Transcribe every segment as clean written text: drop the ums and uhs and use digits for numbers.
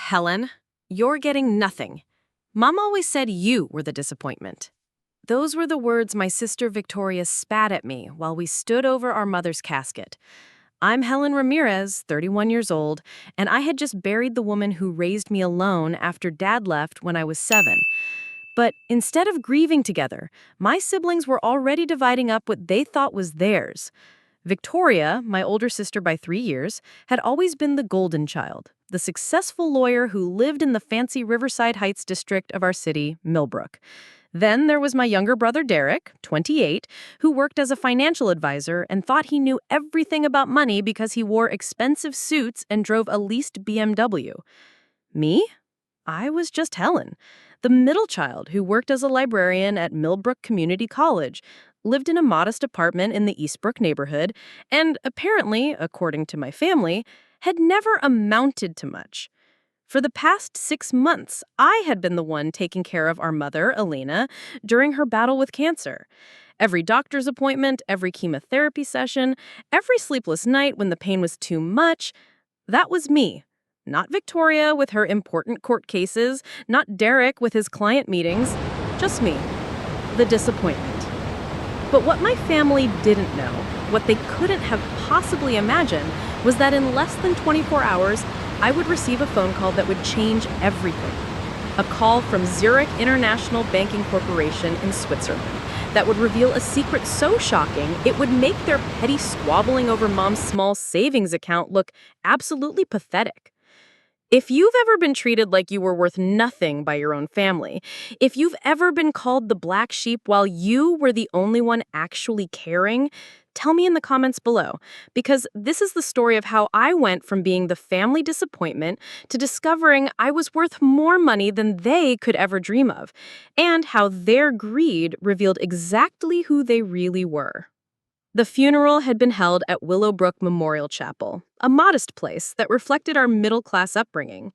Helen, you're getting nothing. Mom always said you were the disappointment. Those were the words my sister Victoria spat at me while we stood over our mother's casket. I'm Helen Ramirez, 31 years old, and I had just buried the woman who raised me alone after Dad left when I was 7. But instead of grieving together, my siblings were already dividing up what they thought was theirs. Victoria, my older sister by 3 years, had always been the golden child, the successful lawyer who lived in the fancy Riverside Heights district of our city, Millbrook. Then there was my younger brother Derek, 28, who worked as a financial advisor and thought he knew everything about money because he wore expensive suits and drove a leased BMW. Me? I was just Helen, the middle child who worked as a librarian at Millbrook Community College, lived in a modest apartment in the Eastbrook neighborhood, and apparently, according to my family, had never amounted to much. For the past 6 months, I had been the one taking care of our mother, Elena, during her battle with cancer. Every doctor's appointment, every chemotherapy session, every sleepless night when the pain was too much, that was me. Not Victoria with her important court cases, not Derek with his client meetings, just me, the disappointment. But what my family didn't know, what they couldn't have possibly imagined, was that in less than 24 hours, I would receive a phone call that would change everything. A call from Zurich International Banking Corporation in Switzerland that would reveal a secret so shocking it would make their petty squabbling over Mom's small savings account look absolutely pathetic. If you've ever been treated like you were worth nothing by your own family, if you've ever been called the black sheep while you were the only one actually caring, tell me in the comments below, because this is the story of how I went from being the family disappointment to discovering I was worth more money than they could ever dream of, and how their greed revealed exactly who they really were. The funeral had been held at Willowbrook Memorial Chapel, a modest place that reflected our middle-class upbringing.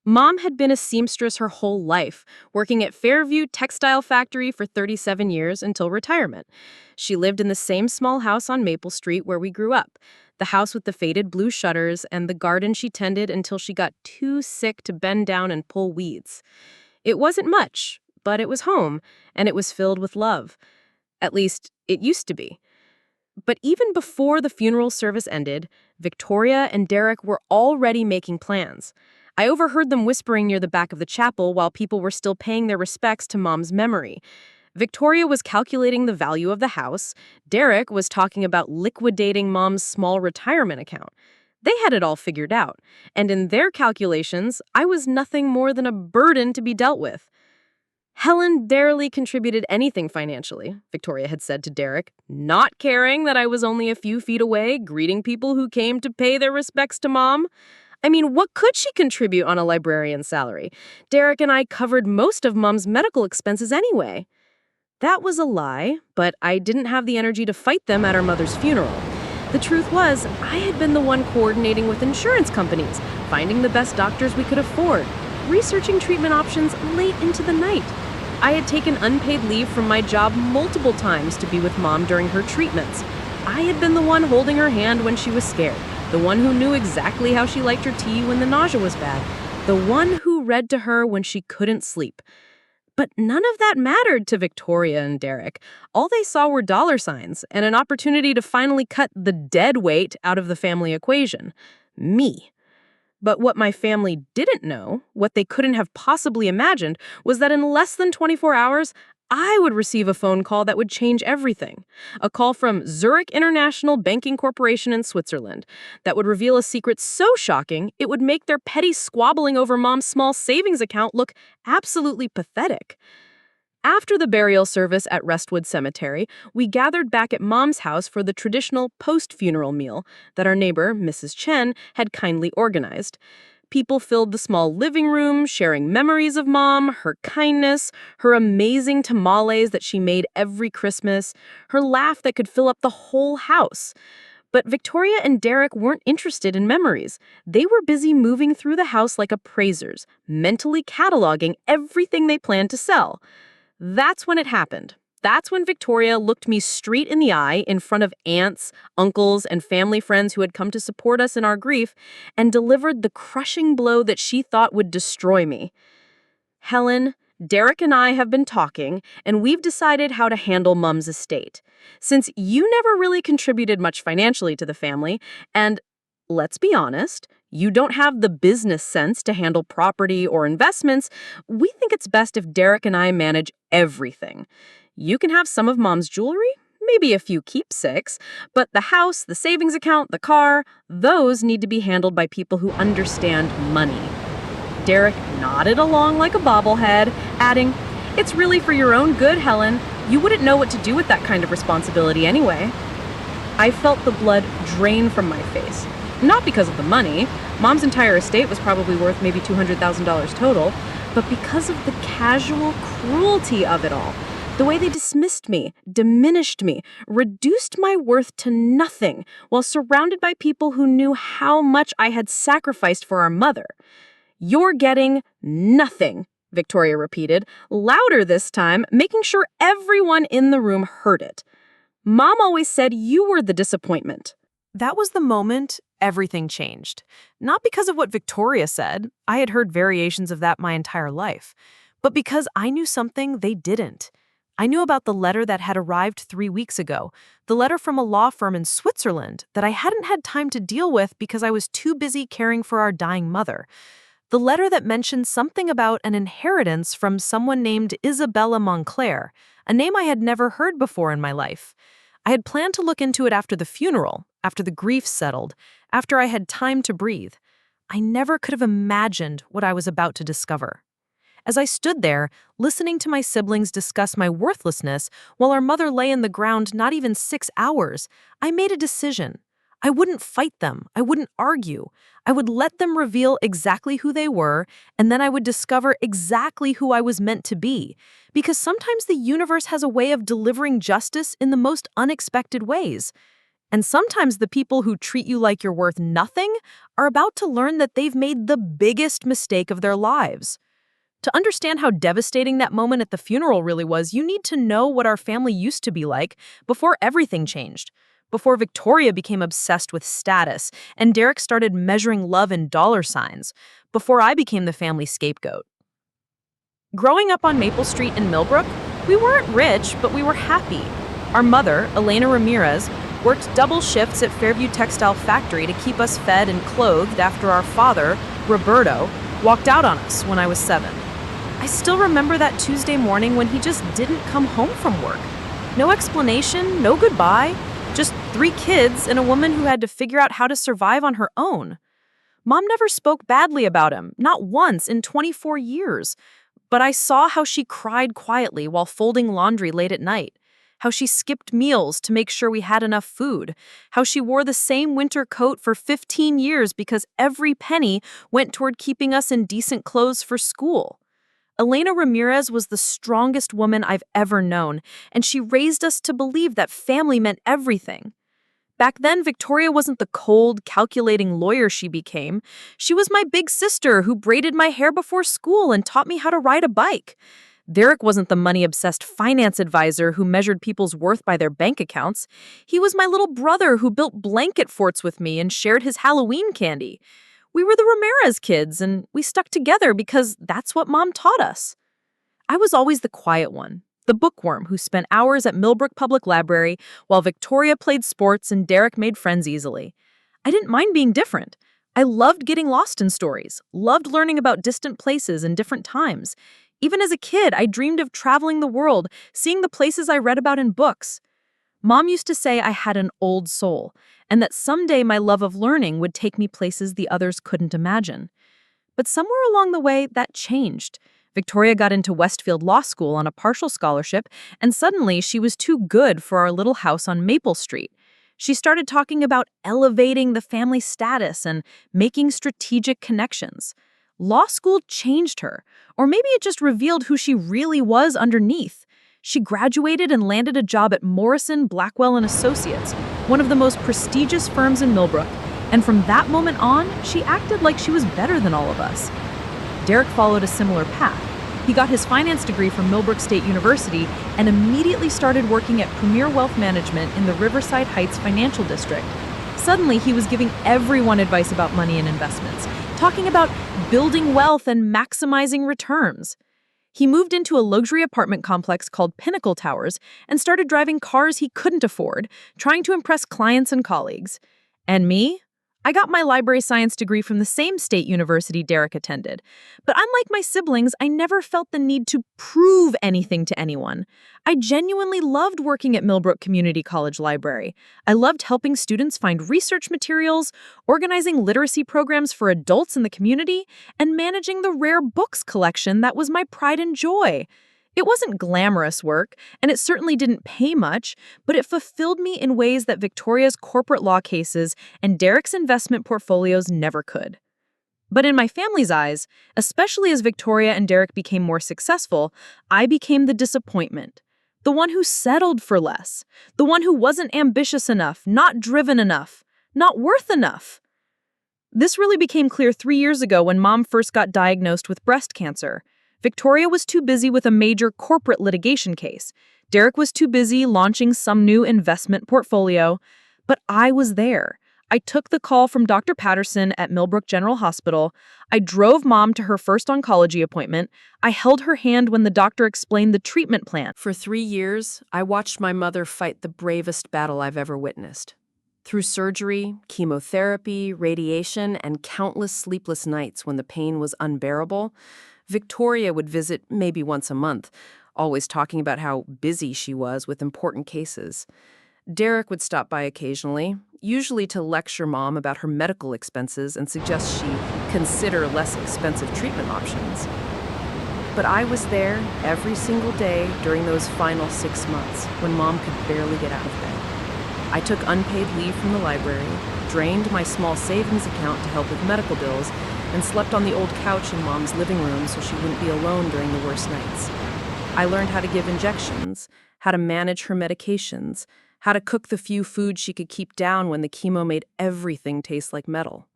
Mom had been a seamstress her whole life, working at Fairview Textile Factory for 37 years until retirement. She lived in the same small house on Maple Street where we grew up, the house with the faded blue shutters and the garden she tended until she got too sick to bend down and pull weeds. It wasn't much, but it was home, and it was filled with love. At least, it used to be. But even before the funeral service ended, Victoria and Derek were already making plans. I overheard them whispering near the back of the chapel while people were still paying their respects to Mom's memory. Victoria was calculating the value of the house. Derek was talking about liquidating Mom's small retirement account. They had it all figured out, and in their calculations, I was nothing more than a burden to be dealt with. Helen barely contributed anything financially, Victoria had said to Derek, not caring that I was only a few feet away, greeting people who came to pay their respects to Mom. I mean, what could she contribute on a librarian's salary? Derek and I covered most of Mom's medical expenses anyway. That was a lie, but I didn't have the energy to fight them at our mother's funeral. The truth was, I had been the one coordinating with insurance companies, finding the best doctors we could afford, researching treatment options late into the night. I had taken unpaid leave from my job multiple times to be with Mom during her treatments. I had been the one holding her hand when she was scared, the one who knew exactly how she liked her tea when the nausea was bad, the one who read to her when she couldn't sleep. But none of that mattered to Victoria and Derek. All they saw were dollar signs and an opportunity to finally cut the dead weight out of the family equation. Me. But what my family didn't know, what they couldn't have possibly imagined, was that in less than 24 hours, I would receive a phone call that would change everything. A call from Zurich International Banking Corporation in Switzerland that would reveal a secret so shocking it would make their petty squabbling over Mom's small savings account look absolutely pathetic. After the burial service at Restwood Cemetery, we gathered back at Mom's house for the traditional post-funeral meal that our neighbor, Mrs. Chen, had kindly organized. People filled the small living room, sharing memories of Mom, her kindness, her amazing tamales that she made every Christmas, her laugh that could fill up the whole house. But Victoria and Derek weren't interested in memories. They were busy moving through the house like appraisers, mentally cataloging everything they planned to sell. That's when it happened. That's when Victoria looked me straight in the eye in front of aunts, uncles, and family friends who had come to support us in our grief and delivered the crushing blow that she thought would destroy me. Helen, Derek and I have been talking, and we've decided how to handle Mom's estate. Since you never really contributed much financially to the family, and let's be honest, you don't have the business sense to handle property or investments, we think it's best if Derek and I manage everything. You can have some of Mom's jewelry, maybe a few keepsakes, but the house, the savings account, the car, those need to be handled by people who understand money. Derek nodded along like a bobblehead, adding, "It's really for your own good, Helen. You wouldn't know what to do with that kind of responsibility anyway." I felt the blood drain from my face. Not because of the money. Mom's entire estate was probably worth maybe $200,000 total, but because of the casual cruelty of it all. The way they dismissed me, diminished me, reduced my worth to nothing while surrounded by people who knew how much I had sacrificed for our mother. "You're getting nothing," Victoria repeated, louder this time, making sure everyone in the room heard it. "Mom always said you were the disappointment." That was the moment everything changed. Not because of what Victoria said, I had heard variations of that my entire life, but because I knew something they didn't. I knew about the letter that had arrived 3 weeks ago, the letter from a law firm in Switzerland that I hadn't had time to deal with because I was too busy caring for our dying mother. The letter that mentioned something about an inheritance from someone named Isabella Montclair, a name I had never heard before in my life. I had planned to look into it after the funeral, after the grief settled, after I had time to breathe. I never could have imagined what I was about to discover. As I stood there, listening to my siblings discuss my worthlessness while our mother lay in the ground not even 6 hours, I made a decision. I wouldn't fight them. I wouldn't argue. I would let them reveal exactly who they were, and then I would discover exactly who I was meant to be. Because sometimes the universe has a way of delivering justice in the most unexpected ways. And sometimes the people who treat you like you're worth nothing are about to learn that they've made the biggest mistake of their lives. To understand how devastating that moment at the funeral really was, you need to know what our family used to be like before everything changed. Before Victoria became obsessed with status and Derek started measuring love in dollar signs. Before I became the family scapegoat. Growing up on Maple Street in Millbrook, we weren't rich, but we were happy. Our mother, Helen Ramirez, worked double shifts at Fairview Textile Factory to keep us fed and clothed after our father, Roberto, walked out on us when I was 7. I still remember that Tuesday morning when he just didn't come home from work. No explanation, no goodbye, just 3 kids and a woman who had to figure out how to survive on her own. Mom never spoke badly about him, not once in 24 years. But I saw how she cried quietly while folding laundry late at night, how she skipped meals to make sure we had enough food, how she wore the same winter coat for 15 years because every penny went toward keeping us in decent clothes for school. Helen Ramirez was the strongest woman I've ever known, and she raised us to believe that family meant everything. Back then, Victoria wasn't the cold, calculating lawyer she became. She was my big sister who braided my hair before school and taught me how to ride a bike. Derek wasn't the money-obsessed finance advisor who measured people's worth by their bank accounts. He was my little brother who built blanket forts with me and shared his Halloween candy. We were the Ramirez kids, and we stuck together because that's what Mom taught us. I was always the quiet one, the bookworm who spent hours at Millbrook Public Library while Victoria played sports and Derek made friends easily. I didn't mind being different. I loved getting lost in stories, loved learning about distant places and different times. Even as a kid, I dreamed of traveling the world, seeing the places I read about in books. Mom used to say I had an old soul, and that someday my love of learning would take me places the others couldn't imagine. But somewhere along the way, that changed. Victoria got into Westfield Law School on a partial scholarship, and suddenly she was too good for our little house on Maple Street. She started talking about elevating the family status and making strategic connections. Law school changed her, or maybe it just revealed who she really was underneath. She graduated and landed a job at Morrison, Blackwell & Associates, one of the most prestigious firms in Millbrook, and from that moment on, she acted like she was better than all of us. Derek followed a similar path. He got his finance degree from Millbrook State University and immediately started working at Premier Wealth Management in the Riverside Heights financial district. Suddenly, he was giving everyone advice about money and investments, talking about building wealth and maximizing returns. He moved into a luxury apartment complex called Pinnacle Towers and started driving cars he couldn't afford, trying to impress clients and colleagues. And me? I got my library science degree from the same state university Derek attended. But unlike my siblings, I never felt the need to prove anything to anyone. I genuinely loved working at Millbrook Community College Library. I loved helping students find research materials, organizing literacy programs for adults in the community, and managing the rare books collection that was my pride and joy. It wasn't glamorous work, and it certainly didn't pay much, but it fulfilled me in ways that Victoria's corporate law cases and Derek's investment portfolios never could. But in my family's eyes, especially as Victoria and Derek became more successful, I became the disappointment. The one who settled for less. The one who wasn't ambitious enough, not driven enough, not worth enough. This really became clear 3 years ago when Mom first got diagnosed with breast cancer. Victoria was too busy with a major corporate litigation case. Derek was too busy launching some new investment portfolio. But I was there. I took the call from Dr. Patterson at Millbrook General Hospital. I drove Mom to her first oncology appointment. I held her hand when the doctor explained the treatment plan. For 3 years, I watched my mother fight the bravest battle I've ever witnessed. Through surgery, chemotherapy, radiation, and countless sleepless nights when the pain was unbearable, Victoria would visit maybe once a month, always talking about how busy she was with important cases. Derek would stop by occasionally, usually to lecture Mom about her medical expenses and suggest she consider less expensive treatment options. But I was there every single day during those final 6 months when Mom could barely get out of bed. I took unpaid leave from the library, drained my small savings account to help with medical bills, and slept on the old couch in Mom's living room so she wouldn't be alone during the worst nights. I learned how to give injections, how to manage her medications, how to cook the few foods she could keep down when the chemo made everything taste like metal.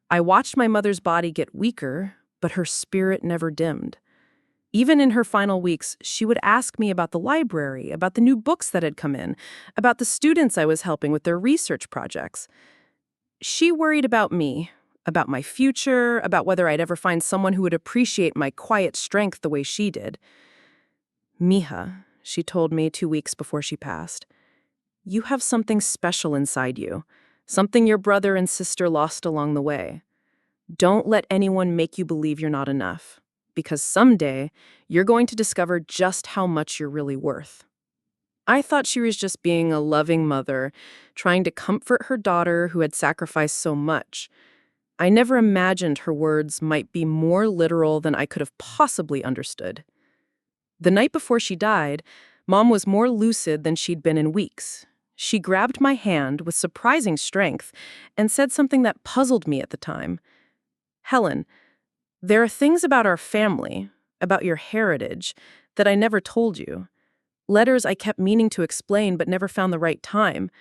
I watched my mother's body get weaker, but her spirit never dimmed. Even in her final weeks, she would ask me about the library, about the new books that had come in, about the students I was helping with their research projects. She worried about me, about my future, about whether I'd ever find someone who would appreciate my quiet strength the way she did. "Mija," she told me 2 weeks before she passed, "you have something special inside you, something your brother and sister lost along the way. Don't let anyone make you believe you're not enough, because someday you're going to discover just how much you're really worth." I thought she was just being a loving mother, trying to comfort her daughter who had sacrificed so much. I never imagined her words might be more literal than I could have possibly understood. The night before she died, Mom was more lucid than she'd been in weeks. She grabbed my hand with surprising strength and said something that puzzled me at the time. "Helen, there are things about our family, about your heritage, that I never told you. Letters I kept meaning to explain but never found the right time.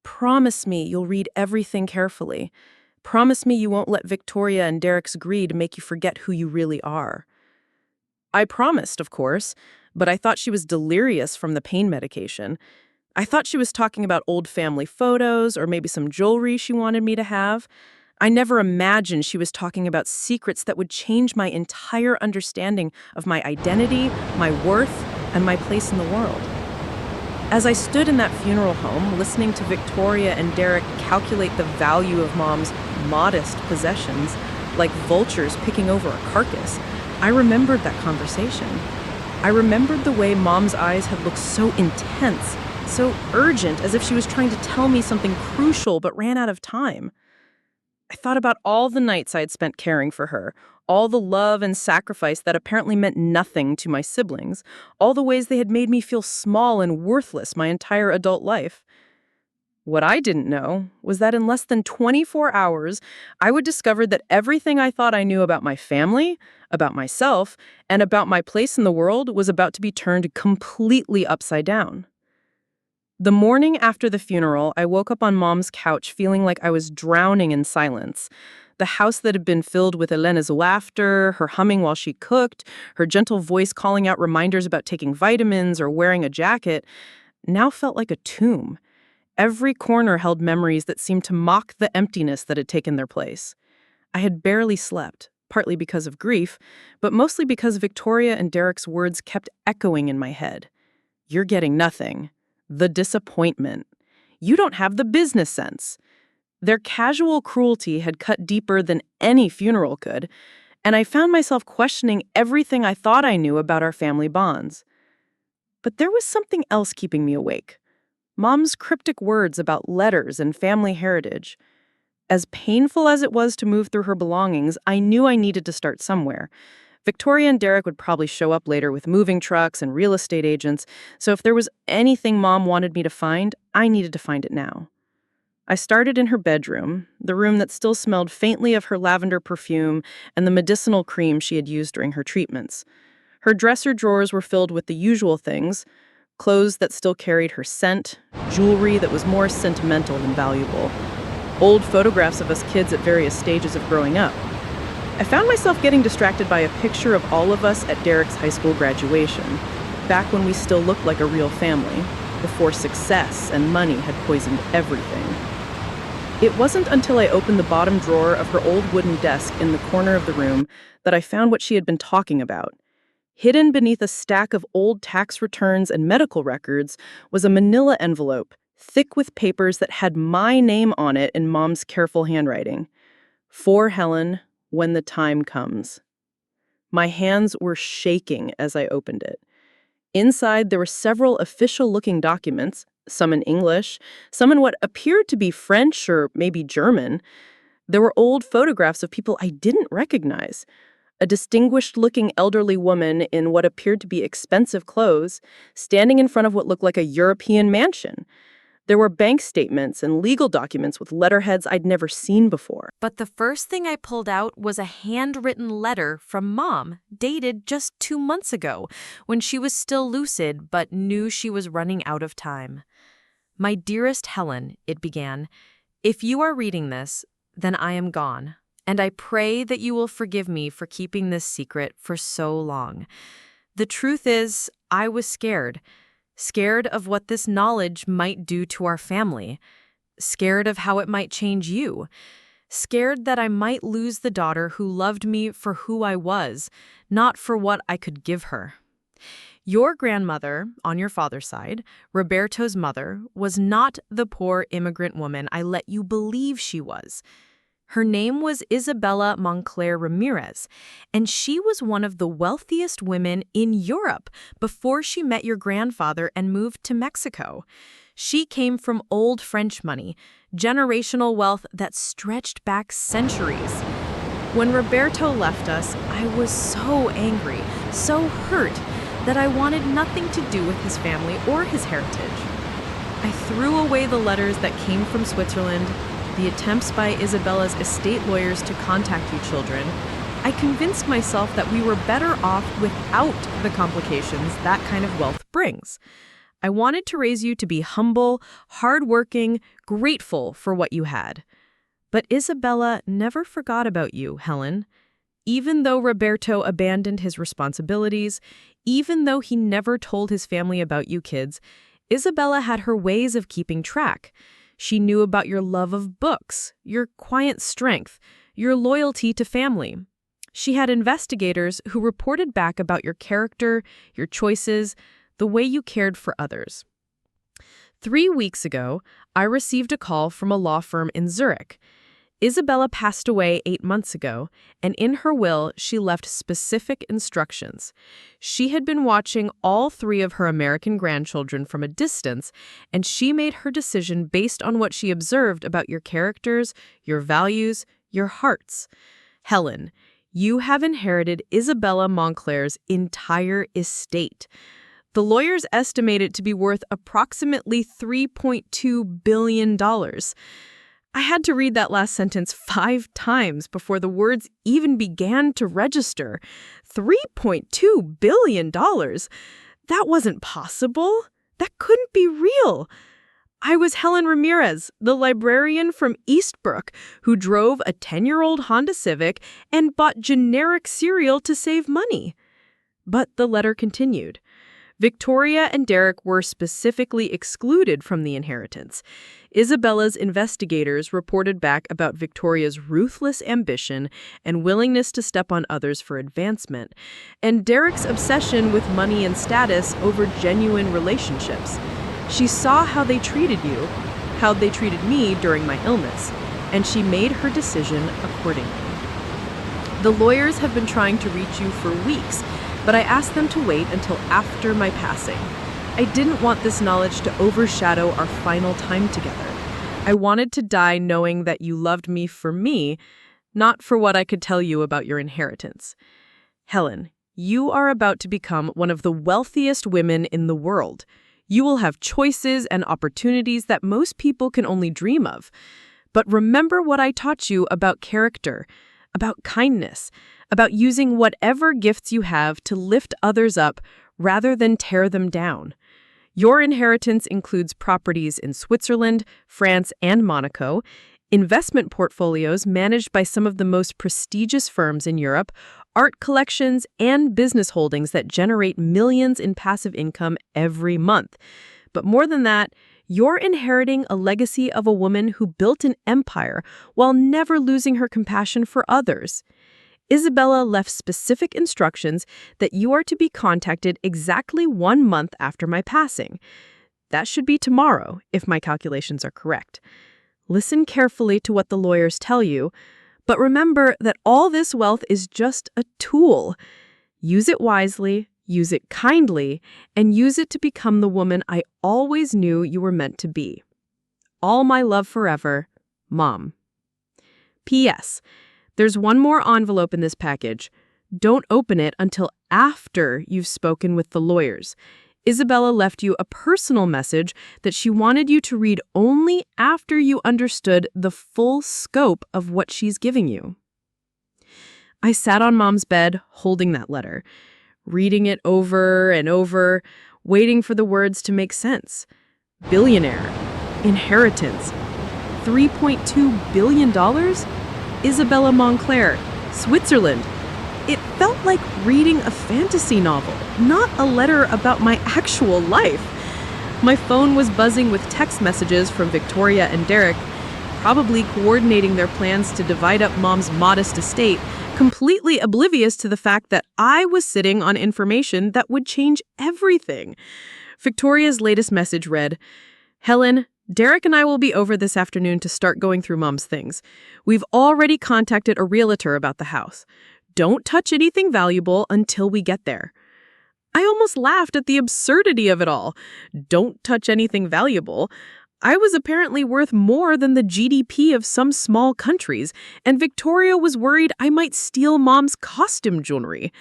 Promise me you'll read everything carefully. Promise me you won't let Victoria and Derek's greed make you forget who you really are." I promised, of course, but I thought she was delirious from the pain medication. I thought she was talking about old family photos or maybe some jewelry she wanted me to have. I never imagined she was talking about secrets that would change my entire understanding of my identity, my worth, and my place in the world. As I stood in that funeral home, listening to Victoria and Derek calculate the value of Mom's modest possessions, like vultures picking over a carcass, I remembered that conversation. I remembered the way Mom's eyes had looked so intense, so urgent, as if she was trying to tell me something crucial but ran out of time. I thought about all the nights I had spent caring for her, all the love and sacrifice that apparently meant nothing to my siblings, all the ways they had made me feel small and worthless my entire adult life. What I didn't know was that in less than 24 hours, I would discover that everything I thought I knew about my family, about myself, and about my place in the world was about to be turned completely upside down. The morning after the funeral, I woke up on Mom's couch feeling like I was drowning in silence. The house that had been filled with Elena's laughter, her humming while she cooked, her gentle voice calling out reminders about taking vitamins or wearing a jacket, now felt like a tomb. Every corner held memories that seemed to mock the emptiness that had taken their place. I had barely slept, partly because of grief, but mostly because Victoria and Derek's words kept echoing in my head. You're getting nothing. The disappointment. You don't have the business sense. Their casual cruelty had cut deeper than any funeral could, and I found myself questioning everything I thought I knew about our family bonds. But there was something else keeping me awake. Mom's cryptic words about letters and family heritage. As painful as it was to move through her belongings, I knew I needed to start somewhere. Victoria and Derek would probably show up later with moving trucks and real estate agents, so if there was anything Mom wanted me to find, I needed to find it now. I started in her bedroom, the room that still smelled faintly of her lavender perfume and the medicinal cream she had used during her treatments. Her dresser drawers were filled with the usual things: clothes that still carried her scent, jewelry that was more sentimental than valuable, old photographs of us kids at various stages of growing up. I found myself getting distracted by a picture of all of us at Derek's high school graduation, back when we still looked like a real family, before success and money had poisoned everything. It wasn't until I opened the bottom drawer of her old wooden desk in the corner of the room that I found what she had been talking about. Hidden beneath a stack of old tax returns and medical records was a manila envelope, thick with papers that had my name on it in Mom's careful handwriting. For Helen, when the time comes. My hands were shaking as I opened it. Inside, there were several official-looking documents, some in English, some in what appeared to be French or maybe German. There were old photographs of people I didn't recognize. A distinguished-looking elderly woman in what appeared to be expensive clothes, standing in front of what looked like a European mansion. There were bank statements and legal documents with letterheads I'd never seen before. But the first thing I pulled out was a handwritten letter from Mom, dated just 2 months ago, when she was still lucid but knew she was running out of time. "My dearest Helen," it began, "if you are reading this, then I am gone, and I pray that you will forgive me for keeping this secret for so long. The truth is, I was scared. Scared of what this knowledge might do to our family. Scared of how it might change you. Scared that I might lose the daughter who loved me for who I was, not for what I could give her. Your grandmother, on your father's side, Roberto's mother, was not the poor immigrant woman I let you believe she was. Her name was Isabella Montclair Ramirez, and she was one of the wealthiest women in Europe before she met your grandfather and moved to Mexico. She came from old French money, generational wealth that stretched back centuries. When Roberto left us, I was so angry, so hurt, that I wanted nothing to do with his family or his heritage. I threw away the letters that came from Switzerland, the attempts by Isabella's estate lawyers to contact you children. I convinced myself that we were better off without the complications that kind of wealth brings. I wanted to raise you to be humble, hardworking, grateful for what you had. But Isabella never forgot about you, Helen. Even though Roberto abandoned his responsibilities, even though he never told his family about you kids, Isabella had her ways of keeping track. She knew about your love of books, your quiet strength, your loyalty to family. She had investigators who reported back about your character, your choices, the way you cared for others. 3 weeks ago, I received a call from a law firm in Zurich. Isabella passed away 8 months ago, and in her will, she left specific instructions. She had been watching all 3 of her American grandchildren from a distance, and she made her decision based on what she observed about your characters, your values, your hearts. Helen, you have inherited Isabella Montclair's entire estate. The lawyers estimate it to be worth approximately $3.2 billion. I had to read that last sentence 5 times before the words even began to register. $3.2 billion? That wasn't possible. That couldn't be real. I was Helen Ramirez, the librarian from Eastbrook, who drove a 10-year-old Honda Civic and bought generic cereal to save money. But the letter continued. Victoria and Derek were specifically excluded from the inheritance. Isabella's investigators reported back about Victoria's ruthless ambition and willingness to step on others for advancement, and Derek's obsession with money and status over genuine relationships. She saw how they treated you, how they treated me during my illness, and she made her decision accordingly. The lawyers have been trying to reach you for weeks, but I asked them to wait until after my passing. I didn't want this knowledge to overshadow our final time together. I wanted to die knowing that you loved me for me, not for what I could tell you about your inheritance. Helen, you are about to become one of the wealthiest women in the world. You will have choices and opportunities that most people can only dream of. But remember what I taught you about character, about kindness, about using whatever gifts you have to lift others up rather than tear them down. Your inheritance includes properties in Switzerland, France, and Monaco, investment portfolios managed by some of the most prestigious firms in Europe, art collections, and business holdings that generate millions in passive income every month. But more than that, you're inheriting a legacy of a woman who built an empire while never losing her compassion for others. Isabella left specific instructions that you are to be contacted exactly 1 month after my passing. That should be tomorrow, if my calculations are correct. Listen carefully to what the lawyers tell you, but remember that all this wealth is just a tool. Use it wisely, use it kindly, and use it to become the woman I always knew you were meant to be. All my love forever, Mom. P.S. There's one more envelope in this package. Don't open it until after you've spoken with the lawyers. Isabella left you a personal message that she wanted you to read only after you understood the full scope of what she's giving you. I sat on Mom's bed holding that letter, reading it over and over, waiting for the words to make sense. Billionaire. Inheritance. $3.2 billion? Isabella Montclair. Switzerland. It felt like reading a fantasy novel, not a letter about my actual life. My phone was buzzing with text messages from Victoria and Derek, probably coordinating their plans to divide up Mom's modest estate, completely oblivious to the fact that I was sitting on information that would change everything. Victoria's latest message read, "Helen, Derek and I will be over this afternoon to start going through Mom's things. We've already contacted a realtor about the house. Don't touch anything valuable until we get there." I almost laughed at the absurdity of it all. Don't touch anything valuable. I was apparently worth more than the GDP of some small countries, and Victoria was worried I might steal Mom's costume jewelry.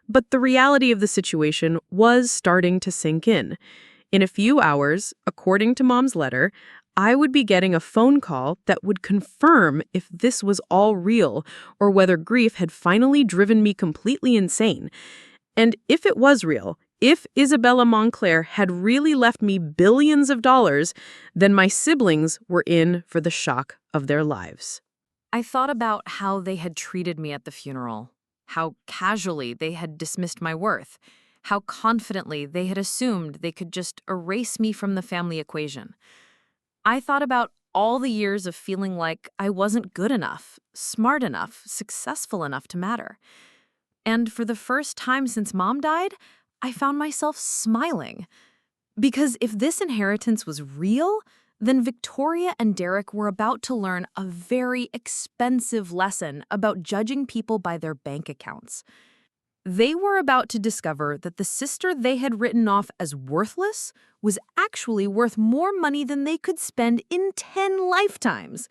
But the reality of the situation was starting to sink in. In a few hours, according to Mom's letter, I would be getting a phone call that would confirm if this was all real or whether grief had finally driven me completely insane. And if it was real, if Isabella Montclair had really left me billions of dollars, then my siblings were in for the shock of their lives. I thought about how they had treated me at the funeral, how casually they had dismissed my worth, how confidently they had assumed they could just erase me from the family equation. I thought about all the years of feeling like I wasn't good enough, smart enough, successful enough to matter. And for the first time since Mom died, I found myself smiling. Because if this inheritance was real, then Victoria and Derek were about to learn a very expensive lesson about judging people by their bank accounts. They were about to discover that the sister they had written off as worthless was actually worth more money than they could spend in 10 lifetimes.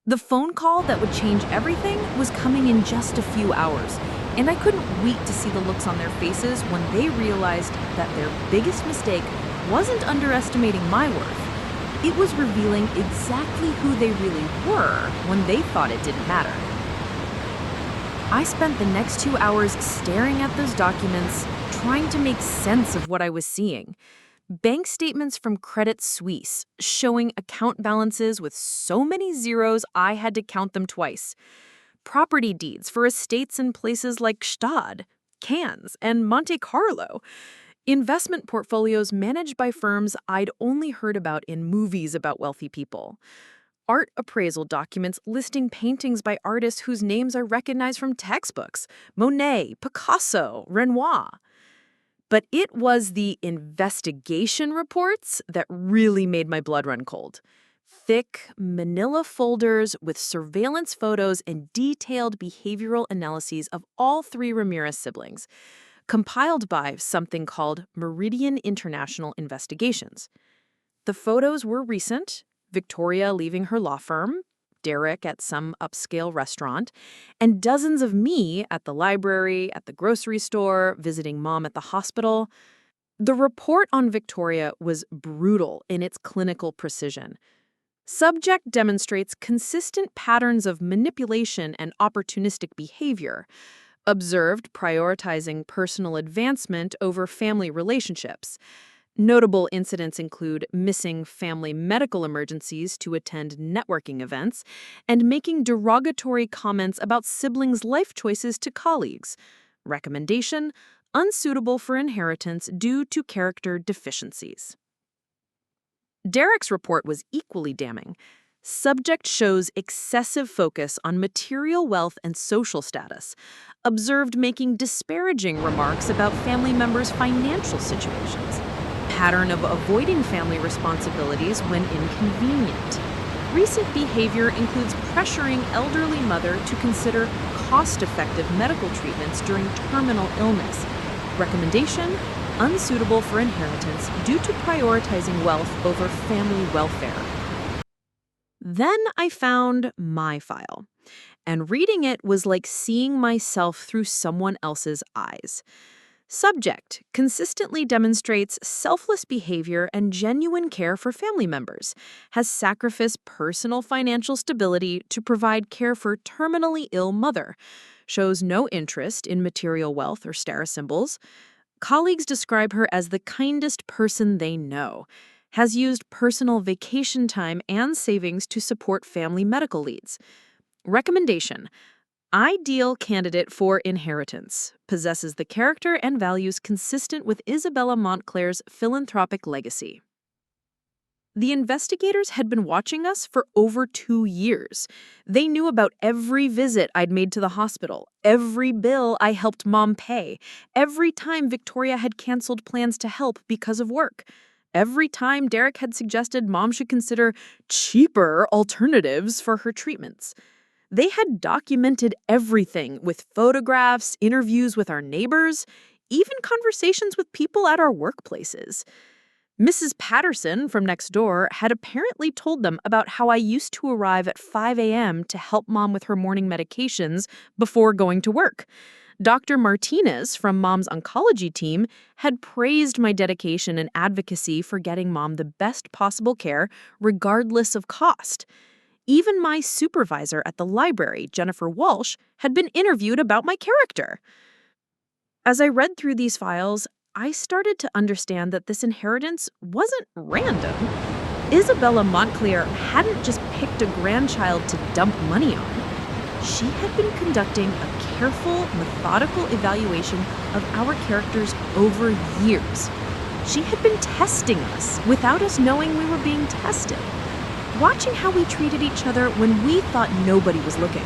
The phone call that would change everything was coming in just a few hours, and I couldn't wait to see the looks on their faces when they realized that their biggest mistake wasn't underestimating my worth. It was revealing exactly who they really were when they thought it didn't matter. I spent the next 2 hours staring at those documents, trying to make sense of what I was seeing. Bank statements from Credit Suisse showing account balances with so many zeros I had to count them twice. Property deeds for estates in places like Gstaad, Cannes, and Monte Carlo. Investment portfolios managed by firms I'd only heard about in movies about wealthy people. Art appraisal documents listing paintings by artists whose names are recognized from textbooks: Monet, Picasso, Renoir. But it was the investigation reports that really made my blood run cold. Thick, manila folders with surveillance photos and detailed behavioral analyses of all three Ramirez siblings, compiled by something called Meridian International Investigations. The photos were recent: Victoria leaving her law firm, Derek at some upscale restaurant, and dozens of me at the library, at the grocery store, visiting mom at the hospital. The report on Victoria was brutal in its clinical precision. Subject demonstrates consistent patterns of manipulation and opportunistic behavior. Observed prioritizing personal advancement over family relationships. Notable incidents include missing family medical emergencies to attend networking events and making derogatory comments about siblings' life choices to colleagues. Recommendation: unsuitable for inheritance due to character deficiencies. Derek's report was equally damning. Subject shows excessive focus on material wealth and social status. Observed making disparaging remarks about family members' financial situations. Pattern of avoiding family responsibilities when inconvenient. Recent behavior includes pressuring elderly mother to consider cost-effective medical treatments during terminal illness. Recommendation: unsuitable for inheritance due to prioritizing wealth over family welfare. Then I found my file, and reading it was like seeing myself through someone else's eyes. Subject consistently demonstrates selfless behavior and genuine care for family members, has sacrificed personal financial stability to provide care for terminally ill mother, shows no interest in material wealth or status symbols. Colleagues describe her as the kindest person they know, has used personal vacation time and savings to support family medical needs. Recommendation: ideal candidate for inheritance, possesses the character and values consistent with Isabella Montclair's philanthropic legacy. The investigators had been watching us for over 2 years. They knew about every visit I'd made to the hospital, every bill I helped mom pay, every time Victoria had canceled plans to help because of work, every time Derek had suggested mom should consider cheaper alternatives for her treatments. They had documented everything with photographs, interviews with our neighbors, even conversations with people at our workplaces. Mrs. Patterson from next door had apparently told them about how I used to arrive at 5 a.m. to help mom with her morning medications before going to work. Dr. Martinez from mom's oncology team had praised my dedication and advocacy for getting mom the best possible care, regardless of cost. Even my supervisor at the library, Jennifer Walsh, had been interviewed about my character. As I read through these files, I started to understand that this inheritance wasn't random. Isabella Montclair hadn't just picked a grandchild to dump money on. She had been conducting a careful, methodical evaluation of our characters over years. She had been testing us without us knowing we were being tested, watching how we treated each other when we thought nobody was looking.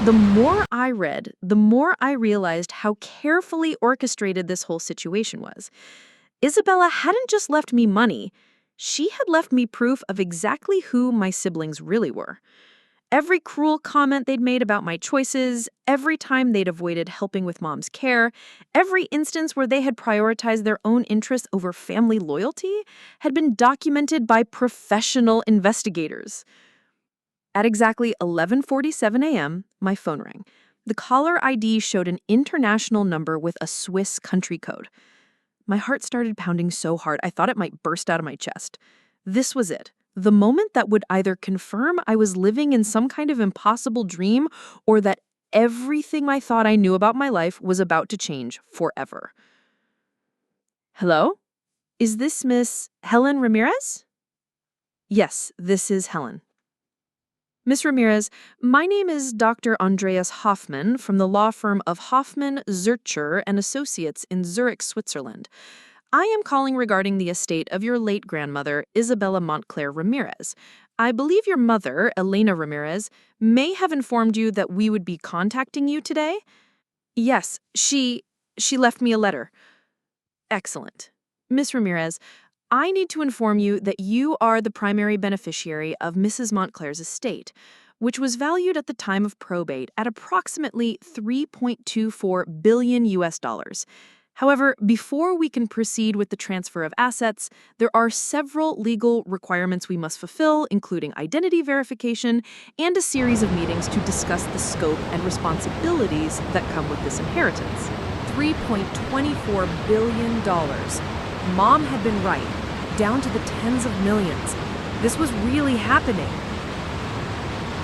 The more I read, the more I realized how carefully orchestrated this whole situation was. Isabella hadn't just left me money, she had left me proof of exactly who my siblings really were. Every cruel comment they'd made about my choices, every time they'd avoided helping with mom's care, every instance where they had prioritized their own interests over family loyalty had been documented by professional investigators. At exactly 11:47 a.m., my phone rang. The caller ID showed an international number with a Swiss country code. My heart started pounding so hard I thought it might burst out of my chest. This was it. The moment that would either confirm I was living in some kind of impossible dream or that everything I thought I knew about my life was about to change forever. Hello? Is this Miss Helen Ramirez? Yes, this is Helen. Miss Ramirez, my name is Dr. Andreas Hoffman from the law firm of Hoffman, Zurcher and Associates in Zurich, Switzerland. I am calling regarding the estate of your late grandmother, Isabella Montclair Ramirez. I believe your mother, Elena Ramirez, may have informed you that we would be contacting you today. Yes, she left me a letter. Excellent. Miss Ramirez, I need to inform you that you are the primary beneficiary of Mrs. Montclair's estate, which was valued at the time of probate at approximately $3.24 billion US dollars. However, before we can proceed with the transfer of assets, there are several legal requirements we must fulfill, including identity verification and a series of meetings to discuss the scope and responsibilities that come with this inheritance. $3.24 billion. Mom had been right, down to the tens of millions. This was really happening.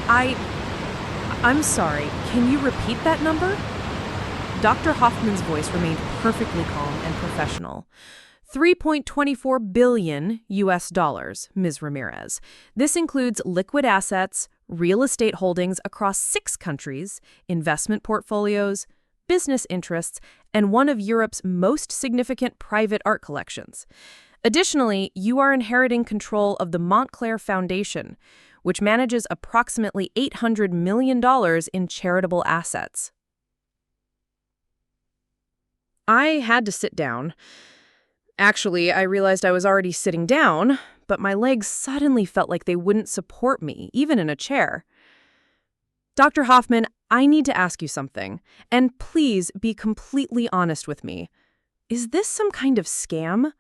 I'm sorry, can you repeat that number? Dr. Hoffman's voice remained perfectly calm and professional. $3.24 billion US dollars, Ms. Ramirez. This includes liquid assets, real estate holdings across 6 countries, investment portfolios, business interests, and one of Europe's most significant private art collections. Additionally, you are inheriting control of the Montclair Foundation, which manages approximately $800 million in charitable assets. I had to sit down. Actually, I realized I was already sitting down, but my legs suddenly felt like they wouldn't support me, even in a chair. Dr. Hoffman, I need to ask you something, and please be completely honest with me. Is this some kind of scam?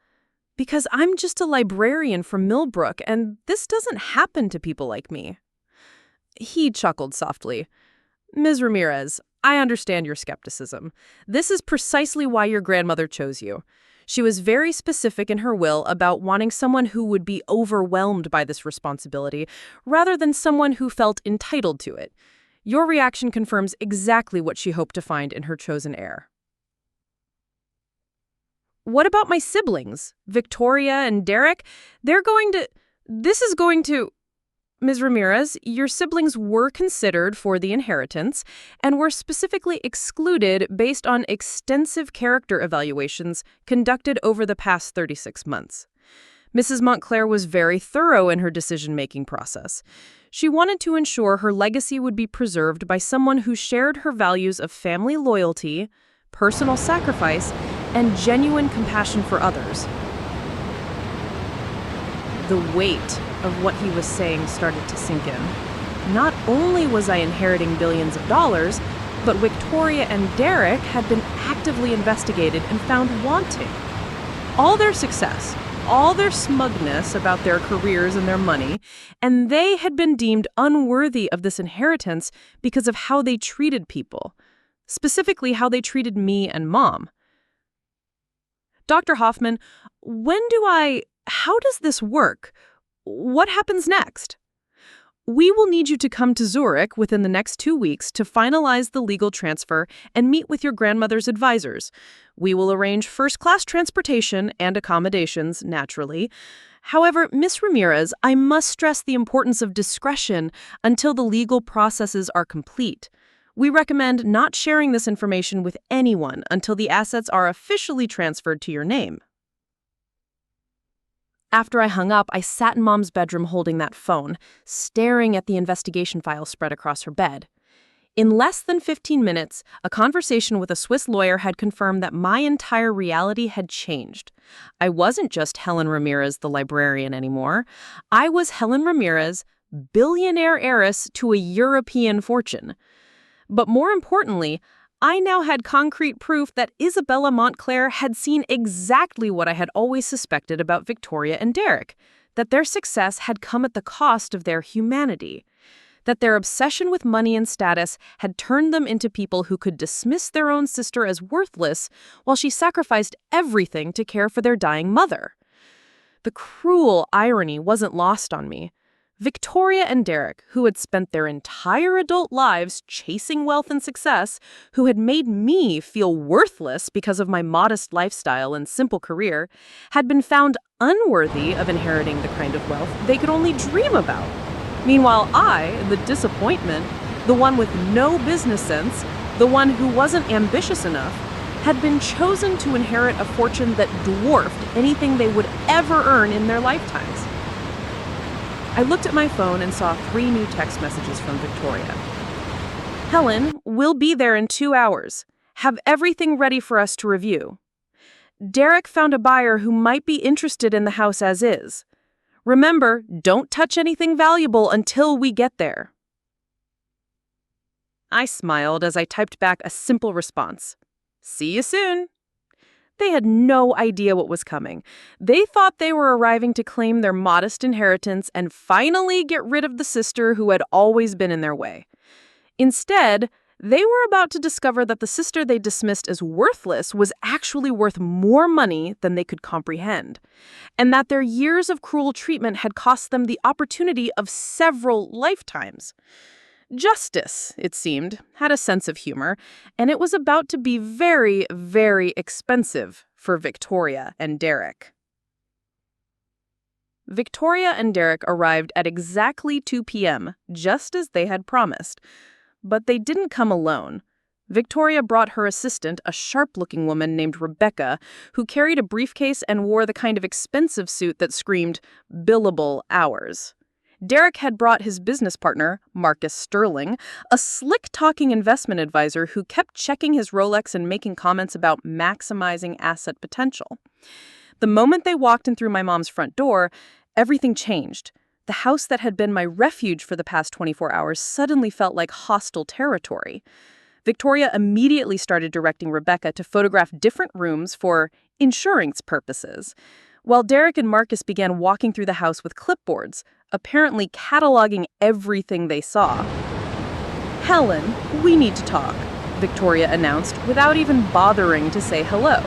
Because I'm just a librarian from Millbrook, and this doesn't happen to people like me. He chuckled softly. Ms. Ramirez, I understand your skepticism. This is precisely why your grandmother chose you. She was very specific in her will about wanting someone who would be overwhelmed by this responsibility, rather than someone who felt entitled to it. Your reaction confirms exactly what she hoped to find in her chosen heir. What about my siblings, Victoria and Derek? This is going to... Ms. Ramirez, your siblings were considered for the inheritance and were specifically excluded based on extensive character evaluations conducted over the past 36 months. Mrs. Montclair was very thorough in her decision-making process. She wanted to ensure her legacy would be preserved by someone who shared her values of family loyalty, personal sacrifice, and genuine compassion for others. The weight of what he was saying started to sink in. Not only was I inheriting billions of dollars, but Victoria and Derek had been actively investigated and found wanting. All their success, all their smugness about their careers and their money, and they had been deemed unworthy of this inheritance because of how they treated people, specifically how they treated me and Mom. Dr. Hoffman, how does this work? What happens next? We will need you to come to Zurich within the next 2 weeks to finalize the legal transfer and meet with your grandmother's advisors. We will arrange first-class transportation and accommodations, naturally. However, Ms. Ramirez, I must stress the importance of discretion until the legal processes are complete. We recommend not sharing this information with anyone until the assets are officially transferred to your name. After I hung up, I sat in Mom's bedroom holding that phone, staring at the investigation file spread across her bed. In less than 15 minutes, a conversation with a Swiss lawyer had confirmed that my entire reality had changed. I wasn't just Helen Ramirez, the librarian, anymore. I was Helen Ramirez, billionaire heiress to a European fortune. But more importantly, I now had concrete proof that Isabella Montclair had seen exactly what I had always suspected about Victoria and Derek, that their success had come at the cost of their humanity, that their obsession with money and status had turned them into people who could dismiss their own sister as worthless while she sacrificed everything to care for their dying mother. The cruel irony wasn't lost on me. Victoria and Derek, who had spent their entire adult lives chasing wealth and success, who had made me feel worthless because of my modest lifestyle and simple career, had been found unworthy of inheriting the kind of wealth they could only dream about. Meanwhile, I, the disappointment, the one with no business sense, the one who wasn't ambitious enough, had been chosen to inherit a fortune that dwarfed anything they would ever earn in their lifetimes. I looked at my phone and saw 3 new text messages from Victoria. Helen, we'll be there in 2 hours. Have everything ready for us to review. Derek found a buyer who might be interested in the house as is. Remember, don't touch anything valuable until we get there. I smiled as I typed back a simple response. See you soon. They had no idea what was coming. They thought they were arriving to claim their modest inheritance and finally get rid of the sister who had always been in their way. Instead, they were about to discover that the sister they dismissed as worthless was actually worth more money than they could comprehend, and that their years of cruel treatment had cost them the opportunity of several lifetimes. Justice, it seemed, had a sense of humor, and it was about to be very, very expensive for Victoria and Derek. Victoria and Derek arrived at exactly 2 p.m., just as they had promised. But they didn't come alone. Victoria brought her assistant, a sharp-looking woman named Rebecca, who carried a briefcase and wore the kind of expensive suit that screamed, "billable hours." Derek had brought his business partner, Marcus Sterling, a slick-talking investment advisor who kept checking his Rolex and making comments about maximizing asset potential. The moment they walked in through my mom's front door, everything changed. The house that had been my refuge for the past 24 hours suddenly felt like hostile territory. Victoria immediately started directing Rebecca to photograph different rooms for insurance purposes, while Derek and Marcus began walking through the house with clipboards, apparently cataloging everything they saw. "Helen, we need to talk," Victoria announced without even bothering to say hello.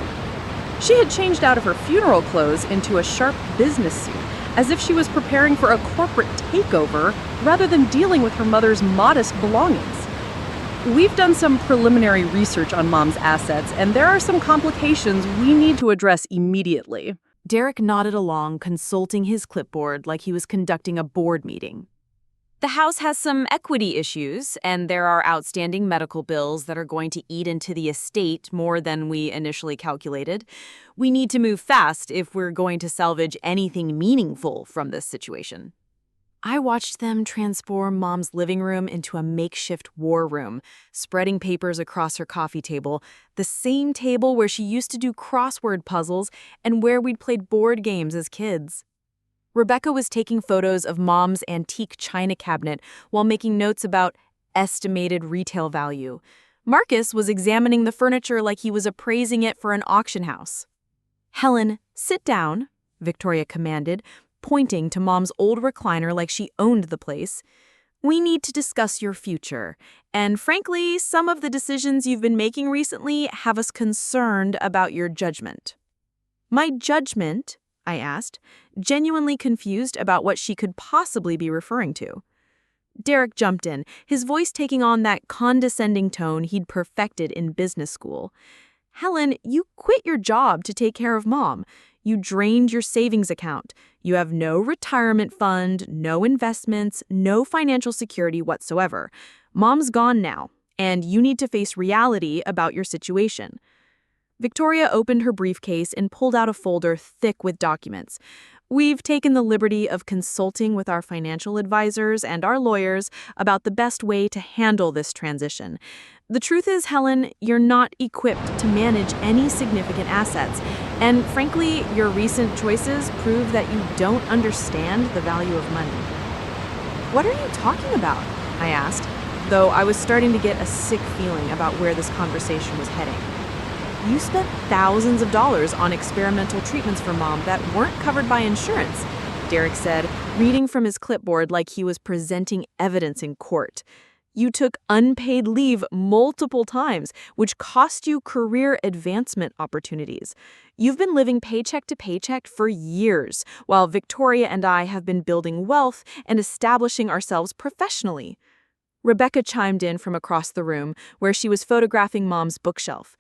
She had changed out of her funeral clothes into a sharp business suit, as if she was preparing for a corporate takeover rather than dealing with her mother's modest belongings. "We've done some preliminary research on Mom's assets, and there are some complications we need to address immediately." Derek nodded along, consulting his clipboard like he was conducting a board meeting. The house has some equity issues, and there are outstanding medical bills that are going to eat into the estate more than we initially calculated. We need to move fast if we're going to salvage anything meaningful from this situation. I watched them transform Mom's living room into a makeshift war room, spreading papers across her coffee table, the same table where she used to do crossword puzzles and where we'd played board games as kids. Rebecca was taking photos of Mom's antique china cabinet while making notes about estimated retail value. Marcus was examining the furniture like he was appraising it for an auction house. "Helen, sit down," Victoria commanded, pointing to Mom's old recliner like she owned the place. "We need to discuss your future, and frankly, some of the decisions you've been making recently have us concerned about your judgment." "My judgment?" I asked, genuinely confused about what she could possibly be referring to. Derek jumped in, his voice taking on that condescending tone he'd perfected in business school. "Helen, you quit your job to take care of Mom. You drained your savings account. You have no retirement fund, no investments, no financial security whatsoever. Mom's gone now, and you need to face reality about your situation." Victoria opened her briefcase and pulled out a folder thick with documents. "We've taken the liberty of consulting with our financial advisors and our lawyers about the best way to handle this transition. The truth is, Helen, you're not equipped to manage any significant assets, and frankly, your recent choices prove that you don't understand the value of money." "What are you talking about?" I asked, though I was starting to get a sick feeling about where this conversation was heading. "You spent thousands of dollars on experimental treatments for Mom that weren't covered by insurance," Derek said, reading from his clipboard like he was presenting evidence in court. You took unpaid leave multiple times, which cost you career advancement opportunities. You've been living paycheck to paycheck for years, while Victoria and I have been building wealth and establishing ourselves professionally. Rebecca chimed in from across the room, where she was photographing Mom's bookshelf.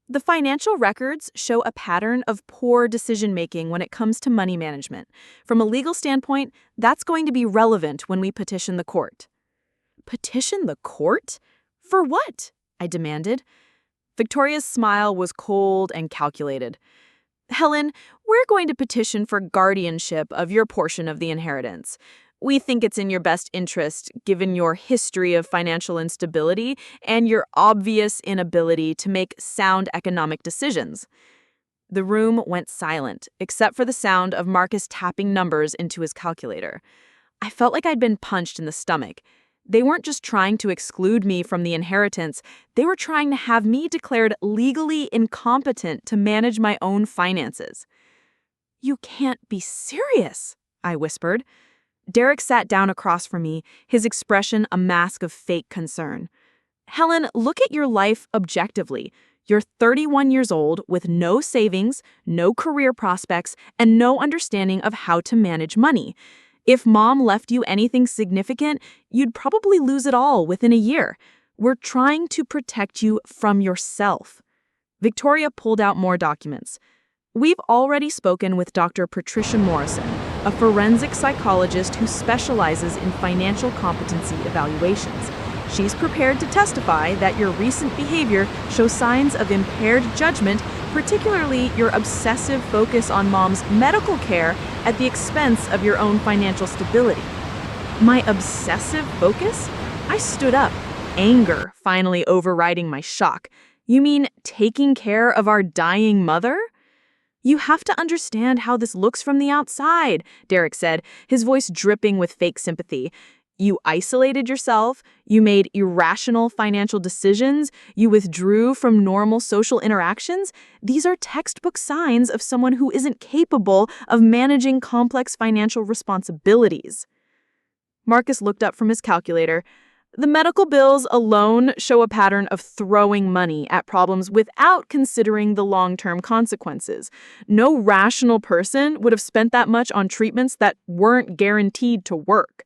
The financial records show a pattern of poor decision-making when it comes to money management. From a legal standpoint, that's going to be relevant when we petition the court. Petition the court? For what? I demanded. Victoria's smile was cold and calculated. Helen, we're going to petition for guardianship of your portion of the inheritance. We think it's in your best interest, given your history of financial instability and your obvious inability to make sound economic decisions. The room went silent, except for the sound of Marcus tapping numbers into his calculator. I felt like I'd been punched in the stomach. They weren't just trying to exclude me from the inheritance, they were trying to have me declared legally incompetent to manage my own finances. "You can't be serious," I whispered. Derek sat down across from me, his expression a mask of fake concern. "Helen, look at your life objectively. You're 31 years old with no savings, no career prospects, and no understanding of how to manage money. If Mom left you anything significant, you'd probably lose it all within a year. We're trying to protect you from yourself." Victoria pulled out more documents. "We've already spoken with Dr. Patricia Morrison, a forensic psychologist who specializes in financial competency evaluations. She's prepared to testify that your recent behavior shows signs of impaired judgment, particularly your obsessive focus on Mom's medical care at the expense of your own financial stability." My obsessive focus? I stood up, anger finally overriding my shock. "You mean taking care of our dying mother?" "You have to understand how this looks from the outside," Derek said, his voice dripping with fake sympathy. "You isolated yourself, you made irrational financial decisions, you withdrew from normal social interactions. These are textbook signs of someone who isn't capable of managing complex financial responsibilities." Marcus looked up from his calculator. "The medical bills alone show a pattern of throwing money at problems without considering the long-term consequences. No rational person would have spent that much on treatments that weren't guaranteed to work."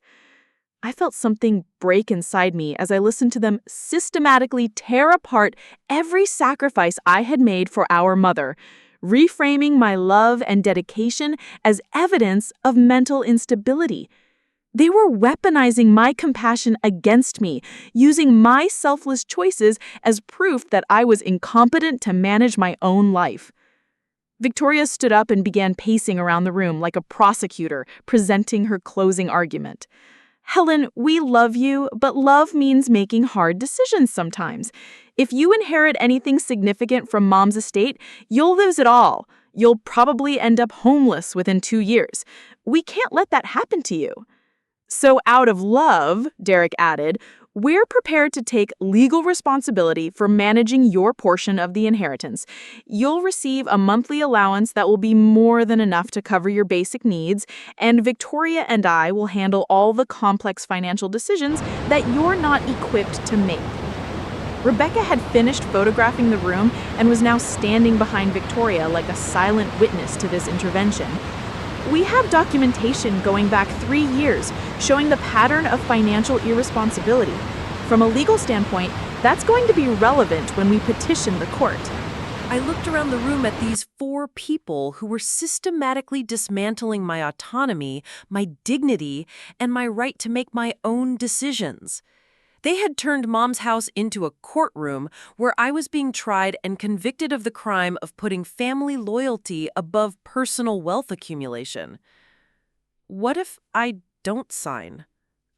I felt something break inside me as I listened to them systematically tear apart every sacrifice I had made for our mother, reframing my love and dedication as evidence of mental instability. They were weaponizing my compassion against me, using my selfless choices as proof that I was incompetent to manage my own life. Victoria stood up and began pacing around the room like a prosecutor presenting her closing argument. "Helen, we love you, but love means making hard decisions sometimes. If you inherit anything significant from Mom's estate, you'll lose it all. You'll probably end up homeless within 2 years. We can't let that happen to you." "So out of love," Derek added, "we're prepared to take legal responsibility for managing your portion of the inheritance. You'll receive a monthly allowance that will be more than enough to cover your basic needs, and Victoria and I will handle all the complex financial decisions that you're not equipped to make." Rebecca had finished photographing the room and was now standing behind Victoria like a silent witness to this intervention. "We have documentation going back 3 years showing the pattern of financial irresponsibility. From a legal standpoint, that's going to be relevant when we petition the court." I looked around the room at these 4 people who were systematically dismantling my autonomy, my dignity, and my right to make my own decisions. They had turned Mom's house into a courtroom where I was being tried and convicted of the crime of putting family loyalty above personal wealth accumulation. "What if I don't sign?"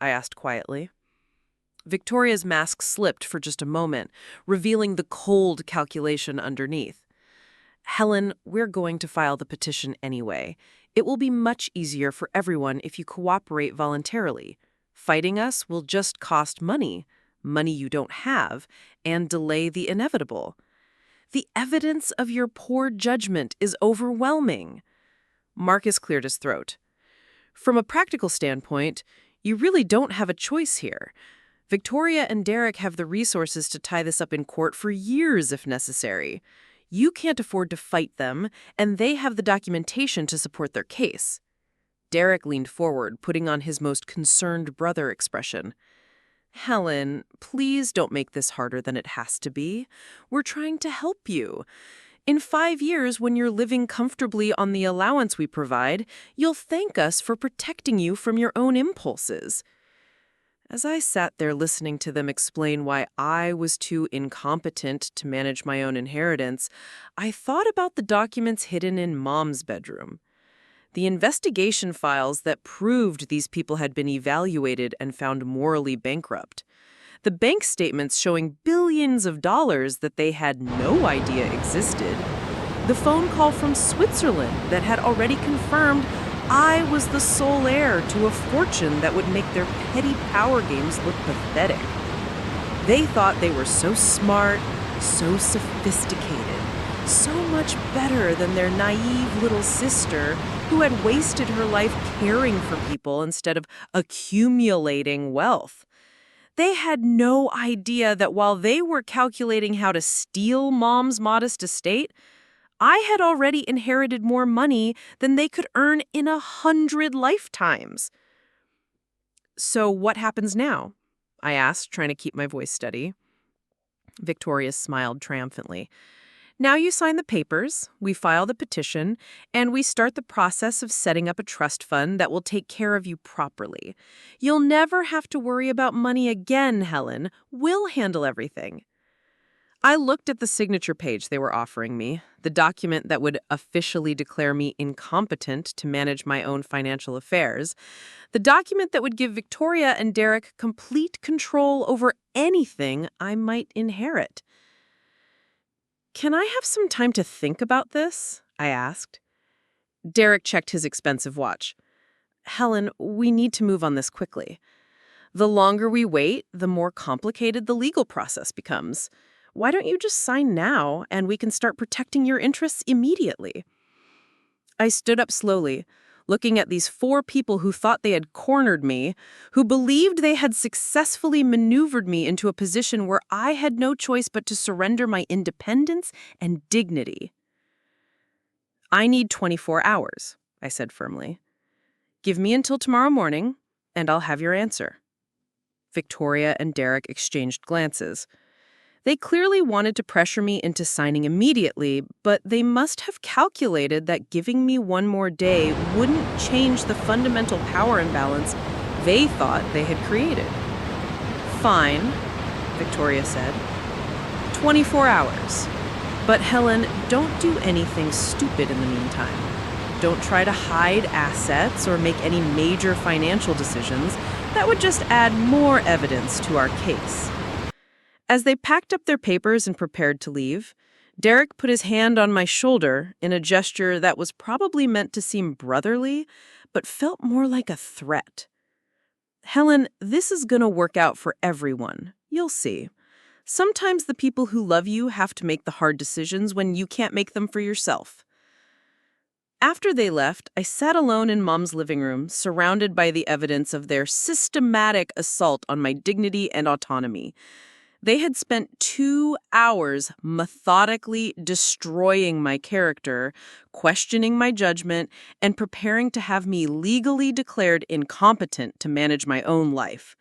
I asked quietly. Victoria's mask slipped for just a moment, revealing the cold calculation underneath. "Helen, we're going to file the petition anyway. It will be much easier for everyone if you cooperate voluntarily. Fighting us will just cost money you don't have, and delay the inevitable. The evidence of your poor judgment is overwhelming." Marcus cleared his throat. "From a practical standpoint, you really don't have a choice here. Victoria and Derek have the resources to tie this up in court for years if necessary. You can't afford to fight them, and they have the documentation to support their case. Derek leaned forward, putting on his most concerned brother expression. Helen, please don't make this harder than it has to be. We're trying to help you. In 5 years, when you're living comfortably on the allowance we provide, you'll thank us for protecting you from your own impulses. As I sat there listening to them explain why I was too incompetent to manage my own inheritance, I thought about the documents hidden in Mom's bedroom. The investigation files that proved these people had been evaluated and found morally bankrupt. The bank statements showing billions of dollars that they had no idea existed. The phone call from Switzerland that had already confirmed I was the sole heir to a fortune that would make their petty power games look pathetic. They thought they were so smart, so sophisticated, so much better than their naive little sister who had wasted her life caring for people instead of accumulating wealth. They had no idea that while they were calculating how to steal Mom's modest estate, I had already inherited more money than they could earn in 100 lifetimes. So what happens now? I asked, trying to keep my voice steady. Victoria smiled triumphantly. Now you sign the papers, we file the petition, and we start the process of setting up a trust fund that will take care of you properly. You'll never have to worry about money again, Helen. We'll handle everything. I looked at the signature page they were offering me, the document that would officially declare me incompetent to manage my own financial affairs, the document that would give Victoria and Derek complete control over anything I might inherit. Can I have some time to think about this? I asked. Derek checked his expensive watch. Helen, we need to move on this quickly. The longer we wait, the more complicated the legal process becomes. Why don't you just sign now, and we can start protecting your interests immediately? I stood up slowly, looking at these 4 people who thought they had cornered me, who believed they had successfully maneuvered me into a position where I had no choice but to surrender my independence and dignity. I need 24 hours, I said firmly. Give me until tomorrow morning, and I'll have your answer. Victoria and Derek exchanged glances. They clearly wanted to pressure me into signing immediately, but they must have calculated that giving me one more day wouldn't change the fundamental power imbalance they thought they had created. Fine, Victoria said. 24 hours. But Helen, don't do anything stupid in the meantime. Don't try to hide assets or make any major financial decisions. That would just add more evidence to our case. As they packed up their papers and prepared to leave, Derek put his hand on my shoulder in a gesture that was probably meant to seem brotherly, but felt more like a threat. Helen, this is going to work out for everyone. You'll see. Sometimes the people who love you have to make the hard decisions when you can't make them for yourself. After they left, I sat alone in Mom's living room, surrounded by the evidence of their systematic assault on my dignity and autonomy. They had spent 2 hours methodically destroying my character, questioning my judgment, and preparing to have me legally declared incompetent to manage my own life.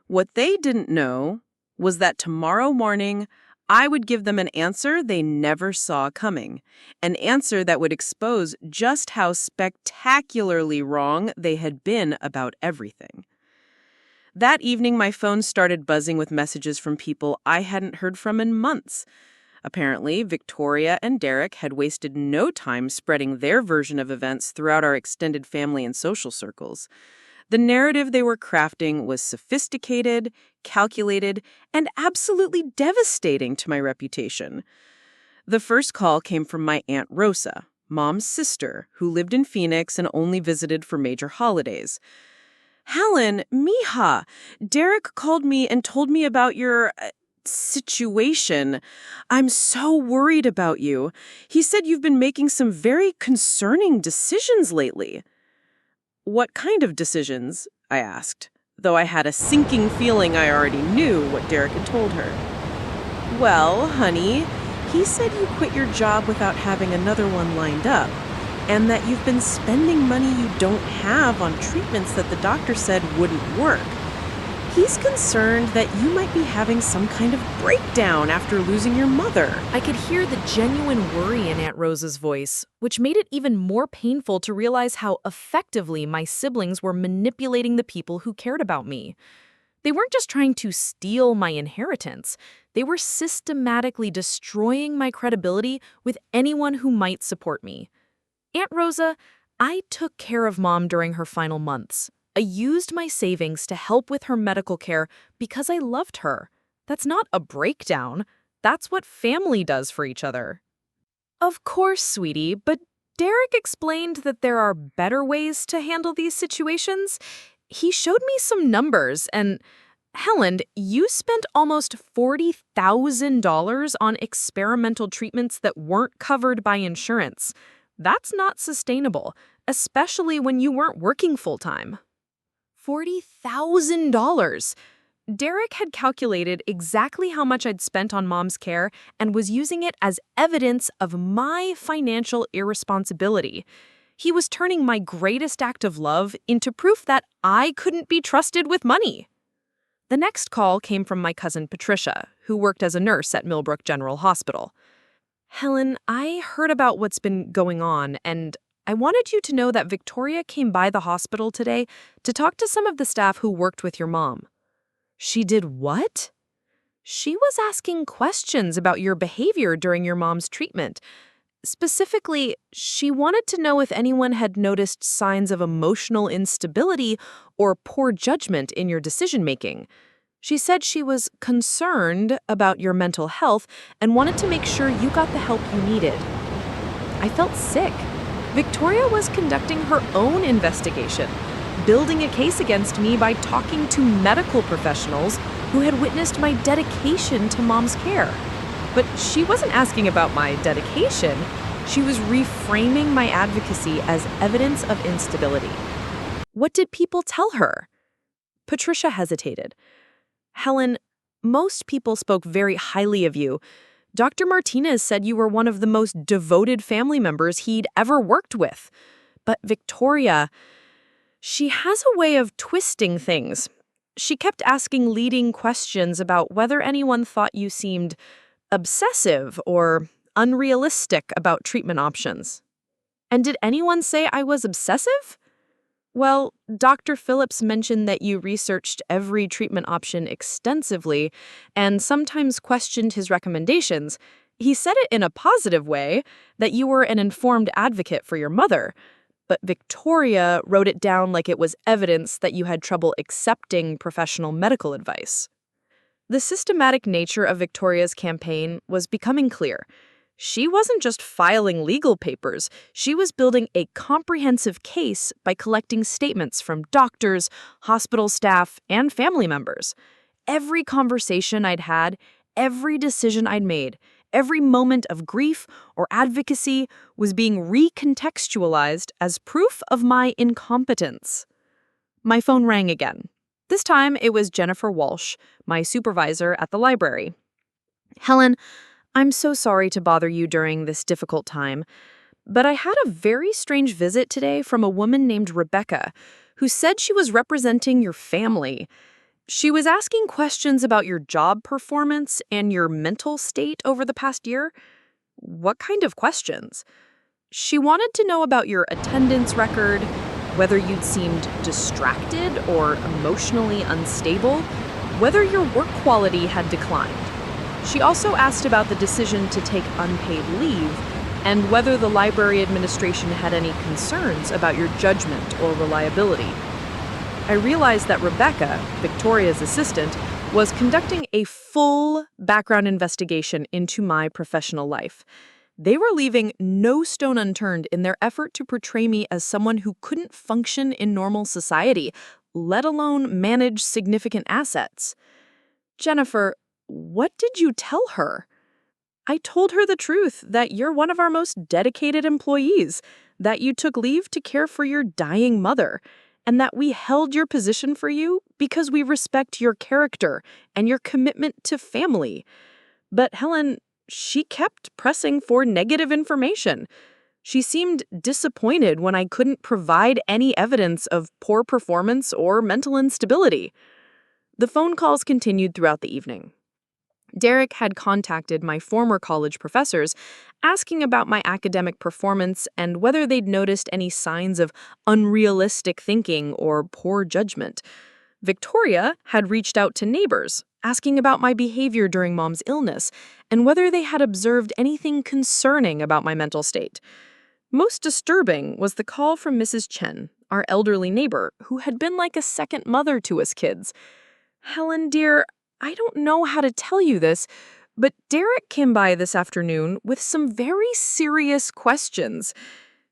What they didn't know was that tomorrow morning, I would give them an answer they never saw coming, an answer that would expose just how spectacularly wrong they had been about everything. That evening, my phone started buzzing with messages from people I hadn't heard from in months. Apparently, Victoria and Derek had wasted no time spreading their version of events throughout our extended family and social circles. The narrative they were crafting was sophisticated, calculated, and absolutely devastating to my reputation. The first call came from my Aunt Rosa, Mom's sister, who lived in Phoenix and only visited for major holidays. Helen, mija, Derek called me and told me about your situation. I'm so worried about you. He said you've been making some very concerning decisions lately. What kind of decisions? I asked, though I had a sinking feeling I already knew what Derek had told her. "Well, honey, he said you quit your job without having another one lined up, and that you've been spending money you don't have on treatments that the doctor said wouldn't work. He's concerned that you might be having some kind of breakdown after losing your mother." I could hear the genuine worry in Aunt Rosa's voice, which made it even more painful to realize how effectively my siblings were manipulating the people who cared about me. They weren't just trying to steal my inheritance. They were systematically destroying my credibility with anyone who might support me. Aunt Rosa, I took care of Mom during her final months. I used my savings to help with her medical care because I loved her. That's not a breakdown. That's what family does for each other. Of course, sweetie, but Derek explained that there are better ways to handle these situations. He showed me some numbers, and Helen, you spent almost $40,000 on experimental treatments that weren't covered by insurance. That's not sustainable, especially when you weren't working full-time. $40,000. Derek had calculated exactly how much I'd spent on Mom's care and was using it as evidence of my financial irresponsibility. He was turning my greatest act of love into proof that I couldn't be trusted with money. The next call came from my cousin Patricia, who worked as a nurse at Millbrook General Hospital. "Helen, I heard about what's been going on, and I wanted you to know that Victoria came by the hospital today to talk to some of the staff who worked with your mom." "She did what?" "She was asking questions about your behavior during your mom's treatment. Specifically, she wanted to know if anyone had noticed signs of emotional instability or poor judgment in your decision-making. She said she was concerned about your mental health and wanted to make sure you got the help you needed." I felt sick. Victoria was conducting her own investigation, building a case against me by talking to medical professionals who had witnessed my dedication to Mom's care. But she wasn't asking about my dedication. She was reframing my advocacy as evidence of instability. What did people tell her? Patricia hesitated. "Helen, most people spoke very highly of you. Dr. Martinez said you were one of the most devoted family members he'd ever worked with. But Victoria, she has a way of twisting things. She kept asking leading questions about whether anyone thought you seemed obsessive or unrealistic about treatment options." "And did anyone say I was obsessive?" "Well, Dr. Phillips mentioned that you researched every treatment option extensively and sometimes questioned his recommendations. He said it in a positive way, that you were an informed advocate for your mother. But Victoria wrote it down like it was evidence that you had trouble accepting professional medical advice." The systematic nature of Victoria's campaign was becoming clear. She wasn't just filing legal papers, she was building a comprehensive case by collecting statements from doctors, hospital staff, and family members. Every conversation I'd had, every decision I'd made, every moment of grief or advocacy was being recontextualized as proof of my incompetence. My phone rang again. This time it was Jennifer Walsh, my supervisor at the library. "Helen, I'm so sorry to bother you during this difficult time, but I had a very strange visit today from a woman named Rebecca, who said she was representing your family. She was asking questions about your job performance and your mental state over the past year." "What kind of questions?" "She wanted to know about your attendance record, whether you'd seemed distracted or emotionally unstable, whether your work quality had declined. She also asked about the decision to take unpaid leave and whether the library administration had any concerns about your judgment or reliability." I realized that Rebecca, Victoria's assistant, was conducting a full background investigation into my professional life. They were leaving no stone unturned in their effort to portray me as someone who couldn't function in normal society, let alone manage significant assets. "Jennifer, what did you tell her?" "I told her the truth, that you're one of our most dedicated employees, that you took leave to care for your dying mother, and that we held your position for you because we respect your character and your commitment to family. But Helen, she kept pressing for negative information. She seemed disappointed when I couldn't provide any evidence of poor performance or mental instability. The phone calls continued throughout the evening. Derek had contacted my former college professors, asking about my academic performance and whether they'd noticed any signs of unrealistic thinking or poor judgment. Victoria had reached out to neighbors, asking about my behavior during Mom's illness and whether they had observed anything concerning about my mental state. Most disturbing was the call from Mrs. Chen, our elderly neighbor, who had been like a second mother to us kids. "Helen, dear, I don't know how to tell you this, but Derek came by this afternoon with some very serious questions.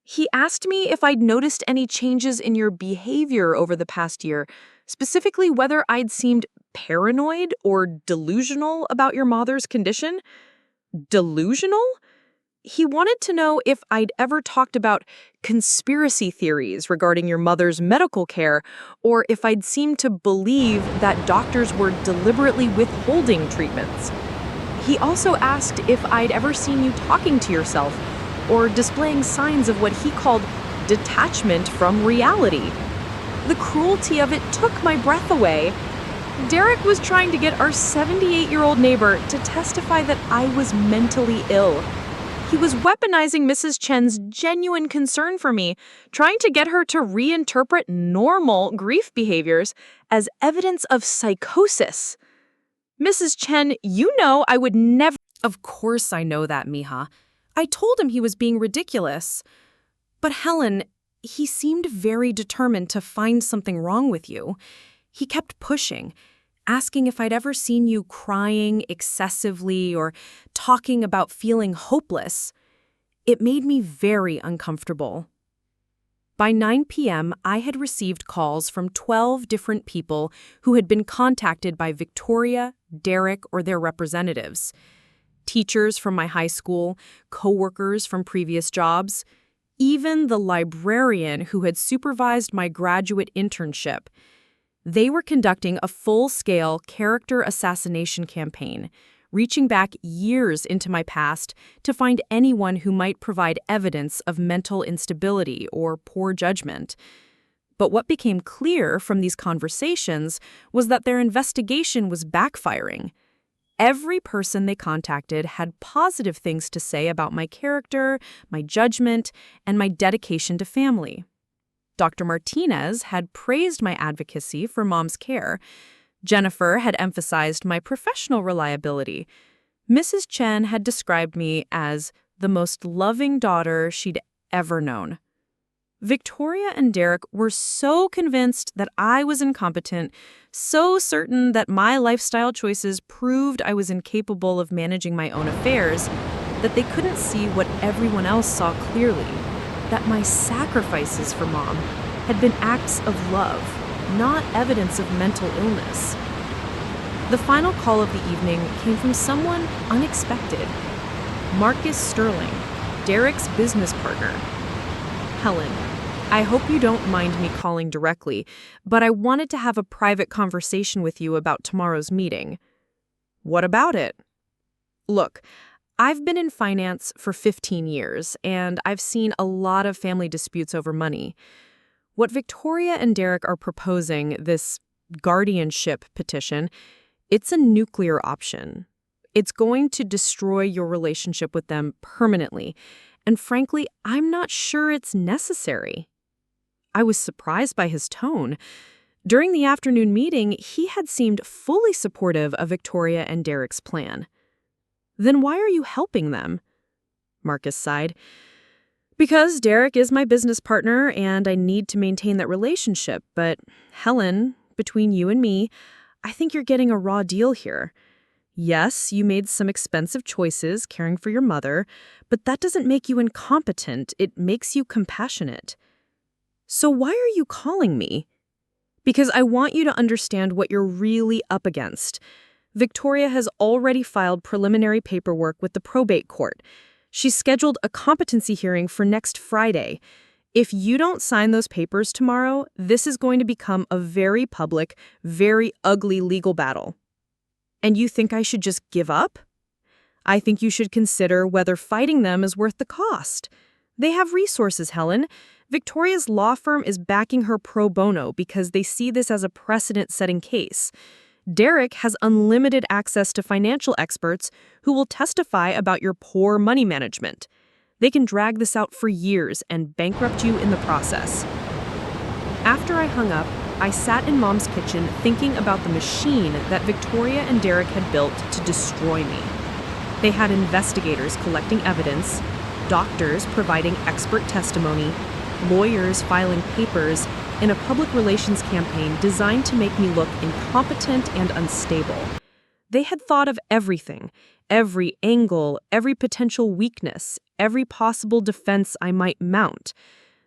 He asked me if I'd noticed any changes in your behavior over the past year, specifically whether I'd seemed paranoid or delusional about your mother's condition." Delusional? He wanted to know if I'd ever talked about conspiracy theories regarding your mother's medical care, or if I'd seemed to believe that doctors were deliberately withholding treatments. He also asked if I'd ever seen you talking to yourself, or displaying signs of what he called detachment from reality. The cruelty of it took my breath away. Derek was trying to get our 78-year-old neighbor to testify that I was mentally ill. He was weaponizing Mrs. Chen's genuine concern for me, trying to get her to reinterpret normal grief behaviors as evidence of psychosis. "Mrs. Chen, you know I would never—" Of course I know that, Mija. I told him he was being ridiculous. But Helen, he seemed very determined to find something wrong with you. He kept pushing, asking if I'd ever seen you crying excessively or talking about feeling hopeless. It made me very uncomfortable. By 9 p.m., I had received calls from 12 different people who had been contacted by Victoria, Derek, or their representatives. Teachers from my high school, coworkers from previous jobs, even the librarian who had supervised my graduate internship. They were conducting a full-scale character assassination campaign, reaching back years into my past to find anyone who might provide evidence of mental instability or poor judgment. But what became clear from these conversations was that their investigation was backfiring. Every person they contacted had positive things to say about my character, my judgment, and my dedication to family. Dr. Martinez had praised my advocacy for Mom's care. Jennifer had emphasized my professional reliability. Mrs. Chen had described me as the most loving daughter she'd ever known. Victoria and Derek were so convinced that I was incompetent, so certain that my lifestyle choices proved I was incapable of managing my own affairs, that they couldn't see what everyone else saw clearly, that my sacrifices for Mom had been acts of love, not evidence of mental illness. The final call of the evening came from someone unexpected. Marcus Sterling, Derek's business partner. "Helen, I hope you don't mind me calling directly, but I wanted to have a private conversation with you about tomorrow's meeting." "What about it?" "Look, I've been in finance for 15 years, and I've seen a lot of family disputes over money. What Victoria and Derek are proposing, this guardianship petition, it's a nuclear option. It's going to destroy your relationship with them permanently, and frankly, I'm not sure it's necessary." I was surprised by his tone. During the afternoon meeting, he had seemed fully supportive of Victoria and Derek's plan. "Then why are you helping them?" Marcus sighed. "Because Derek is my business partner and I need to maintain that relationship. But, Helen, between you and me, I think you're getting a raw deal here. Yes, you made some expensive choices caring for your mother, but that doesn't make you incompetent. It makes you compassionate. So why are you calling me?" "Because I want you to understand what you're really up against. Victoria has already filed preliminary paperwork with the probate court. She's scheduled a competency hearing for next Friday. If you don't sign those papers tomorrow, this is going to become a very public, very ugly legal battle. And you think I should just give up? I think you should consider whether fighting them is worth the cost. They have resources, Helen. Victoria's law firm is backing her pro bono because they see this as a precedent-setting case. Derek has unlimited access to financial experts who will testify about your poor money management. They can drag this out for years and bankrupt you in the process. After I hung up, I sat in Mom's kitchen thinking about the machine that Victoria and Derek had built to destroy me. They had investigators collecting evidence, doctors providing expert testimony, lawyers filing papers, in a public relations campaign designed to make me look incompetent and unstable. They had thought of everything, every angle, every potential weakness, every possible defense I might mount.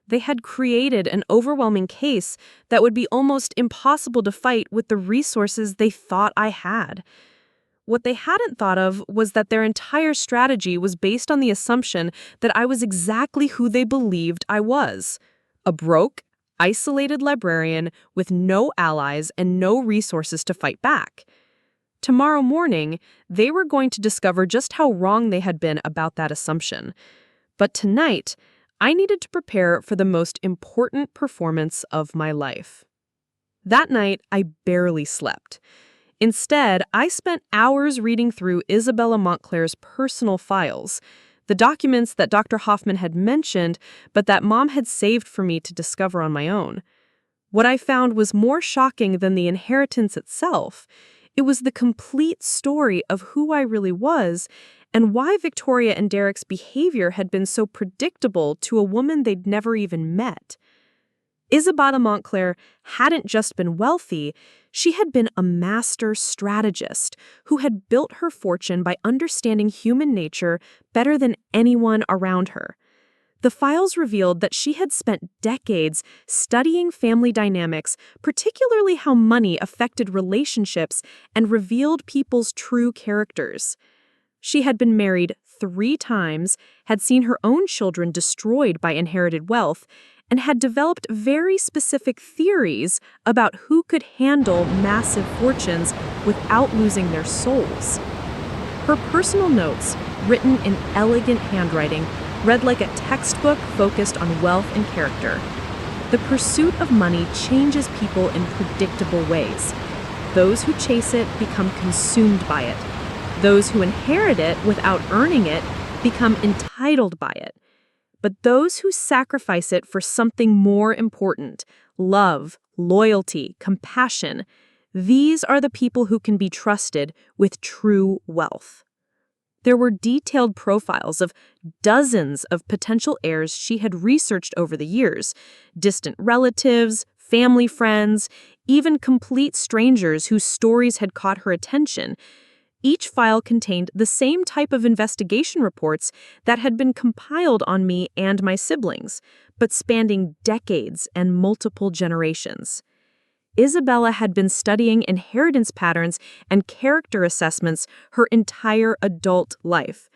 They had created an overwhelming case that would be almost impossible to fight with the resources they thought I had. What they hadn't thought of was that their entire strategy was based on the assumption that I was exactly who they believed I was: a broke, isolated librarian with no allies and no resources to fight back. Tomorrow morning, they were going to discover just how wrong they had been about that assumption. But tonight, I needed to prepare for the most important performance of my life. That night, I barely slept. Instead, I spent hours reading through Isabella Montclair's personal files, the documents that Dr. Hoffman had mentioned, but that Mom had saved for me to discover on my own. What I found was more shocking than the inheritance itself. It was the complete story of who I really was and why Victoria and Derek's behavior had been so predictable to a woman they'd never even met. Isabella Montclair hadn't just been wealthy, she had been a master strategist who had built her fortune by understanding human nature better than anyone around her. The files revealed that she had spent decades studying family dynamics, particularly how money affected relationships and revealed people's true characters. She had been married 3 times, had seen her own children destroyed by inherited wealth, and had developed very specific theories about who could handle massive fortunes without losing their souls. Her personal notes, written in elegant handwriting, read like a textbook focused on wealth and character. The pursuit of money changes people in predictable ways. Those who chase it become consumed by it. Those who inherit it without earning it become entitled by it. But those who sacrifice it for something more important, love, loyalty, compassion, these are the people who can be trusted with true wealth. There were detailed profiles of dozens of potential heirs she had researched over the years, distant relatives, family friends, even complete strangers whose stories had caught her attention. Each file contained the same type of investigation reports that had been compiled on me and my siblings, but spanning decades and multiple generations. Isabella had been studying inheritance patterns and character assessments her entire adult life.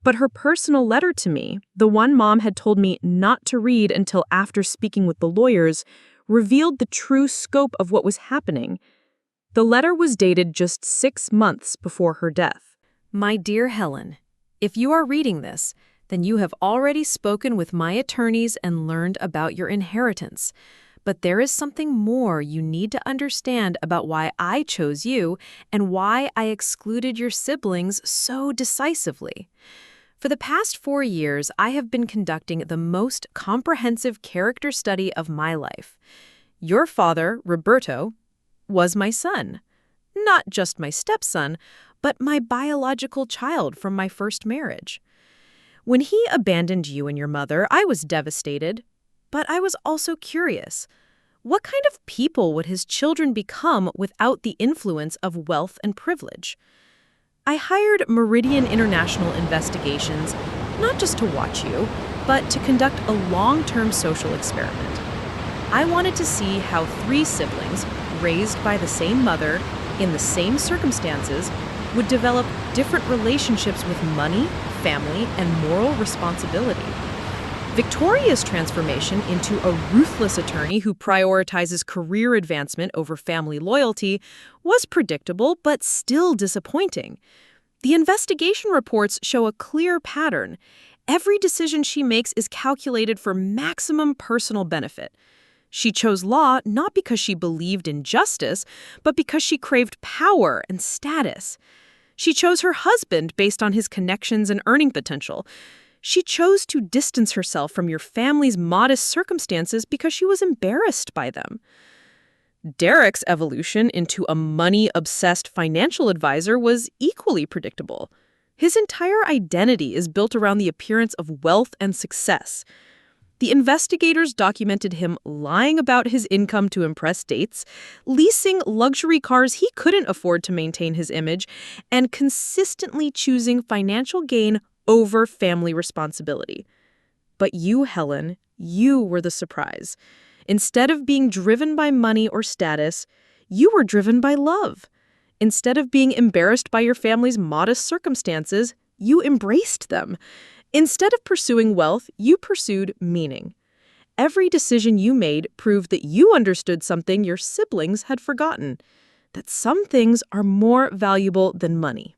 But her personal letter to me, the one Mom had told me not to read until after speaking with the lawyers, revealed the true scope of what was happening. The letter was dated just 6 months before her death. My dear Helen, if you are reading this, then you have already spoken with my attorneys and learned about your inheritance. But there is something more you need to understand about why I chose you and why I excluded your siblings so decisively. For the past 4 years, I have been conducting the most comprehensive character study of my life. Your father, Roberto, was my son. Not just my stepson, but my biological child from my first marriage. When he abandoned you and your mother, I was devastated, but I was also curious. What kind of people would his children become without the influence of wealth and privilege? I hired Meridian International Investigations, not just to watch you, but to conduct a long-term social experiment. I wanted to see how 3 siblings, raised by the same mother, in the same circumstances, would develop different relationships with money, family, and moral responsibility. Victoria's transformation into a ruthless attorney who prioritizes career advancement over family loyalty was predictable but still disappointing. The investigation reports show a clear pattern. Every decision she makes is calculated for maximum personal benefit. She chose law not because she believed in justice, but because she craved power and status. She chose her husband based on his connections and earning potential. She chose to distance herself from your family's modest circumstances because she was embarrassed by them. Derek's evolution into a money-obsessed financial advisor was equally predictable. His entire identity is built around the appearance of wealth and success. The investigators documented him lying about his income to impress dates, leasing luxury cars he couldn't afford to maintain his image, and consistently choosing financial gain over family responsibility. But you, Helen, you were the surprise. Instead of being driven by money or status, you were driven by love. Instead of being embarrassed by your family's modest circumstances, you embraced them. Instead of pursuing wealth, you pursued meaning. Every decision you made proved that you understood something your siblings had forgotten, that some things are more valuable than money.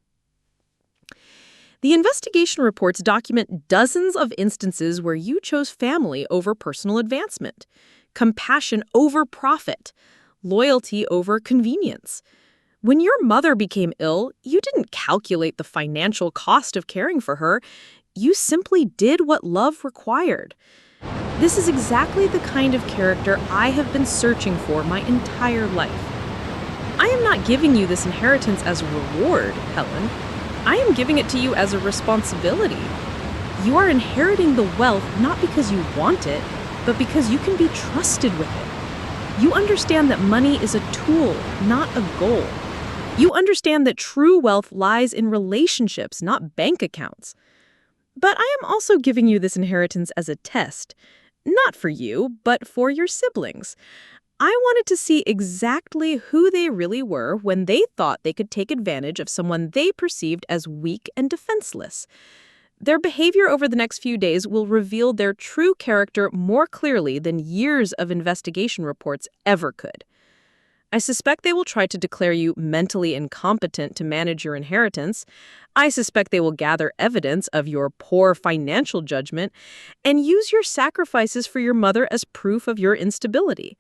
The investigation reports document dozens of instances where you chose family over personal advancement, compassion over profit, loyalty over convenience. When your mother became ill, you didn't calculate the financial cost of caring for her. You simply did what love required. This is exactly the kind of character I have been searching for my entire life. I am not giving you this inheritance as a reward, Helen. I am giving it to you as a responsibility. You are inheriting the wealth not because you want it, but because you can be trusted with it. You understand that money is a tool, not a goal. You understand that true wealth lies in relationships, not bank accounts. But I am also giving you this inheritance as a test, not for you, but for your siblings. I wanted to see exactly who they really were when they thought they could take advantage of someone they perceived as weak and defenseless. Their behavior over the next few days will reveal their true character more clearly than years of investigation reports ever could. I suspect they will try to declare you mentally incompetent to manage your inheritance. I suspect they will gather evidence of your poor financial judgment and use your sacrifices for your mother as proof of your instability.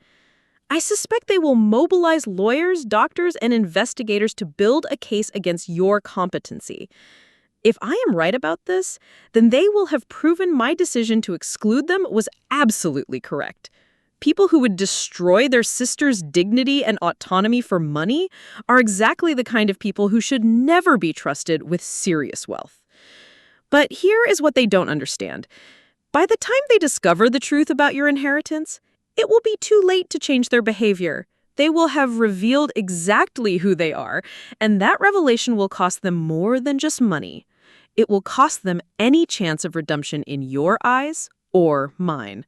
I suspect they will mobilize lawyers, doctors, and investigators to build a case against your competency. If I am right about this, then they will have proven my decision to exclude them was absolutely correct. People who would destroy their sister's dignity and autonomy for money are exactly the kind of people who should never be trusted with serious wealth. But here is what they don't understand. By the time they discover the truth about your inheritance, it will be too late to change their behavior. They will have revealed exactly who they are, and that revelation will cost them more than just money. It will cost them any chance of redemption in your eyes or mine.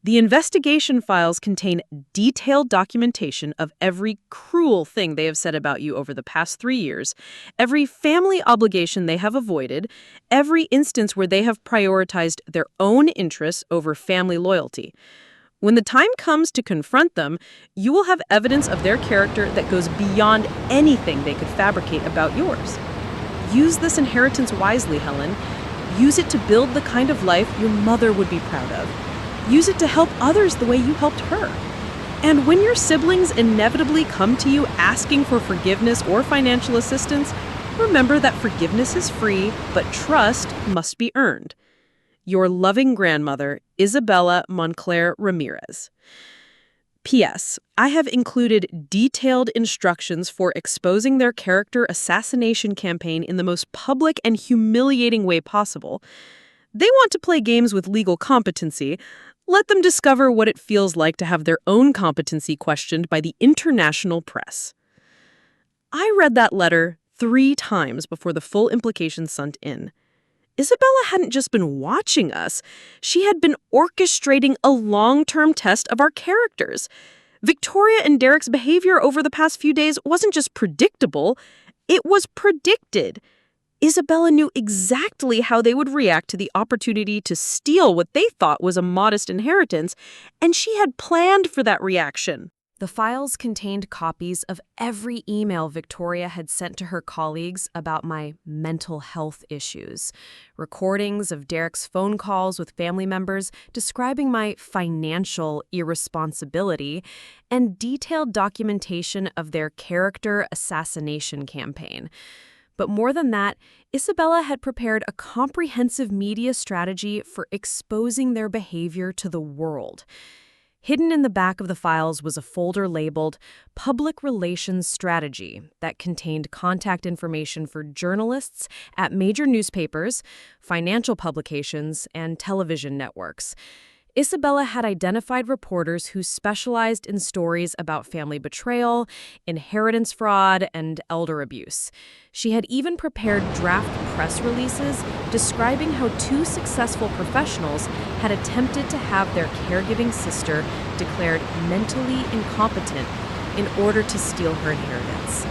The investigation files contain detailed documentation of every cruel thing they have said about you over the past 3 years, every family obligation they have avoided, every instance where they have prioritized their own interests over family loyalty. When the time comes to confront them, you will have evidence of their character that goes beyond anything they could fabricate about yours. Use this inheritance wisely, Helen. Use it to build the kind of life your mother would be proud of. Use it to help others the way you helped her. And when your siblings inevitably come to you asking for forgiveness or financial assistance, remember that forgiveness is free, but trust must be earned. Your loving grandmother, Isabella Montclair Ramirez. P.S. I have included detailed instructions for exposing their character assassination campaign in the most public and humiliating way possible. They want to play games with legal competency. Let them discover what it feels like to have their own competency questioned by the international press. I read that letter 3 times before the full implications sunk in. Isabella hadn't just been watching us. She had been orchestrating a long-term test of our characters. Victoria and Derek's behavior over the past few days wasn't just predictable, it was predicted. Isabella knew exactly how they would react to the opportunity to steal what they thought was a modest inheritance, and she had planned for that reaction. The files contained copies of every email Victoria had sent to her colleagues about my mental health issues, recordings of Derek's phone calls with family members describing my financial irresponsibility, and detailed documentation of their character assassination campaign. But more than that, Isabella had prepared a comprehensive media strategy for exposing their behavior to the world. Hidden in the back of the files was a folder labeled Public Relations Strategy that contained contact information for journalists at major newspapers, financial publications, and television networks. Isabella had identified reporters who specialized in stories about family betrayal, inheritance fraud, and elder abuse. She had even prepared draft press releases describing how two successful professionals had attempted to have their caregiving sister declared mentally incompetent in order to steal her inheritance.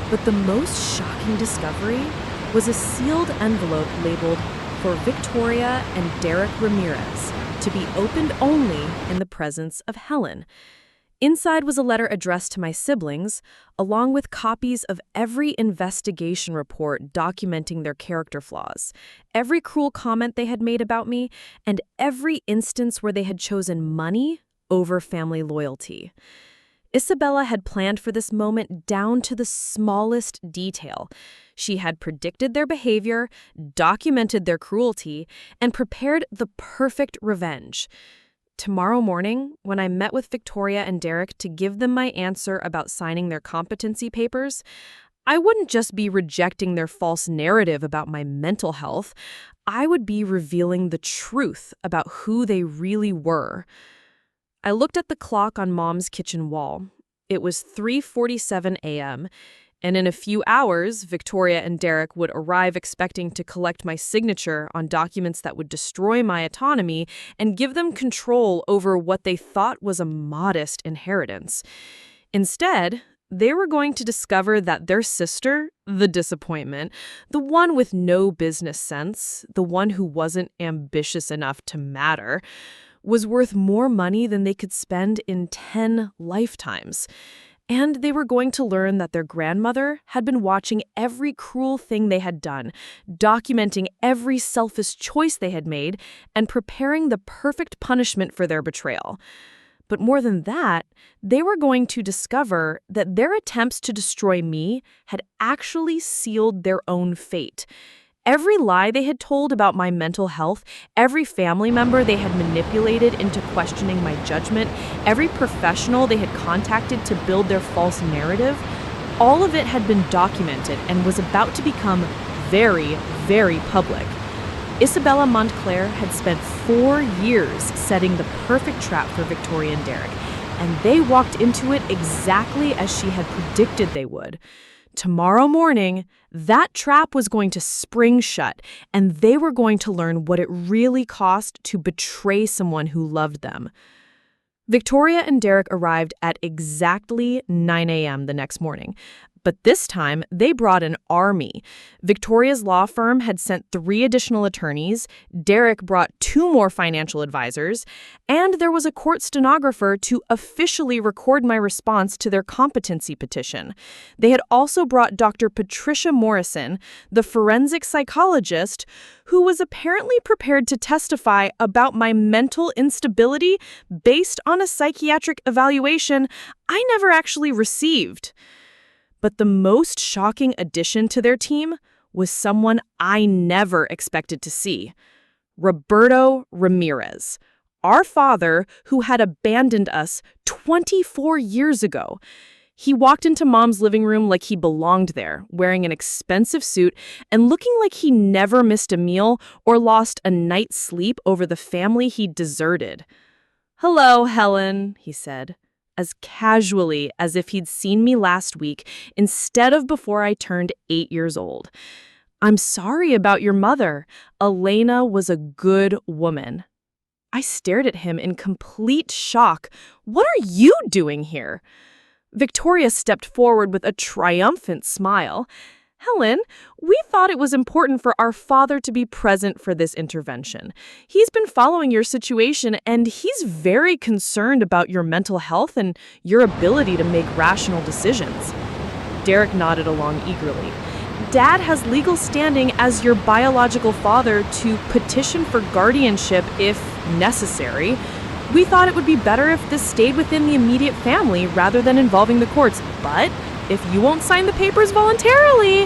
But the most shocking discovery was a sealed envelope labeled for Victoria and Derek Ramirez, to be opened only in the presence of Helen. Inside was a letter addressed to my siblings, along with copies of every investigation report documenting their character flaws, every cruel comment they had made about me, and every instance where they had chosen money over family loyalty. Isabella had planned for this moment down to the smallest detail. She had predicted their behavior, documented their cruelty, and prepared the perfect revenge. Tomorrow morning, when I met with Victoria and Derek to give them my answer about signing their competency papers, I wouldn't just be rejecting their false narrative about my mental health. I would be revealing the truth about who they really were. I looked at the clock on Mom's kitchen wall. It was 3:47 a.m., and in a few hours, Victoria and Derek would arrive expecting to collect my signature on documents that would destroy my autonomy and give them control over what they thought was a modest inheritance. Instead, they were going to discover that their sister, the disappointment, the one with no business sense, the one who wasn't ambitious enough to matter, was worth more money than they could spend in 10 lifetimes. And they were going to learn that their grandmother had been watching every cruel thing they had done, documenting every selfish choice they had made, and preparing the perfect punishment for their betrayal. But more than that, they were going to discover that their attempts to destroy me had actually sealed their own fate. Every lie they had told about my mental health, every family member they had manipulated into questioning my judgment, every professional they had contacted to build their false narrative, all of it had been documented and was about to become very, very public. Isabella Montclair had spent 4 years setting the perfect trap for Victoria and Derek, and they walked into it exactly as she had predicted they would. Tomorrow morning, that trap was going to spring shut, and they were going to learn what it really cost to betray someone who loved them. Victoria and Derek arrived at exactly 9 a.m. the next morning. But this time, they brought an army. Victoria's law firm had sent 3 additional attorneys, Derek brought 2 more financial advisors, and there was a court stenographer to officially record my response to their competency petition. They had also brought Dr. Patricia Morrison, the forensic psychologist, who was apparently prepared to testify about my mental instability based on a psychiatric evaluation I never actually received. But the most shocking addition to their team was someone I never expected to see. Roberto Ramirez, our father who had abandoned us 24 years ago. He walked into Mom's living room like he belonged there, wearing an expensive suit and looking like he never missed a meal or lost a night's sleep over the family he'd deserted. "Hello, Helen," he said, as casually as if he'd seen me last week instead of before I turned 8 years old. "I'm sorry about your mother. Elena was a good woman." I stared at him in complete shock. "What are you doing here?" Victoria stepped forward with a triumphant smile. Helen, we thought it was important for our father to be present for this intervention. He's been following your situation, and he's very concerned about your mental health and your ability to make rational decisions. Derek nodded along eagerly. Dad has legal standing as your biological father to petition for guardianship if necessary. We thought it would be better if this stayed within the immediate family rather than involving the courts, but if you won't sign the papers voluntarily.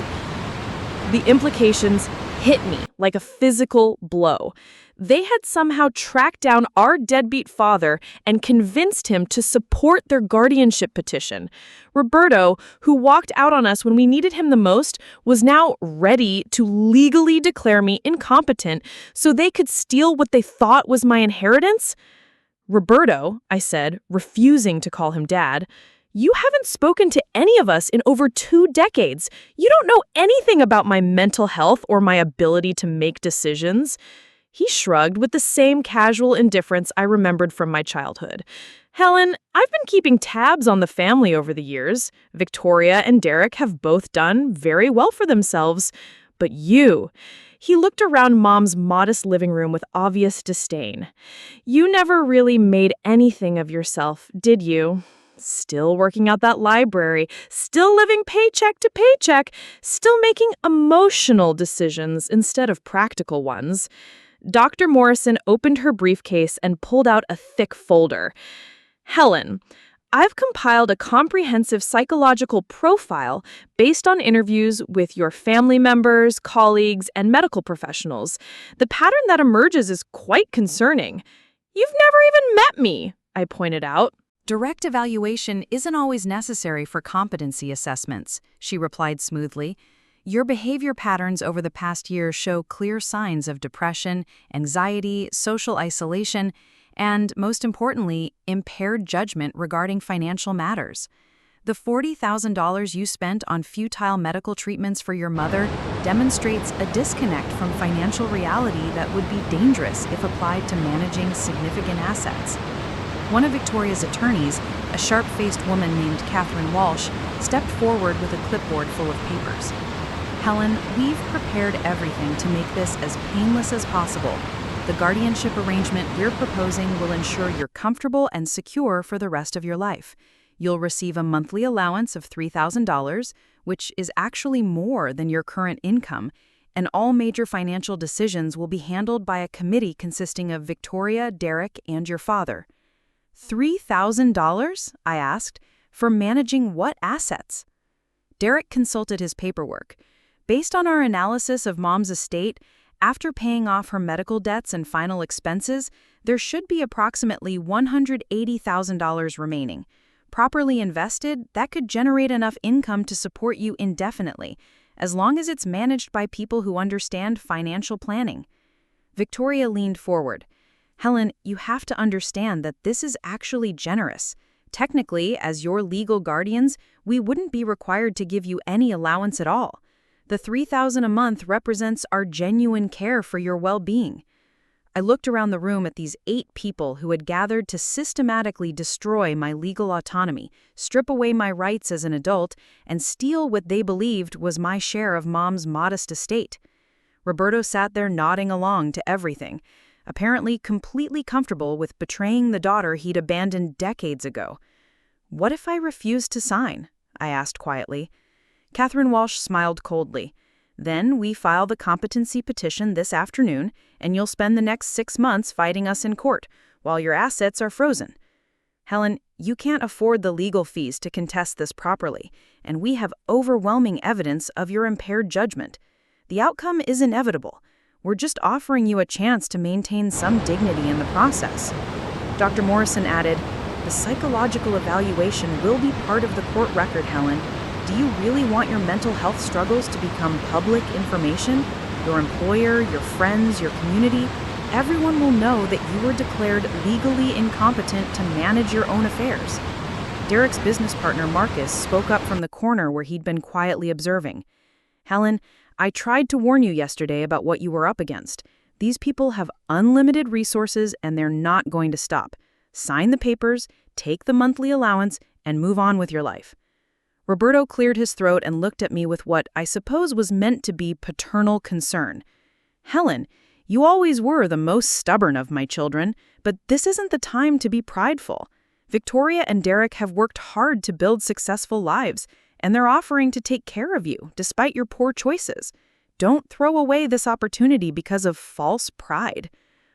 The implications hit me like a physical blow. They had somehow tracked down our deadbeat father and convinced him to support their guardianship petition. Roberto, who walked out on us when we needed him the most, was now ready to legally declare me incompetent so they could steal what they thought was my inheritance. Roberto, I said, refusing to call him Dad, you haven't spoken to any of us in over 2 decades. You don't know anything about my mental health or my ability to make decisions. He shrugged with the same casual indifference I remembered from my childhood. Helen, I've been keeping tabs on the family over the years. Victoria and Derek have both done very well for themselves. But you... He looked around Mom's modest living room with obvious disdain. You never really made anything of yourself, did you? Still working out that library, still living paycheck to paycheck, still making emotional decisions instead of practical ones. Dr. Morrison opened her briefcase and pulled out a thick folder. Helen, I've compiled a comprehensive psychological profile based on interviews with your family members, colleagues, and medical professionals. The pattern that emerges is quite concerning. You've never even met me, I pointed out. Direct evaluation isn't always necessary for competency assessments, she replied smoothly. Your behavior patterns over the past year show clear signs of depression, anxiety, social isolation, and, most importantly, impaired judgment regarding financial matters. The $40,000 you spent on futile medical treatments for your mother demonstrates a disconnect from financial reality that would be dangerous if applied to managing significant assets. One of Victoria's attorneys, a sharp-faced woman named Catherine Walsh, stepped forward with a clipboard full of papers. Helen, we've prepared everything to make this as painless as possible. The guardianship arrangement we're proposing will ensure you're comfortable and secure for the rest of your life. You'll receive a monthly allowance of $3,000, which is actually more than your current income, and all major financial decisions will be handled by a committee consisting of Victoria, Derek, and your father. $3,000? I asked. For managing what assets? Derek consulted his paperwork. Based on our analysis of Mom's estate, after paying off her medical debts and final expenses, there should be approximately $180,000 remaining. Properly invested, that could generate enough income to support you indefinitely, as long as it's managed by people who understand financial planning. Victoria leaned forward. Helen, you have to understand that this is actually generous. Technically, as your legal guardians, we wouldn't be required to give you any allowance at all. The $3,000 a month represents our genuine care for your well-being. I looked around the room at these 8 people who had gathered to systematically destroy my legal autonomy, strip away my rights as an adult, and steal what they believed was my share of Mom's modest estate. Roberto sat there nodding along to everything, apparently completely comfortable with betraying the daughter he'd abandoned decades ago. What if I refused to sign? I asked quietly. Catherine Walsh smiled coldly. Then we file the competency petition this afternoon, and you'll spend the next 6 months fighting us in court, while your assets are frozen. Helen, you can't afford the legal fees to contest this properly, and we have overwhelming evidence of your impaired judgment. The outcome is inevitable. We're just offering you a chance to maintain some dignity in the process. Dr. Morrison added, the psychological evaluation will be part of the court record, Helen. Do you really want your mental health struggles to become public information? Your employer, your friends, your community, everyone will know that you were declared legally incompetent to manage your own affairs. Derek's business partner, Marcus, spoke up from the corner where he'd been quietly observing. Helen, I tried to warn you yesterday about what you were up against. These people have unlimited resources and they're not going to stop. Sign the papers, take the monthly allowance, and move on with your life. Roberto cleared his throat and looked at me with what I suppose was meant to be paternal concern. Helen, you always were the most stubborn of my children, but this isn't the time to be prideful. Victoria and Derek have worked hard to build successful lives, and they're offering to take care of you despite your poor choices. Don't throw away this opportunity because of false pride.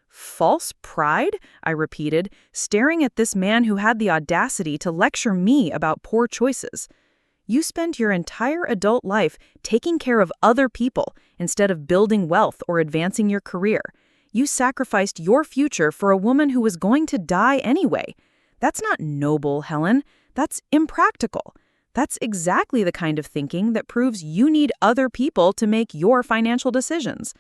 False pride? I repeated, staring at this man who had the audacity to lecture me about poor choices. You spent your entire adult life taking care of other people instead of building wealth or advancing your career. You sacrificed your future for a woman who was going to die anyway. That's not noble, Helen. That's impractical. That's exactly the kind of thinking that proves you need other people to make your financial decisions.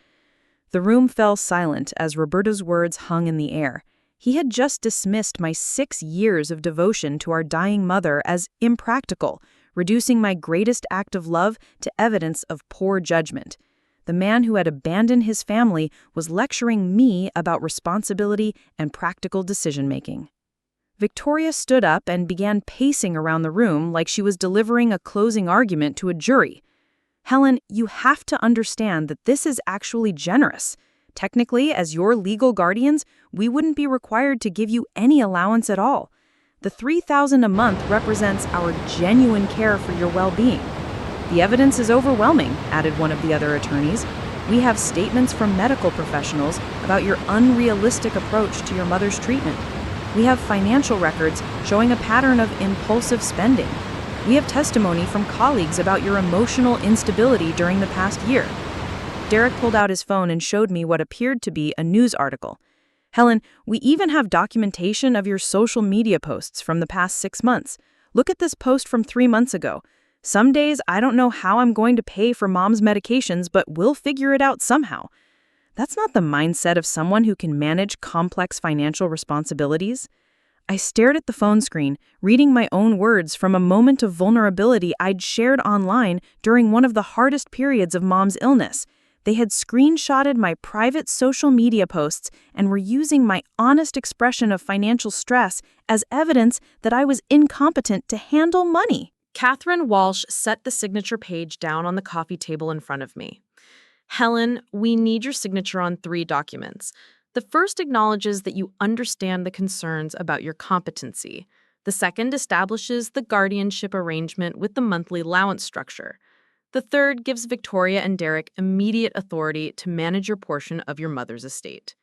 The room fell silent as Roberto's words hung in the air. He had just dismissed my 6 years of devotion to our dying mother as impractical, reducing my greatest act of love to evidence of poor judgment. The man who had abandoned his family was lecturing me about responsibility and practical decision-making. Victoria stood up and began pacing around the room like she was delivering a closing argument to a jury. Helen, you have to understand that this is actually generous. Technically, as your legal guardians, we wouldn't be required to give you any allowance at all. The $3,000 a month represents our genuine care for your well-being. The evidence is overwhelming, added one of the other attorneys. We have statements from medical professionals about your unrealistic approach to your mother's treatment. We have financial records showing a pattern of impulsive spending. We have testimony from colleagues about your emotional instability during the past year. Derek pulled out his phone and showed me what appeared to be a news article. Helen, we even have documentation of your social media posts from the past 6 months. Look at this post from 3 months ago. Some days I don't know how I'm going to pay for mom's medications, but we'll figure it out somehow. That's not the mindset of someone who can manage complex financial responsibilities. I stared at the phone screen, reading my own words from a moment of vulnerability I'd shared online during one of the hardest periods of mom's illness. They had screenshotted my private social media posts and were using my honest expression of financial stress as evidence that I was incompetent to handle money. Catherine Walsh set the signature page down on the coffee table in front of me. Helen, we need your signature on 3 documents. The first acknowledges that you understand the concerns about your competency. The second establishes the guardianship arrangement with the monthly allowance structure. The third gives Victoria and Derek immediate authority to manage your portion of your mother's estate.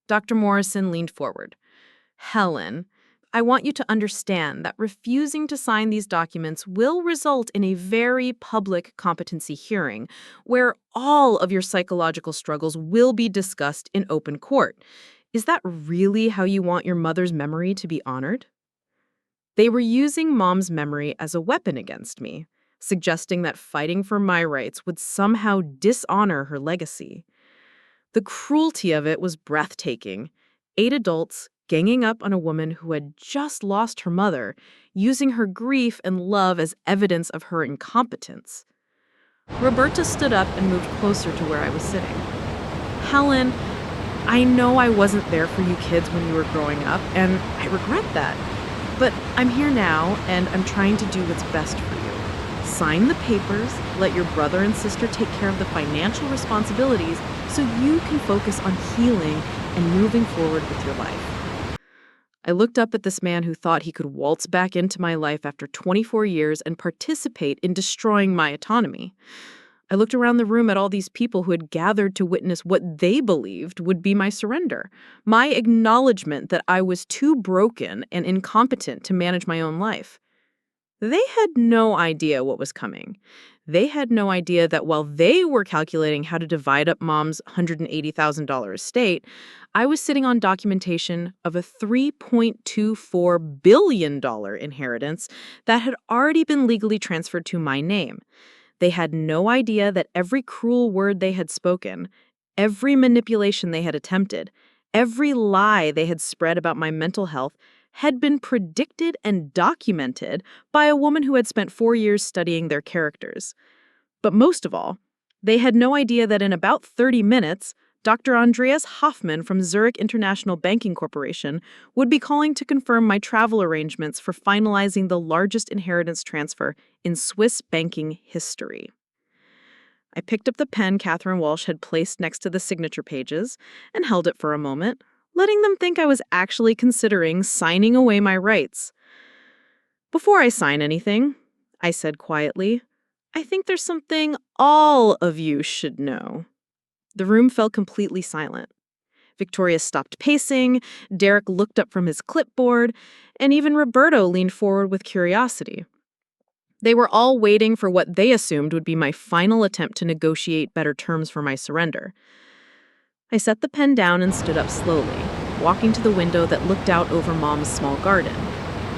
Dr. Morrison leaned forward. Helen, I want you to understand that refusing to sign these documents will result in a very public competency hearing where all of your psychological struggles will be discussed in open court. Is that really how you want your mother's memory to be honored? They were using Mom's memory as a weapon against me, suggesting that fighting for my rights would somehow dishonor her legacy. The cruelty of it was breathtaking. 8 adults ganging up on a woman who had just lost her mother, using her grief and love as evidence of her incompetence. Roberta stood up and moved closer to where I was sitting. Helen, I know I wasn't there for you kids when you were growing up, and I regret that. But I'm here now, and I'm trying to do what's best for you. Sign the papers, let your brother and sister take care of the financial responsibilities so you can focus on healing and moving forward with your life. I looked up at this man who thought he could waltz back into my life after 24 years and participate in destroying my autonomy. I looked around the room at all these people who had gathered to witness what they believed would be my surrender, my acknowledgement that I was too broken and incompetent to manage my own life. They had no idea what was coming. They had no idea that while they were calculating how to divide up Mom's $180,000 estate, I was sitting on documentation of a $3.24 billion inheritance that had already been legally transferred to my name. They had no idea that every cruel word they had spoken, every manipulation they had attempted, every lie they had spread about my mental health had been predicted and documented by a woman who had spent 4 years studying their characters. But most of all, they had no idea that in about 30 minutes, Dr. Andreas Hoffman from Zurich International Banking Corporation would be calling to confirm my travel arrangements for finalizing the largest inheritance transfer in Swiss banking history. I picked up the pen Catherine Walsh had placed next to the signature pages and held it for a moment, letting them think I was actually considering signing away my rights. "Before I sign anything," I said quietly, "I think there's something all of you should know." The room fell completely silent. Victoria stopped pacing, Derek looked up from his clipboard, and even Roberto leaned forward with curiosity. They were all waiting for what they assumed would be my final attempt to negotiate better terms for my surrender. I set the pen down and stood up slowly, walking to the window that looked out over Mom's small garden.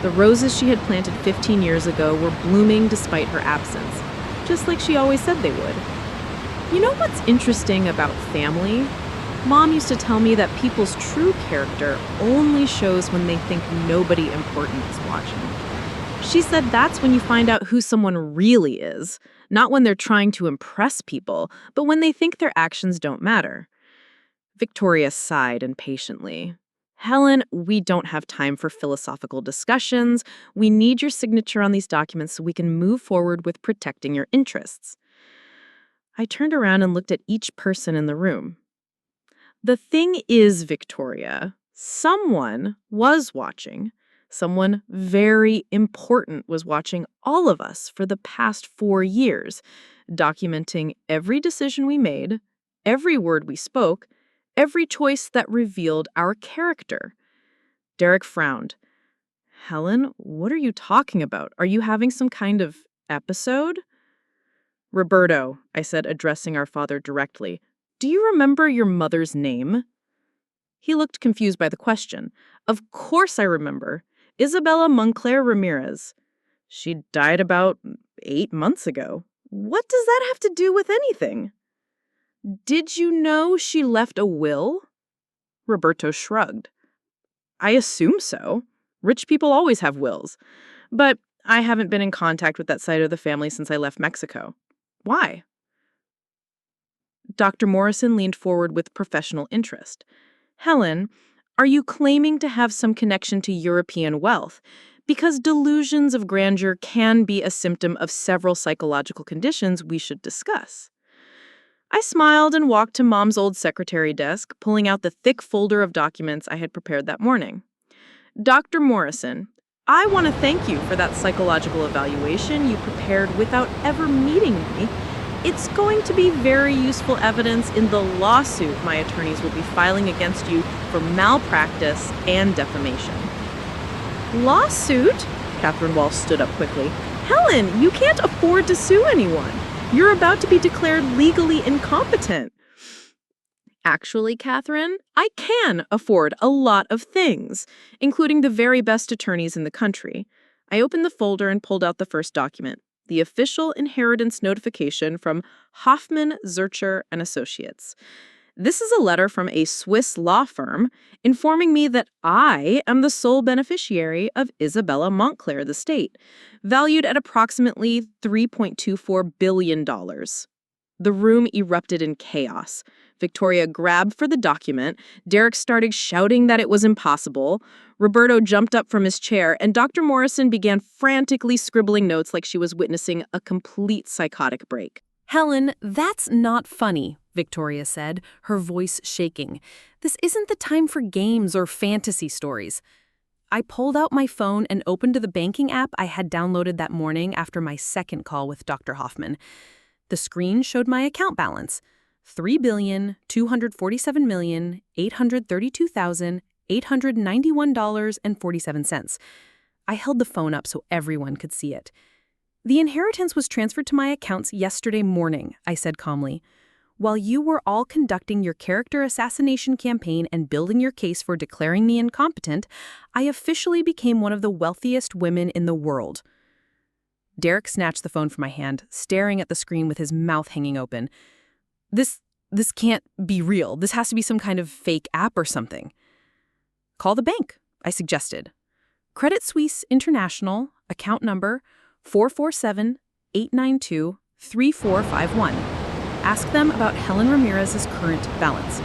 The roses she had planted 15 years ago were blooming despite her absence, just like she always said they would. You know what's interesting about family? Mom used to tell me that people's true character only shows when they think nobody important is watching. She said that's when you find out who someone really is, not when they're trying to impress people, but when they think their actions don't matter. Victoria sighed impatiently. "Helen, we don't have time for philosophical discussions. We need your signature on these documents so we can move forward with protecting your interests." I turned around and looked at each person in the room. The thing is, Victoria, someone was watching. Someone very important was watching all of us for the past 4 years, documenting every decision we made, every word we spoke, every choice that revealed our character. Derek frowned. "Helen, what are you talking about? Are you having some kind of episode?" "Roberto," I said, addressing our father directly, "do you remember your mother's name?" He looked confused by the question. "Of course I remember. Isabella Moncler Ramirez. She died about 8 months ago. What does that have to do with anything?" "Did you know she left a will?" Roberto shrugged. "I assume so. Rich people always have wills. But I haven't been in contact with that side of the family since I left Mexico. Why?" Dr. Morrison leaned forward with professional interest. "Helen, are you claiming to have some connection to European wealth? Because delusions of grandeur can be a symptom of several psychological conditions we should discuss." I smiled and walked to Mom's old secretary desk, pulling out the thick folder of documents I had prepared that morning. "Dr. Morrison, I want to thank you for that psychological evaluation you prepared without ever meeting me. It's going to be very useful evidence in the lawsuit my attorneys will be filing against you for malpractice and defamation." "Lawsuit?" Catherine Walsh stood up quickly. "Helen, you can't afford to sue anyone. You're about to be declared legally incompetent." "Actually, Catherine, I can afford a lot of things, including the very best attorneys in the country." I opened the folder and pulled out the first document, the official inheritance notification from Hoffman, Zurcher and Associates. This is a letter from a Swiss law firm informing me that I am the sole beneficiary of Isabella Moncler's estate, valued at approximately $3.24 billion. The room erupted in chaos. Victoria grabbed for the document, Derek started shouting that it was impossible, Roberto jumped up from his chair, and Dr. Morrison began frantically scribbling notes like she was witnessing a complete psychotic break. "Helen, that's not funny," Victoria said, her voice shaking. "This isn't the time for games or fantasy stories." I pulled out my phone and opened the banking app I had downloaded that morning after my second call with Dr. Hoffman. The screen showed my account balance, $3,247,832,891.47. I held the phone up so everyone could see it. "The inheritance was transferred to my accounts yesterday morning," I said calmly. "While you were all conducting your character assassination campaign and building your case for declaring me incompetent, I officially became one of the wealthiest women in the world." Derek snatched the phone from my hand, staring at the screen with his mouth hanging open. This can't be real. This has to be some kind of fake app or something." "Call the bank," I suggested. "Credit Suisse International, account number 447-892-3451. Ask them about Helen Ramirez's current balance."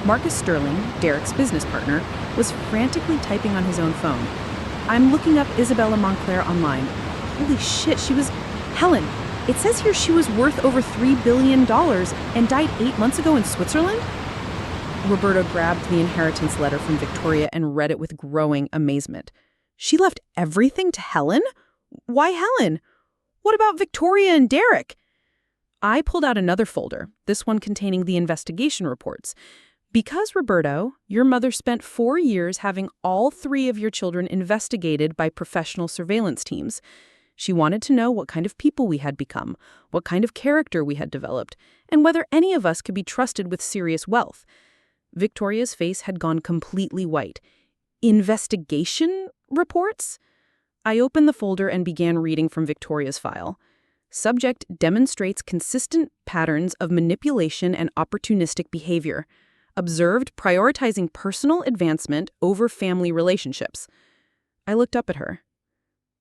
Marcus Sterling, Derek's business partner, was frantically typing on his own phone. I'm looking up Isabella Montclair online. Holy shit, she was... Helen, it says here she was worth over $3 billion and died 8 months ago in Switzerland? Roberto grabbed the inheritance letter from Victoria and read it with growing amazement. She left everything to Helen? Why Helen? What about Victoria and Derek? I pulled out another folder, this one containing the investigation reports. Because, Roberto, your mother spent 4 years having all 3 of your children investigated by professional surveillance teams. She wanted to know what kind of people we had become, what kind of character we had developed, and whether any of us could be trusted with serious wealth. Victoria's face had gone completely white. Investigation reports? I opened the folder and began reading from Victoria's file. Subject demonstrates consistent patterns of manipulation and opportunistic behavior. Observed prioritizing personal advancement over family relationships. I looked up at her.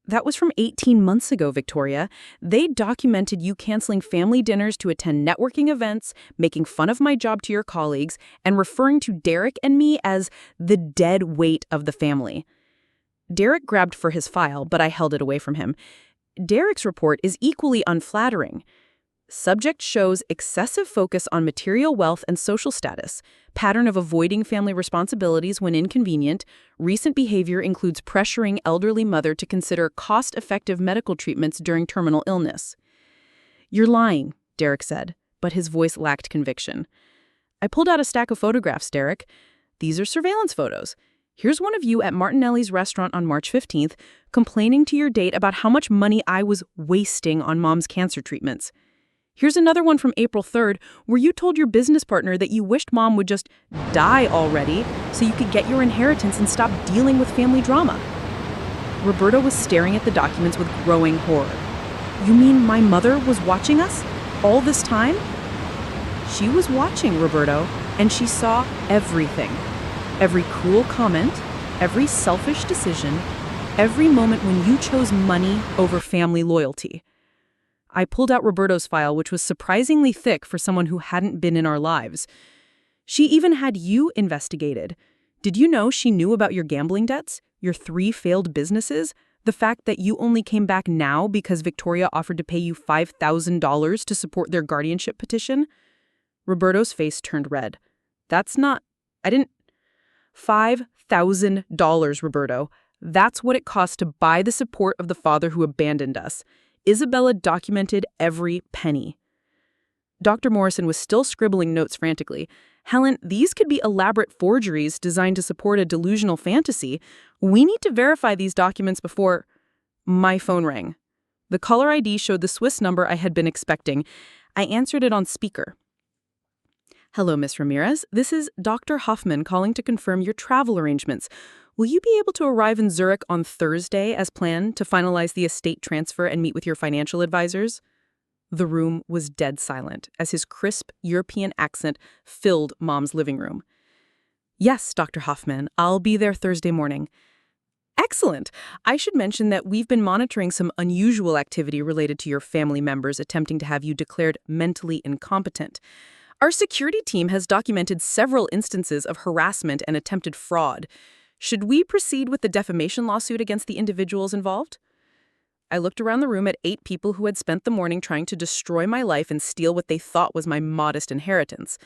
That was from 18 months ago, Victoria. They documented you canceling family dinners to attend networking events, making fun of my job to your colleagues, and referring to Derek and me as the dead weight of the family. Derek grabbed for his file, but I held it away from him. Derek's report is equally unflattering. Subject shows excessive focus on material wealth and social status, pattern of avoiding family responsibilities when inconvenient. Recent behavior includes pressuring elderly mother to consider cost-effective medical treatments during terminal illness. You're lying, Derek said, but his voice lacked conviction. I pulled out a stack of photographs, Derek. These are surveillance photos. Here's one of you at Martinelli's restaurant on March 15th, complaining to your date about how much money I was wasting on Mom's cancer treatments. Here's another one from April 3rd, where you told your business partner that you wished Mom would just die already so you could get your inheritance and stop dealing with family drama. Roberto was staring at the documents with growing horror. You mean my mother was watching us all this time? She was watching, Roberto, and she saw everything. Every cruel comment, every selfish decision, every moment when you chose money over family loyalty. I pulled out Roberto's file, which was surprisingly thick for someone who hadn't been in our lives. She even had you investigated. Did you know she knew about your gambling debts, your 3 failed businesses, the fact that you only came back now because Victoria offered to pay you $5,000 to support their guardianship petition? Roberto's face turned red. $5,000, Roberto. That's what it cost to buy the support of the father who abandoned us. Isabella documented every penny. Dr. Morrison was still scribbling notes frantically. Helen, these could be elaborate forgeries designed to support a delusional fantasy. We need to verify these documents before... My phone rang. The caller ID showed the Swiss number I had been expecting. I answered it on speaker. Hello, Miss Ramirez. This is Dr. Hoffman calling to confirm your travel arrangements. Will you be able to arrive in Zurich on Thursday as planned to finalize the estate transfer and meet with your financial advisors? The room was dead silent as his crisp European accent filled Mom's living room. Yes, Dr. Hoffman, I'll be there Thursday morning. Excellent. I should mention that we've been monitoring some unusual activity related to your family members attempting to have you declared mentally incompetent. Our security team has documented several instances of harassment and attempted fraud. Should we proceed with the defamation lawsuit against the individuals involved? I looked around the room at 8 people who had spent the morning trying to destroy my life and steal what they thought was my modest inheritance.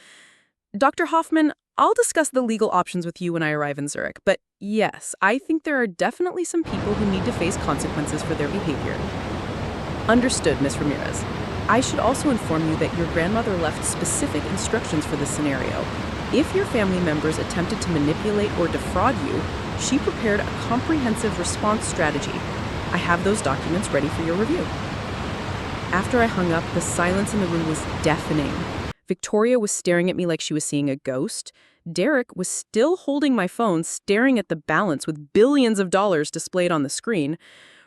Dr. Hoffman, I'll discuss the legal options with you when I arrive in Zurich, but yes, I think there are definitely some people who need to face consequences for their behavior. Understood, Ms. Ramirez. I should also inform you that your grandmother left specific instructions for this scenario. If your family members attempted to manipulate or defraud you, she prepared a comprehensive response strategy. I have those documents ready for your review. After I hung up, the silence in the room was deafening. Victoria was staring at me like she was seeing a ghost. Derek was still holding my phone, staring at the balance with billions of dollars displayed on the screen.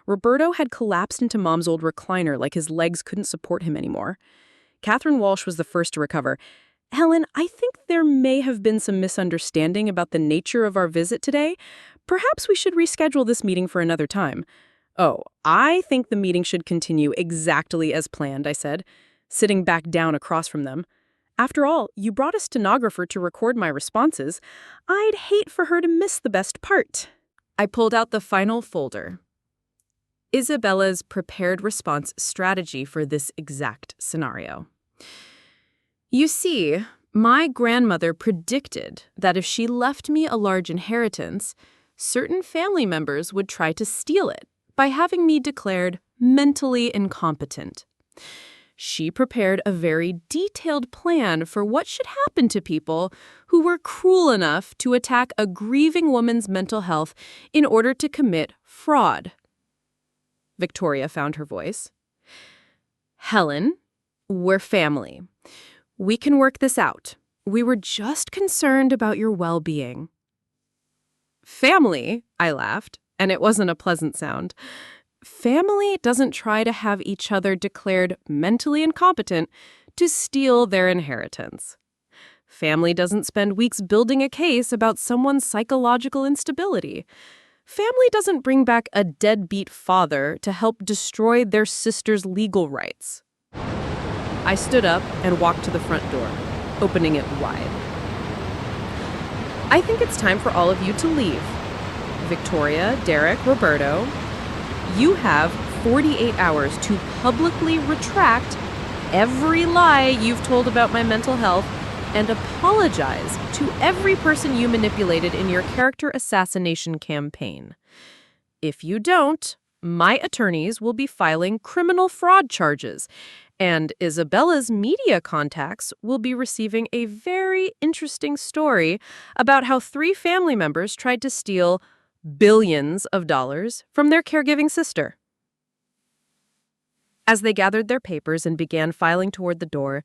Roberto had collapsed into Mom's old recliner like his legs couldn't support him anymore. Catherine Walsh was the first to recover. Helen, I think there may have been some misunderstanding about the nature of our visit today. Perhaps we should reschedule this meeting for another time. Oh, I think the meeting should continue exactly as planned, I said, sitting back down across from them. After all, you brought a stenographer to record my responses. I'd hate for her to miss the best part. I pulled out the final folder. Isabella's prepared response strategy for this exact scenario. You see, my grandmother predicted that if she left me a large inheritance, certain family members would try to steal it by having me declared mentally incompetent. She prepared a very detailed plan for what should happen to people who were cruel enough to attack a grieving woman's mental health in order to commit fraud. Victoria found her voice. Helen, we're family. We can work this out. We were just concerned about your well-being. Family, I laughed, and it wasn't a pleasant sound. Family doesn't try to have each other declared mentally incompetent to steal their inheritance. Family doesn't spend weeks building a case about someone's psychological instability. Family doesn't bring back a deadbeat father to help destroy their sister's legal rights. I stood up and walked to the front door, opening it wide. I think it's time for all of you to leave. Victoria, Derek, Roberto, you have 48 hours to publicly retract every lie you've told about my mental health and apologize to every person you manipulated in your character assassination campaign. If you don't, my attorneys will be filing criminal fraud charges, and Isabella's media contacts will be receiving a very interesting story about how 3 family members tried to steal billions of dollars from their caregiving sister. As they gathered their papers and began filing toward the door,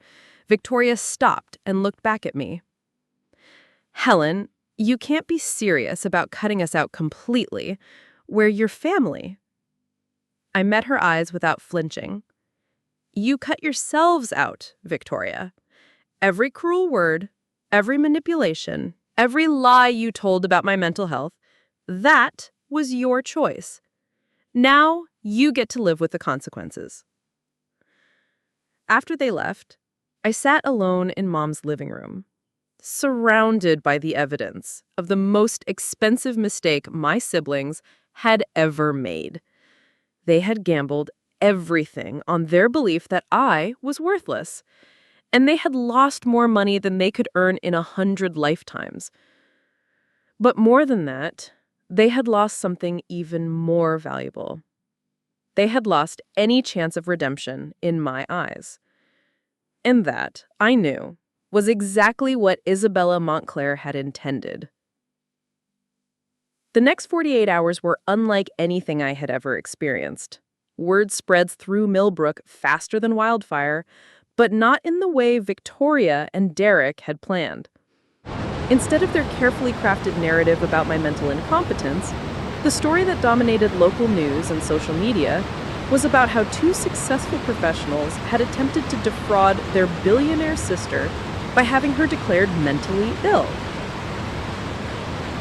Victoria stopped and looked back at me. Helen, you can't be serious about cutting us out completely. We're your family. I met her eyes without flinching. You cut yourselves out, Victoria. Every cruel word, every manipulation, every lie you told about my mental health, that was your choice. Now you get to live with the consequences. After they left, I sat alone in Mom's living room, surrounded by the evidence of the most expensive mistake my siblings had ever made. They had gambled everything on their belief that I was worthless, and they had lost more money than they could earn in 100 lifetimes. But more than that, they had lost something even more valuable. They had lost any chance of redemption in my eyes. And that, I knew, was exactly what Isabella Montclair had intended. The next 48 hours were unlike anything I had ever experienced. Word spreads through Millbrook faster than wildfire, but not in the way Victoria and Derek had planned. Instead of their carefully crafted narrative about my mental incompetence, the story that dominated local news and social media was about how 2 successful professionals had attempted to defraud their billionaire sister by having her declared mentally ill.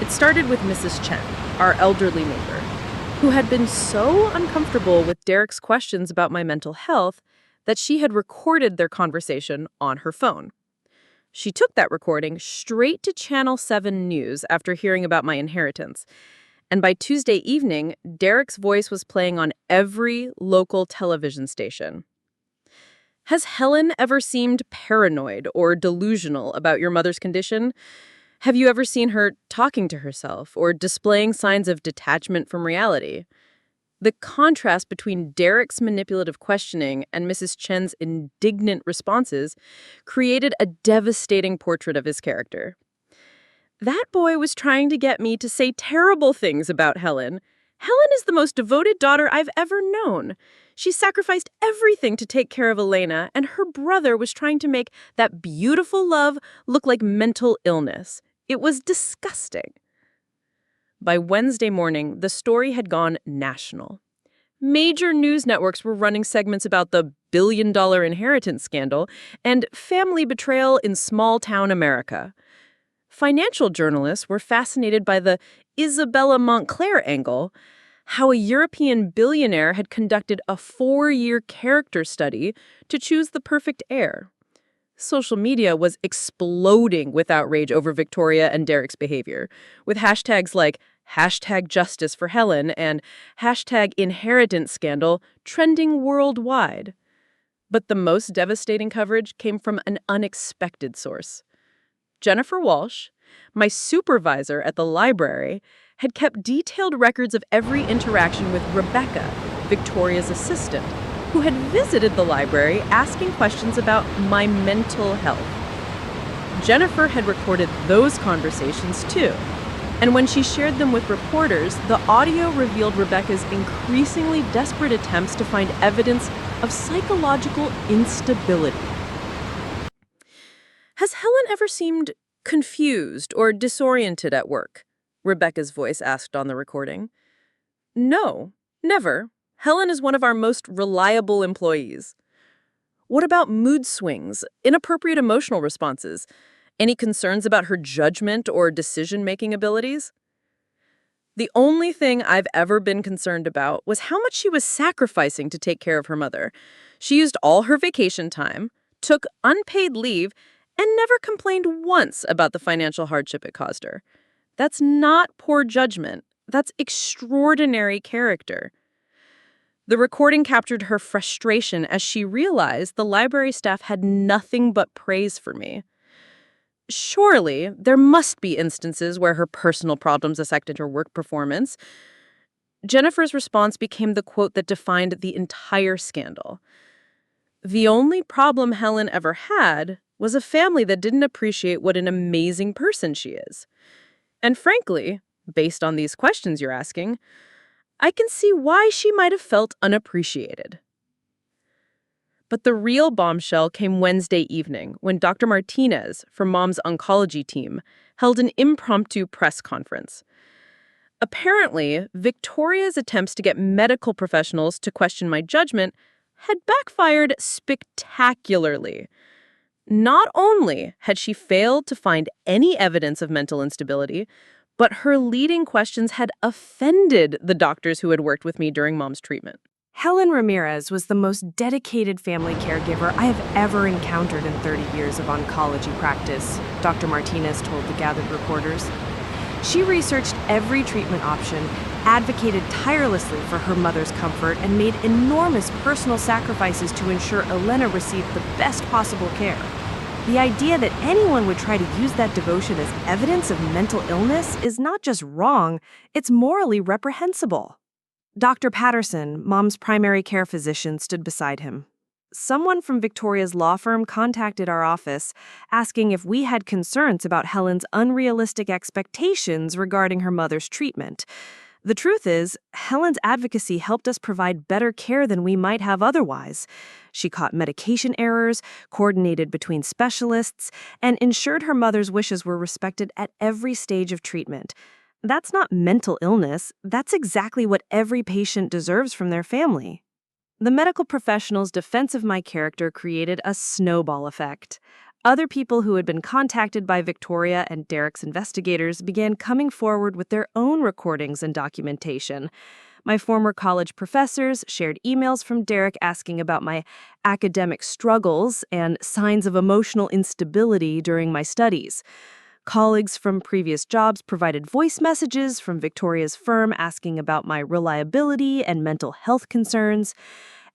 It started with Mrs. Chen, our elderly neighbor, who had been so uncomfortable with Derek's questions about my mental health that she had recorded their conversation on her phone. She took that recording straight to Channel 7 News after hearing about my inheritance. And by Tuesday evening, Derek's voice was playing on every local television station. Has Helen ever seemed paranoid or delusional about your mother's condition? Have you ever seen her talking to herself or displaying signs of detachment from reality? The contrast between Derek's manipulative questioning and Mrs. Chen's indignant responses created a devastating portrait of his character. That boy was trying to get me to say terrible things about Helen. Helen is the most devoted daughter I've ever known. She sacrificed everything to take care of Elena, and her brother was trying to make that beautiful love look like mental illness. It was disgusting. By Wednesday morning, the story had gone national. Major news networks were running segments about the billion-dollar inheritance scandal and family betrayal in small-town America. Financial journalists were fascinated by the Isabella Montclair angle, how a European billionaire had conducted a 4-year character study to choose the perfect heir. Social media was exploding with outrage over Victoria and Derek's behavior, with hashtags like #justice for Helen and #inheritance scandal trending worldwide. But the most devastating coverage came from an unexpected source. Jennifer Walsh, my supervisor at the library, had kept detailed records of every interaction with Rebecca, Victoria's assistant, who had visited the library asking questions about my mental health. Jennifer had recorded those conversations too, and when she shared them with reporters, the audio revealed Rebecca's increasingly desperate attempts to find evidence of psychological instability. Has Helen ever seemed confused or disoriented at work? Rebecca's voice asked on the recording. No, never. Helen is one of our most reliable employees. What about mood swings, inappropriate emotional responses? Any concerns about her judgment or decision-making abilities? The only thing I've ever been concerned about was how much she was sacrificing to take care of her mother. She used all her vacation time, took unpaid leave, and never complained once about the financial hardship it caused her. That's not poor judgment. That's extraordinary character. The recording captured her frustration as she realized the library staff had nothing but praise for me. Surely, there must be instances where her personal problems affected her work performance. Jennifer's response became the quote that defined the entire scandal. The only problem Helen ever had was a family that didn't appreciate what an amazing person she is. And frankly, based on these questions you're asking, I can see why she might have felt unappreciated. But the real bombshell came Wednesday evening when Dr. Martinez from Mom's oncology team held an impromptu press conference. Apparently, Victoria's attempts to get medical professionals to question my judgment had backfired spectacularly. Not only had she failed to find any evidence of mental instability, but her leading questions had offended the doctors who had worked with me during Mom's treatment. Helen Ramirez was the most dedicated family caregiver I have ever encountered in 30 years of oncology practice, Dr. Martinez told the gathered reporters. She researched every treatment option, advocated tirelessly for her mother's comfort, and made enormous personal sacrifices to ensure Elena received the best possible care. The idea that anyone would try to use that devotion as evidence of mental illness is not just wrong, it's morally reprehensible. Dr. Patterson, Mom's primary care physician, stood beside him. Someone from Victoria's law firm contacted our office asking if we had concerns about Helen's unrealistic expectations regarding her mother's treatment. The truth is, Helen's advocacy helped us provide better care than we might have otherwise. She caught medication errors, coordinated between specialists, and ensured her mother's wishes were respected at every stage of treatment. That's not mental illness. That's exactly what every patient deserves from their family. The medical professional's defense of my character created a snowball effect. Other people who had been contacted by Victoria and Derek's investigators began coming forward with their own recordings and documentation. My former college professors shared emails from Derek asking about my academic struggles and signs of emotional instability during my studies. Colleagues from previous jobs provided voice messages from Victoria's firm asking about my reliability and mental health concerns.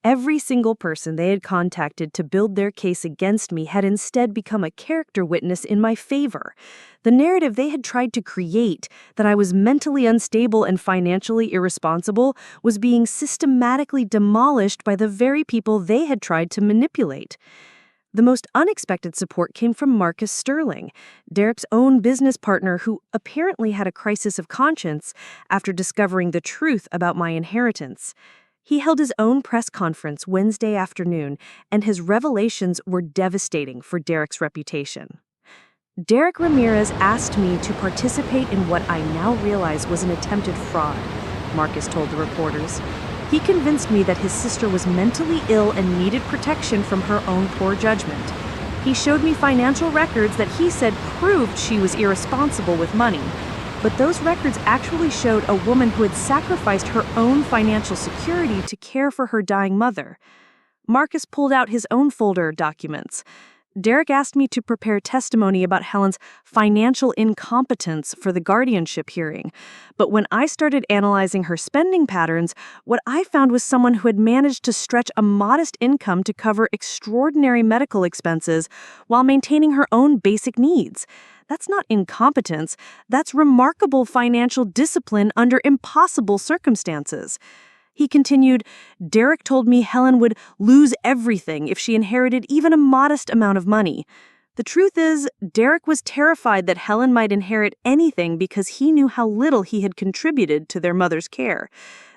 Every single person they had contacted to build their case against me had instead become a character witness in my favor. The narrative they had tried to create, that I was mentally unstable and financially irresponsible, was being systematically demolished by the very people they had tried to manipulate. The most unexpected support came from Marcus Sterling, Derek's own business partner who apparently had a crisis of conscience after discovering the truth about my inheritance. He held his own press conference Wednesday afternoon, and his revelations were devastating for Derek's reputation. Derek Ramirez asked me to participate in what I now realize was an attempted fraud, Marcus told the reporters. He convinced me that his sister was mentally ill and needed protection from her own poor judgment. He showed me financial records that he said proved she was irresponsible with money. But those records actually showed a woman who had sacrificed her own financial security to care for her dying mother. Marcus pulled out his own folder of documents. Derek asked me to prepare testimony about Helen's financial incompetence for the guardianship hearing. But when I started analyzing her spending patterns, what I found was someone who had managed to stretch a modest income to cover extraordinary medical expenses while maintaining her own basic needs. That's not incompetence. That's remarkable financial discipline under impossible circumstances. He continued, Derek told me Helen would lose everything if she inherited even a modest amount of money. The truth is, Derek was terrified that Helen might inherit anything because he knew how little he had contributed to their mother's care.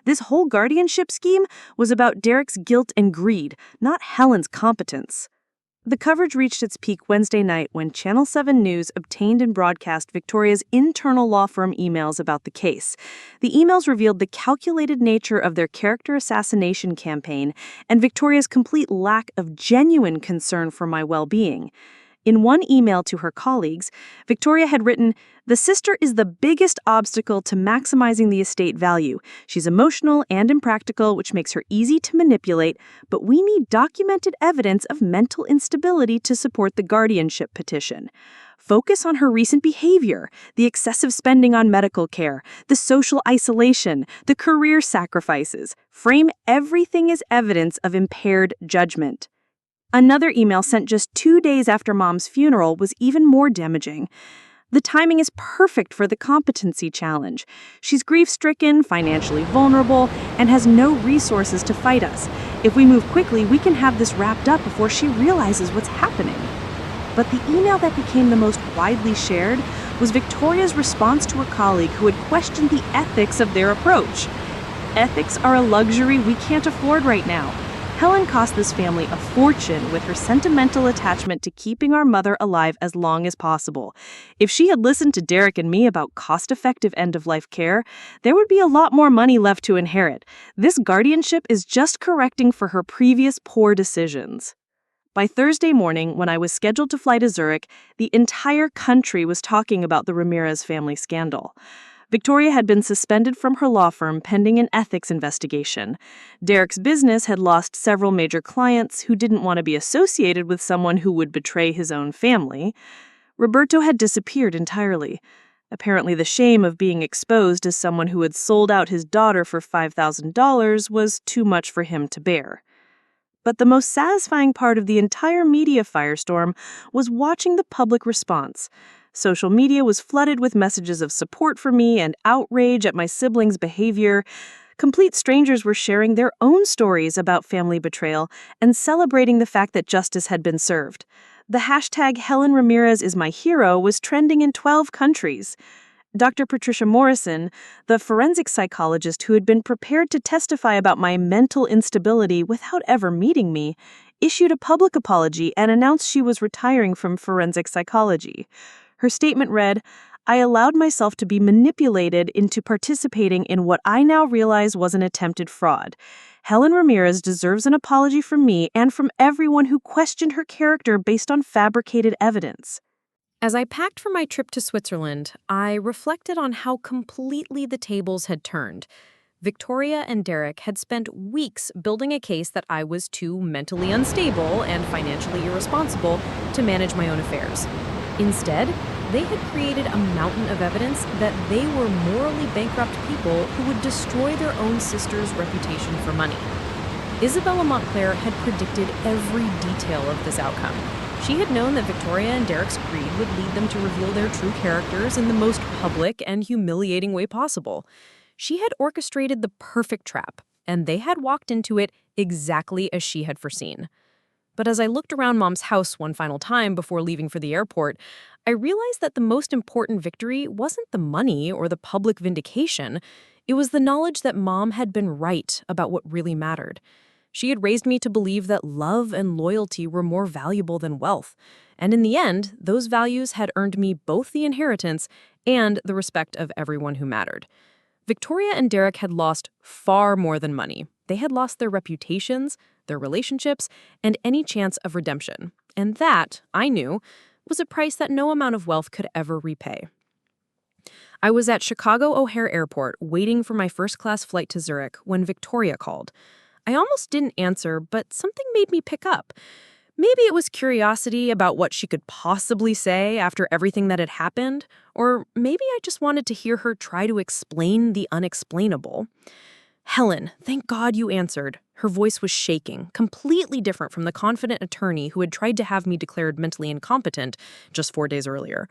This whole guardianship scheme was about Derek's guilt and greed, not Helen's competence. The coverage reached its peak Wednesday night when Channel 7 News obtained and broadcast Victoria's internal law firm emails about the case. The emails revealed the calculated nature of their character assassination campaign and Victoria's complete lack of genuine concern for my well-being. In one email to her colleagues, Victoria had written, "The sister is the biggest obstacle to maximizing the estate value. She's emotional and impractical, which makes her easy to manipulate, but we need documented evidence of mental instability to support the guardianship petition. Focus on her recent behavior, the excessive spending on medical care, the social isolation, the career sacrifices. Frame everything as evidence of impaired judgment." Another email sent just 2 days after Mom's funeral was even more damaging. The timing is perfect for the competency challenge. She's grief-stricken, financially vulnerable, and has no resources to fight us. If we move quickly, we can have this wrapped up before she realizes what's happening. But the email that became the most widely shared was Victoria's response to her colleague who had questioned the ethics of their approach. Ethics are a luxury we can't afford right now. Helen cost this family a fortune with her sentimental attachment to keeping our mother alive as long as possible. If she had listened to Derek and me about cost-effective end-of-life care, there would be a lot more money left to inherit. This guardianship is just correcting for her previous poor decisions. By Thursday morning, when I was scheduled to fly to Zurich, the entire country was talking about the Ramirez family scandal. Victoria had been suspended from her law firm pending an ethics investigation. Derek's business had lost several major clients who didn't want to be associated with someone who would betray his own family. Roberto had disappeared entirely. Apparently, the shame of being exposed as someone who had sold out his daughter for $5,000 was too much for him to bear. But the most satisfying part of the entire media firestorm was watching the public response. Social media was flooded with messages of support for me and outrage at my siblings' behavior. Complete strangers were sharing their own stories about family betrayal and celebrating the fact that justice had been served. The hashtag Helen Ramirez is my hero was trending in 12 countries. Dr. Patricia Morrison, the forensic psychologist who had been prepared to testify about my mental instability without ever meeting me, issued a public apology and announced she was retiring from forensic psychology. Her statement read, "I allowed myself to be manipulated into participating in what I now realize was an attempted fraud. Helen Ramirez deserves an apology from me and from everyone who questioned her character based on fabricated evidence." As I packed for my trip to Switzerland, I reflected on how completely the tables had turned. Victoria and Derek had spent weeks building a case that I was too mentally unstable and financially irresponsible to manage my own affairs. Instead, they had created a mountain of evidence that they were morally bankrupt people who would destroy their own sister's reputation for money. Isabella Montclair had predicted every detail of this outcome. She had known that Victoria and Derek's greed would lead them to reveal their true characters in the most public and humiliating way possible. She had orchestrated the perfect trap, and they had walked into it exactly as she had foreseen. But as I looked around Mom's house one final time before leaving for the airport, I realized that the most important victory wasn't the money or the public vindication. It was the knowledge that Mom had been right about what really mattered. She had raised me to believe that love and loyalty were more valuable than wealth. And in the end, those values had earned me both the inheritance and the respect of everyone who mattered. Victoria and Derek had lost far more than money. They had lost their reputations, their relationships, and any chance of redemption. And that, I knew, was a price that no amount of wealth could ever repay. I was at Chicago O'Hare Airport waiting for my first-class flight to Zurich when Victoria called. I almost didn't answer, but something made me pick up. Maybe it was curiosity about what she could possibly say after everything that had happened, or maybe I just wanted to hear her try to explain the unexplainable. Helen, thank God you answered. Her voice was shaking, completely different from the confident attorney who had tried to have me declared mentally incompetent just 4 days earlier.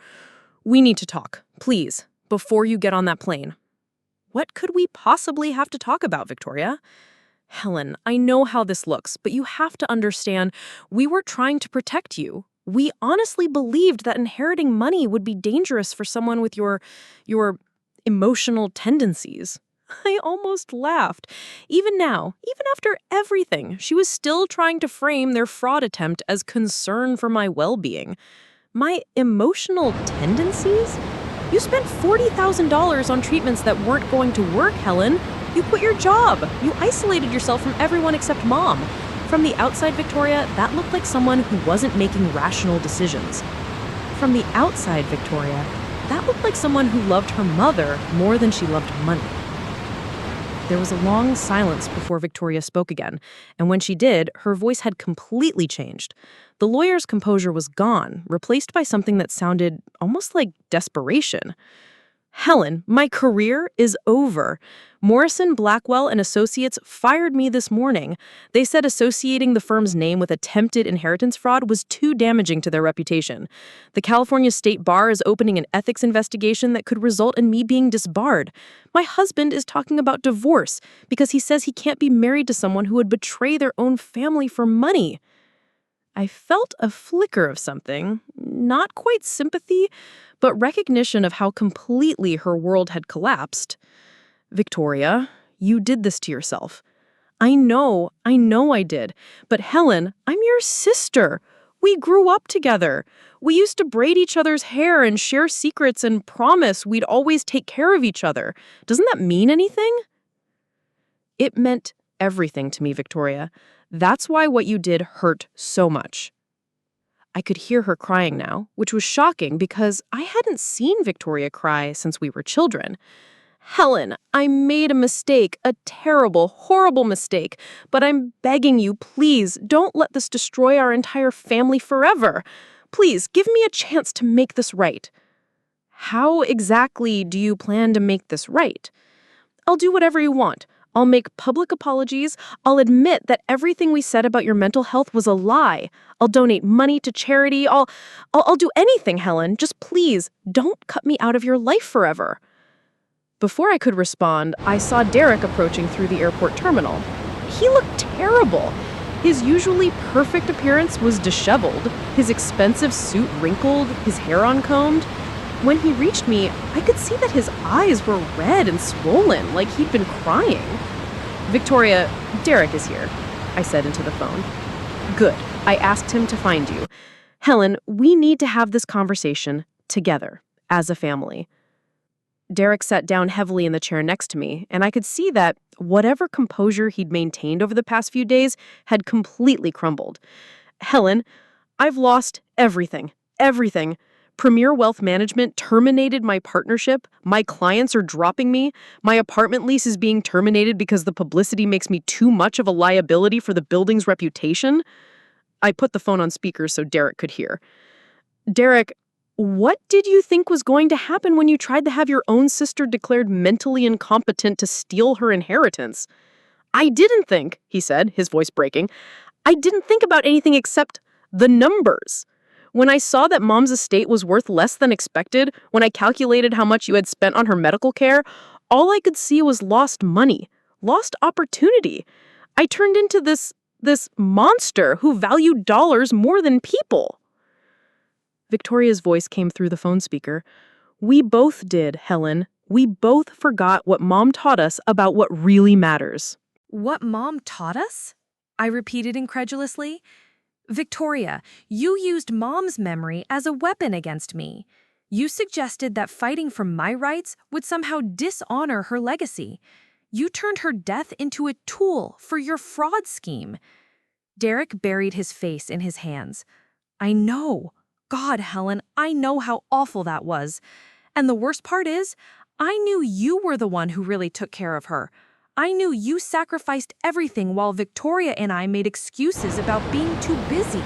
We need to talk, please, before you get on that plane. What could we possibly have to talk about, Victoria? Helen, I know how this looks, but you have to understand, we were trying to protect you. We honestly believed that inheriting money would be dangerous for someone with your emotional tendencies. I almost laughed. Even now, even after everything, she was still trying to frame their fraud attempt as concern for my well-being. My emotional tendencies? You spent $40,000 on treatments that weren't going to work, Helen. You quit your job. You isolated yourself from everyone except Mom. From the outside, Victoria, that looked like someone who wasn't making rational decisions. From the outside, Victoria, that looked like someone who loved her mother more than she loved money. There was a long silence before Victoria spoke again, and when she did, her voice had completely changed. The lawyer's composure was gone, replaced by something that sounded almost like desperation. Helen, my career is over. Morrison, Blackwell, and Associates fired me this morning. They said associating the firm's name with attempted inheritance fraud was too damaging to their reputation. The California State Bar is opening an ethics investigation that could result in me being disbarred. My husband is talking about divorce because he says he can't be married to someone who would betray their own family for money. I felt a flicker of something, not quite sympathy, but recognition of how completely her world had collapsed. Victoria, you did this to yourself. I know I did. But Helen, I'm your sister. We grew up together. We used to braid each other's hair and share secrets and promise we'd always take care of each other. Doesn't that mean anything? It meant everything to me, Victoria. That's why what you did hurt so much. I could hear her crying now, which was shocking because I hadn't seen Victoria cry since we were children. Helen, I made a mistake, a terrible, horrible mistake, but I'm begging you, please, don't let this destroy our entire family forever. Please, give me a chance to make this right. How exactly do you plan to make this right? I'll do whatever you want. I'll make public apologies. I'll admit that everything we said about your mental health was a lie. I'll donate money to charity. I'll do anything, Helen. Just please, don't cut me out of your life forever. Before I could respond, I saw Derek approaching through the airport terminal. He looked terrible. His usually perfect appearance was disheveled, his expensive suit wrinkled, his hair uncombed. When he reached me, I could see that his eyes were red and swollen, like he'd been crying. Victoria, Derek is here, I said into the phone. Good. I asked him to find you. Helen, we need to have this conversation together, as a family. Derek sat down heavily in the chair next to me, and I could see that whatever composure he'd maintained over the past few days had completely crumbled. Helen, I've lost everything. Everything. Premier Wealth Management terminated my partnership. My clients are dropping me. My apartment lease is being terminated because the publicity makes me too much of a liability for the building's reputation. I put the phone on speaker so Derek could hear. Derek, what did you think was going to happen when you tried to have your own sister declared mentally incompetent to steal her inheritance? I didn't think, he said, his voice breaking. I didn't think about anything except the numbers. When I saw that Mom's estate was worth less than expected, when I calculated how much you had spent on her medical care, all I could see was lost money, lost opportunity. I turned into this monster who valued dollars more than people. Victoria's voice came through the phone speaker. We both did, Helen. We both forgot what Mom taught us about what really matters. What Mom taught us? I repeated incredulously. Victoria, you used Mom's memory as a weapon against me. You suggested that fighting for my rights would somehow dishonor her legacy. You turned her death into a tool for your fraud scheme. Derek buried his face in his hands. I know. God, Helen, I know how awful that was. And the worst part is, I knew you were the one who really took care of her. I knew you sacrificed everything while Victoria and I made excuses about being too busy.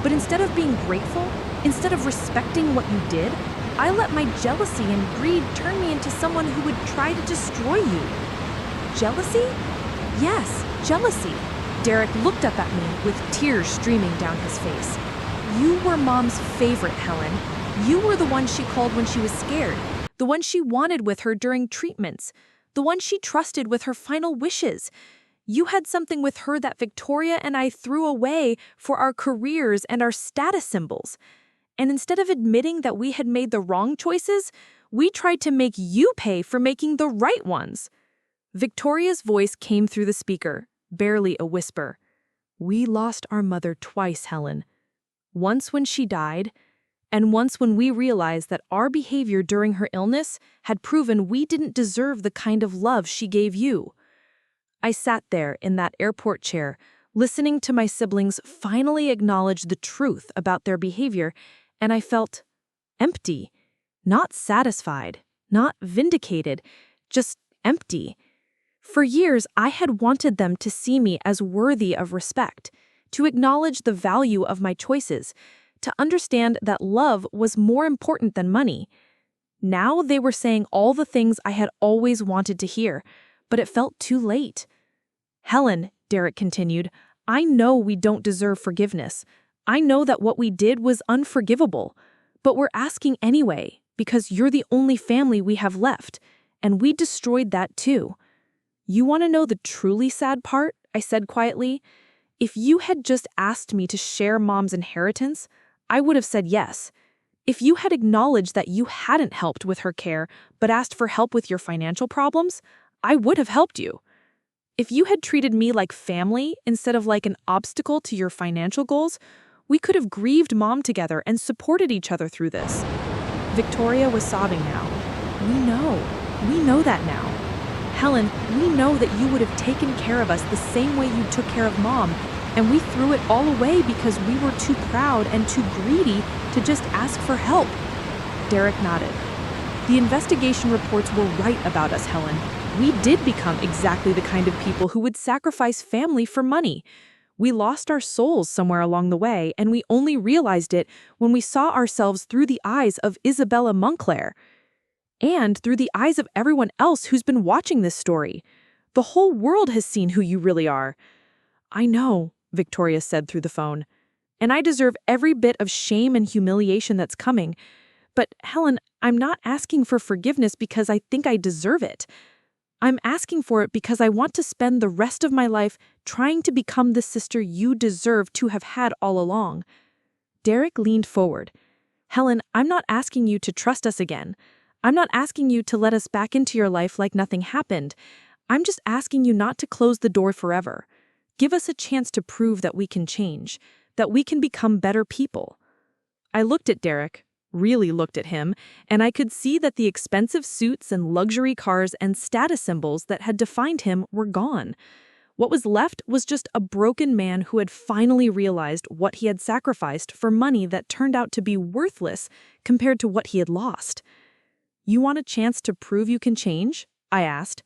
But instead of being grateful, instead of respecting what you did, I let my jealousy and greed turn me into someone who would try to destroy you. Jealousy? Yes, jealousy. Derek looked up at me with tears streaming down his face. You were Mom's favorite, Helen. You were the one she called when she was scared, the one she wanted with her during treatments, the one she trusted with her final wishes. You had something with her that Victoria and I threw away for our careers and our status symbols. And instead of admitting that we had made the wrong choices, we tried to make you pay for making the right ones. Victoria's voice came through the speaker, barely a whisper. We lost our mother twice, Helen. Once when she died, and once when we realized that our behavior during her illness had proven we didn't deserve the kind of love she gave you. I sat there in that airport chair, listening to my siblings finally acknowledge the truth about their behavior, and I felt empty, not satisfied, not vindicated, just empty. For years, I had wanted them to see me as worthy of respect, to acknowledge the value of my choices, to understand that love was more important than money. Now they were saying all the things I had always wanted to hear, but it felt too late. Helen, Derek continued, I know we don't deserve forgiveness. I know that what we did was unforgivable, but we're asking anyway, because you're the only family we have left, and we destroyed that too. You want to know the truly sad part? I said quietly. If you had just asked me to share Mom's inheritance, I would have said yes. If you had acknowledged that you hadn't helped with her care, but asked for help with your financial problems, I would have helped you. If you had treated me like family instead of like an obstacle to your financial goals, we could have grieved Mom together and supported each other through this. Victoria was sobbing now. We know that now. Helen, we know that you would have taken care of us the same way you took care of Mom, and we threw it all away because we were too proud and too greedy to just ask for help. Derek nodded. The investigation reports were right about us, Helen. We did become exactly the kind of people who would sacrifice family for money. We lost our souls somewhere along the way, and we only realized it when we saw ourselves through the eyes of Isabella Montclair. And through the eyes of everyone else who's been watching this story. The whole world has seen who you really are. I know, Victoria said through the phone. And I deserve every bit of shame and humiliation that's coming. But, Helen, I'm not asking for forgiveness because I think I deserve it. I'm asking for it because I want to spend the rest of my life trying to become the sister you deserve to have had all along. Derek leaned forward. Helen, I'm not asking you to trust us again. I'm not asking you to let us back into your life like nothing happened. I'm just asking you not to close the door forever. Give us a chance to prove that we can change, that we can become better people. I looked at Derek, really looked at him, and I could see that the expensive suits and luxury cars and status symbols that had defined him were gone. What was left was just a broken man who had finally realized what he had sacrificed for money that turned out to be worthless compared to what he had lost. You want a chance to prove you can change? I asked.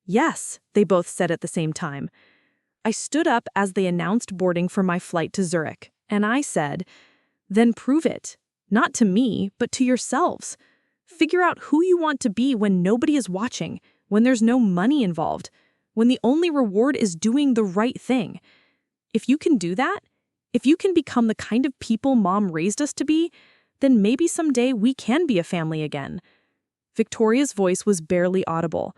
Yes, they both said at the same time. I stood up as they announced boarding for my flight to Zurich, and I said, then prove it. Not to me, but to yourselves. Figure out who you want to be when nobody is watching, when there's no money involved, when the only reward is doing the right thing. If you can do that, if you can become the kind of people Mom raised us to be, then maybe someday we can be a family again. Victoria's voice was barely audible.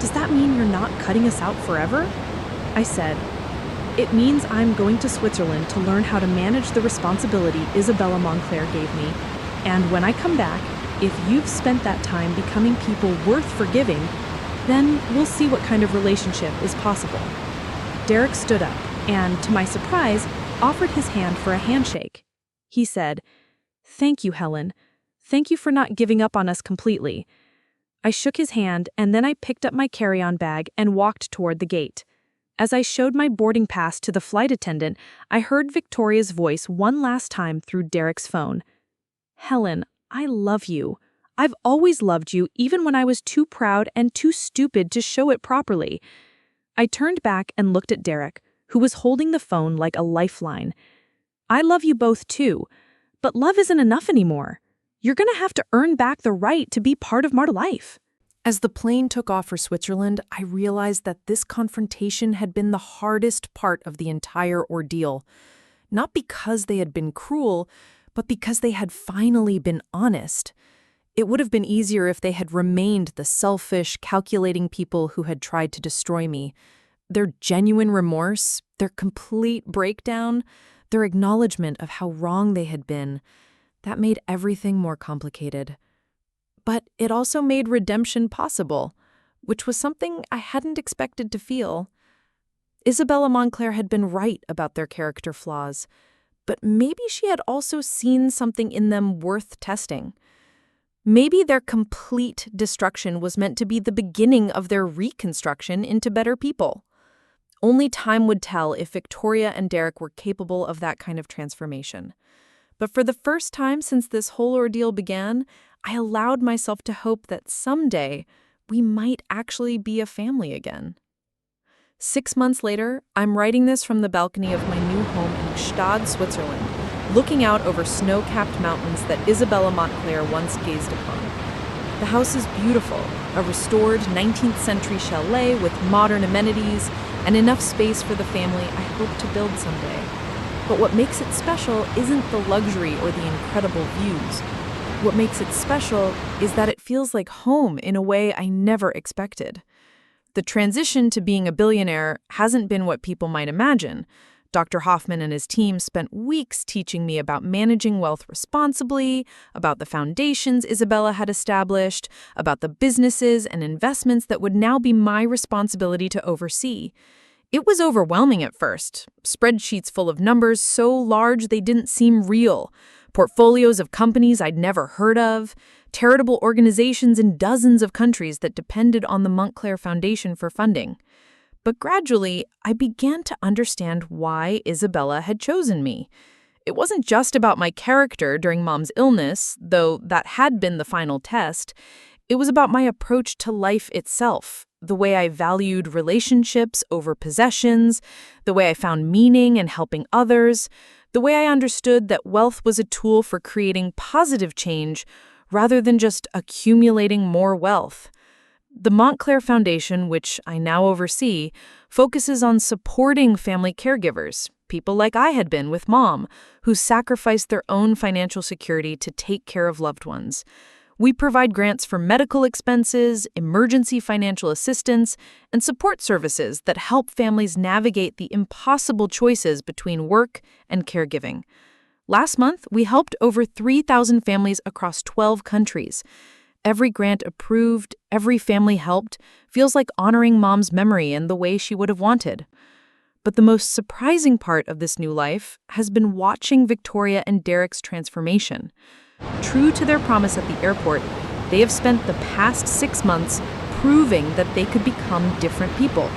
Does that mean you're not cutting us out forever? I said, it means I'm going to Switzerland to learn how to manage the responsibility Isabella Montclair gave me. And when I come back, if you've spent that time becoming people worth forgiving, then we'll see what kind of relationship is possible. Derek stood up and, to my surprise, offered his hand for a handshake. He said, thank you, Helen. Thank you for not giving up on us completely. I shook his hand, and then I picked up my carry-on bag and walked toward the gate. As I showed my boarding pass to the flight attendant, I heard Victoria's voice one last time through Derek's phone. Helen, I love you. I've always loved you, even when I was too proud and too stupid to show it properly. I turned back and looked at Derek, who was holding the phone like a lifeline. I love you both too, but love isn't enough anymore. You're going to have to earn back the right to be part of our life." As the plane took off for Switzerland, I realized that this confrontation had been the hardest part of the entire ordeal. Not because they had been cruel, but because they had finally been honest. It would have been easier if they had remained the selfish, calculating people who had tried to destroy me. Their genuine remorse, their complete breakdown, their acknowledgement of how wrong they had been, that made everything more complicated. But it also made redemption possible, which was something I hadn't expected to feel. Isabella Montclair had been right about their character flaws, but maybe she had also seen something in them worth testing. Maybe their complete destruction was meant to be the beginning of their reconstruction into better people. Only time would tell if Victoria and Derek were capable of that kind of transformation. But for the first time since this whole ordeal began, I allowed myself to hope that someday we might actually be a family again. 6 months later, I'm writing this from the balcony of my new home in Gstaad, Switzerland, looking out over snow-capped mountains that Isabella Montclair once gazed upon. The house is beautiful, a restored 19th century chalet with modern amenities and enough space for the family I hope to build someday. But what makes it special isn't the luxury or the incredible views. What makes it special is that it feels like home in a way I never expected. The transition to being a billionaire hasn't been what people might imagine. Dr. Hoffman and his team spent weeks teaching me about managing wealth responsibly, about the foundations Isabella had established, about the businesses and investments that would now be my responsibility to oversee. It was overwhelming at first. Spreadsheets full of numbers so large they didn't seem real. Portfolios of companies I'd never heard of. Charitable organizations in dozens of countries that depended on the Montclair Foundation for funding. But gradually, I began to understand why Isabella had chosen me. It wasn't just about my character during Mom's illness, though that had been the final test. It was about my approach to life itself, the way I valued relationships over possessions, the way I found meaning in helping others, the way I understood that wealth was a tool for creating positive change rather than just accumulating more wealth. The Montclair Foundation, which I now oversee, focuses on supporting family caregivers, people like I had been with Mom, who sacrificed their own financial security to take care of loved ones. We provide grants for medical expenses, emergency financial assistance, and support services that help families navigate the impossible choices between work and caregiving. Last month, we helped over 3,000 families across 12 countries. Every grant approved, every family helped, feels like honoring Mom's memory in the way she would have wanted. But the most surprising part of this new life has been watching Victoria and Derek's transformation. True to their promise at the airport, they have spent the past 6 months proving that they could become different people.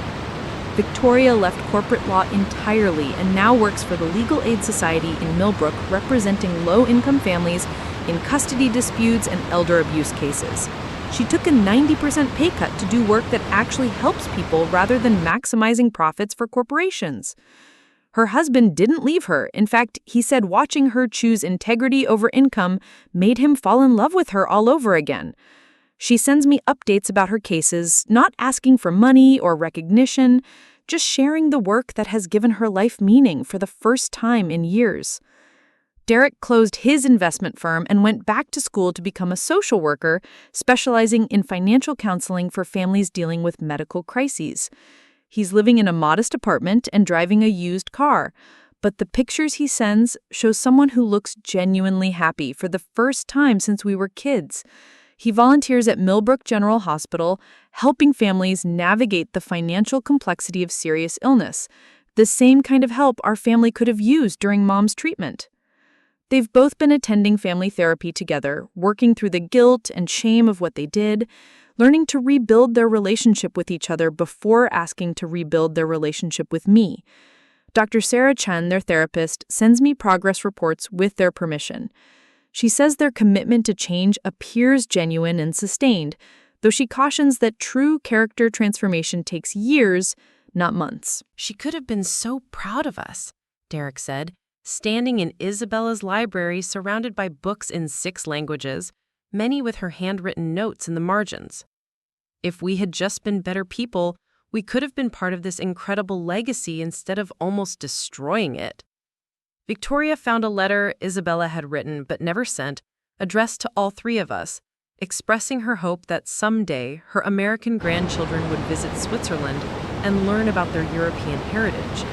Victoria left corporate law entirely and now works for the Legal Aid Society in Millbrook, representing low-income families in custody disputes and elder abuse cases. She took a 90% pay cut to do work that actually helps people rather than maximizing profits for corporations. Her husband didn't leave her. In fact, he said watching her choose integrity over income made him fall in love with her all over again. She sends me updates about her cases, not asking for money or recognition, just sharing the work that has given her life meaning for the first time in years. Derek closed his investment firm and went back to school to become a social worker, specializing in financial counseling for families dealing with medical crises. He's living in a modest apartment and driving a used car, but the pictures he sends show someone who looks genuinely happy for the first time since we were kids. He volunteers at Millbrook General Hospital, helping families navigate the financial complexity of serious illness, the same kind of help our family could have used during Mom's treatment. They've both been attending family therapy together, working through the guilt and shame of what they did, learning to rebuild their relationship with each other before asking to rebuild their relationship with me. Dr. Sarah Chen, their therapist, sends me progress reports with their permission. She says their commitment to change appears genuine and sustained, though she cautions that true character transformation takes years, not months. "She could have been so proud of us," Derek said. standing in Isabella's library surrounded by books in 6 languages, many with her handwritten notes in the margins. If we had just been better people, we could have been part of this incredible legacy instead of almost destroying it. Victoria found a letter Isabella had written but never sent, addressed to all 3 of us, expressing her hope that someday her American grandchildren would visit Switzerland and learn about their European heritage.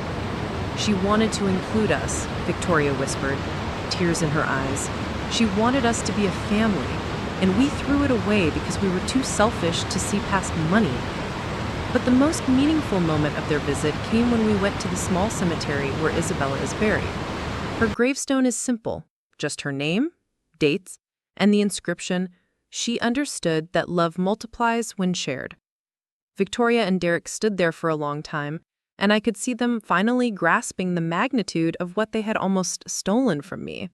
She wanted to include us, Victoria whispered, tears in her eyes. She wanted us to be a family, and we threw it away because we were too selfish to see past money. But the most meaningful moment of their visit came when we went to the small cemetery where Isabella is buried. Her gravestone is simple, just her name, dates, and the inscription, "She understood that love multiplies when shared." Victoria and Derek stood there for a long time, and I could see them finally grasping the magnitude of what they had almost stolen from me.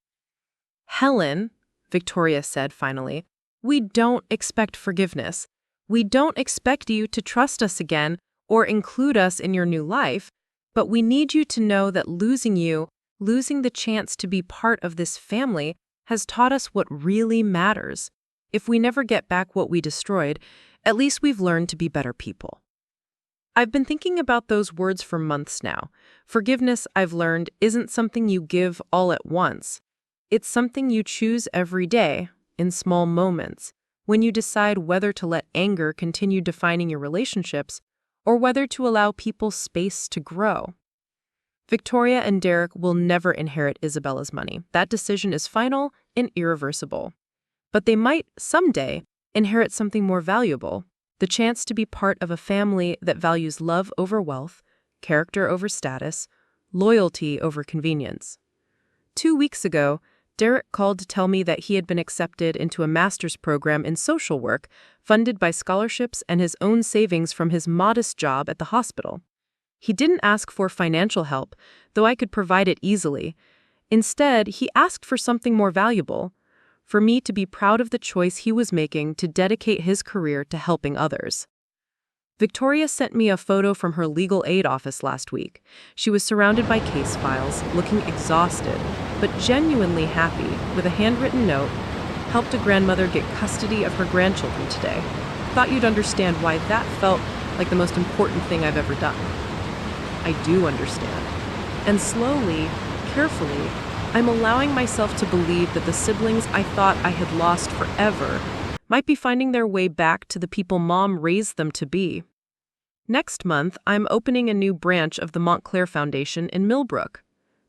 "Helen," Victoria said finally, "we don't expect forgiveness. We don't expect you to trust us again or include us in your new life, but we need you to know that losing you, losing the chance to be part of this family, has taught us what really matters. If we never get back what we destroyed, at least we've learned to be better people." I've been thinking about those words for months now. Forgiveness, I've learned, isn't something you give all at once. It's something you choose every day, in small moments, when you decide whether to let anger continue defining your relationships or whether to allow people space to grow. Victoria and Derek will never inherit Isabella's money. That decision is final and irreversible. But they might, someday, inherit something more valuable, the chance to be part of a family that values love over wealth, character over status, loyalty over convenience. 2 weeks ago, Derek called to tell me that he had been accepted into a master's program in social work, funded by scholarships and his own savings from his modest job at the hospital. He didn't ask for financial help, though I could provide it easily. Instead, he asked for something more valuable, for me to be proud of the choice he was making to dedicate his career to helping others. Victoria sent me a photo from her legal aid office last week. She was surrounded by case files, looking exhausted, but genuinely happy, with a handwritten note, "Helped a grandmother get custody of her grandchildren today. Thought you'd understand why that felt like the most important thing I've ever done." I do understand. And slowly, carefully, I'm allowing myself to believe that the siblings I thought I had lost forever might be finding their way back to the people Mom raised them to be. Next month, I'm opening a new branch of the Montclair Foundation in Millbrook.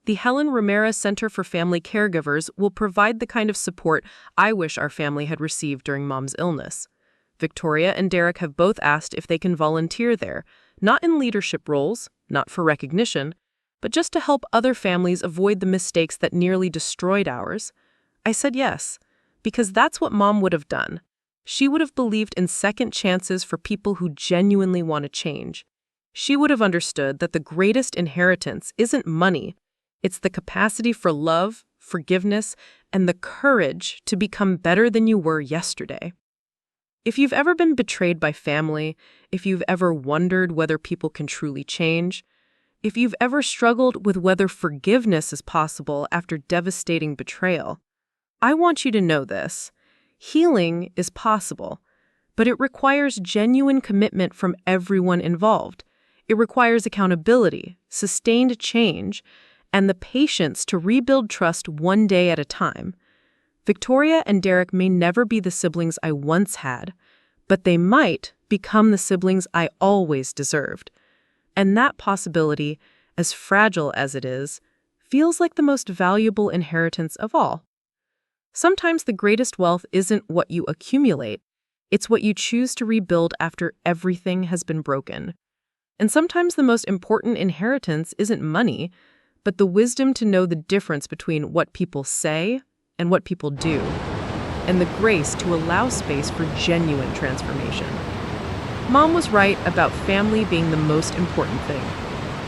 The Helen Ramirez Center for Family Caregivers will provide the kind of support I wish our family had received during Mom's illness. Victoria and Derek have both asked if they can volunteer there, not in leadership roles, not for recognition, but just to help other families avoid the mistakes that nearly destroyed ours. I said yes, because that's what Mom would have done. She would have believed in second chances for people who genuinely want to change. She would have understood that the greatest inheritance isn't money. It's the capacity for love, forgiveness, and the courage to become better than you were yesterday. If you've ever been betrayed by family, if you've ever wondered whether people can truly change, if you've ever struggled with whether forgiveness is possible after devastating betrayal, I want you to know this. Healing is possible, but it requires genuine commitment from everyone involved. It requires accountability, sustained change, and the patience to rebuild trust one day at a time. Victoria and Derek may never be the siblings I once had, but they might become the siblings I always deserved. And that possibility, as fragile as it is, feels like the most valuable inheritance of all. Sometimes the greatest wealth isn't what you accumulate, it's what you choose to rebuild after everything has been broken. And sometimes the most important inheritance isn't money, but the wisdom to know the difference between what people say and what people do, and the grace to allow space for genuine transformation. Mom was right about family being the most important thing.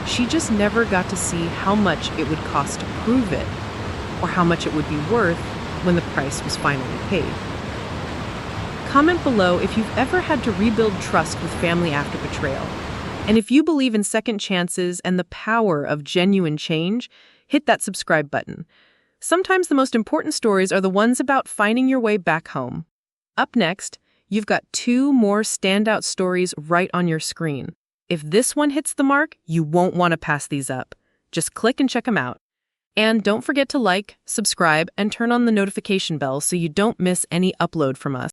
She just never got to see how much it would cost to prove it, or how much it would be worth when the price was finally paid. Comment below if you've ever had to rebuild trust with family after betrayal. And if you believe in second chances and the power of genuine change, hit that subscribe button. Sometimes the most important stories are the ones about finding your way back home. Up next, you've got 2 more standout stories right on your screen. If this one hits the mark, you won't want to pass these up. Just click and check them out. And don't forget to like, subscribe, and turn on the notification bell so you don't miss any upload from us.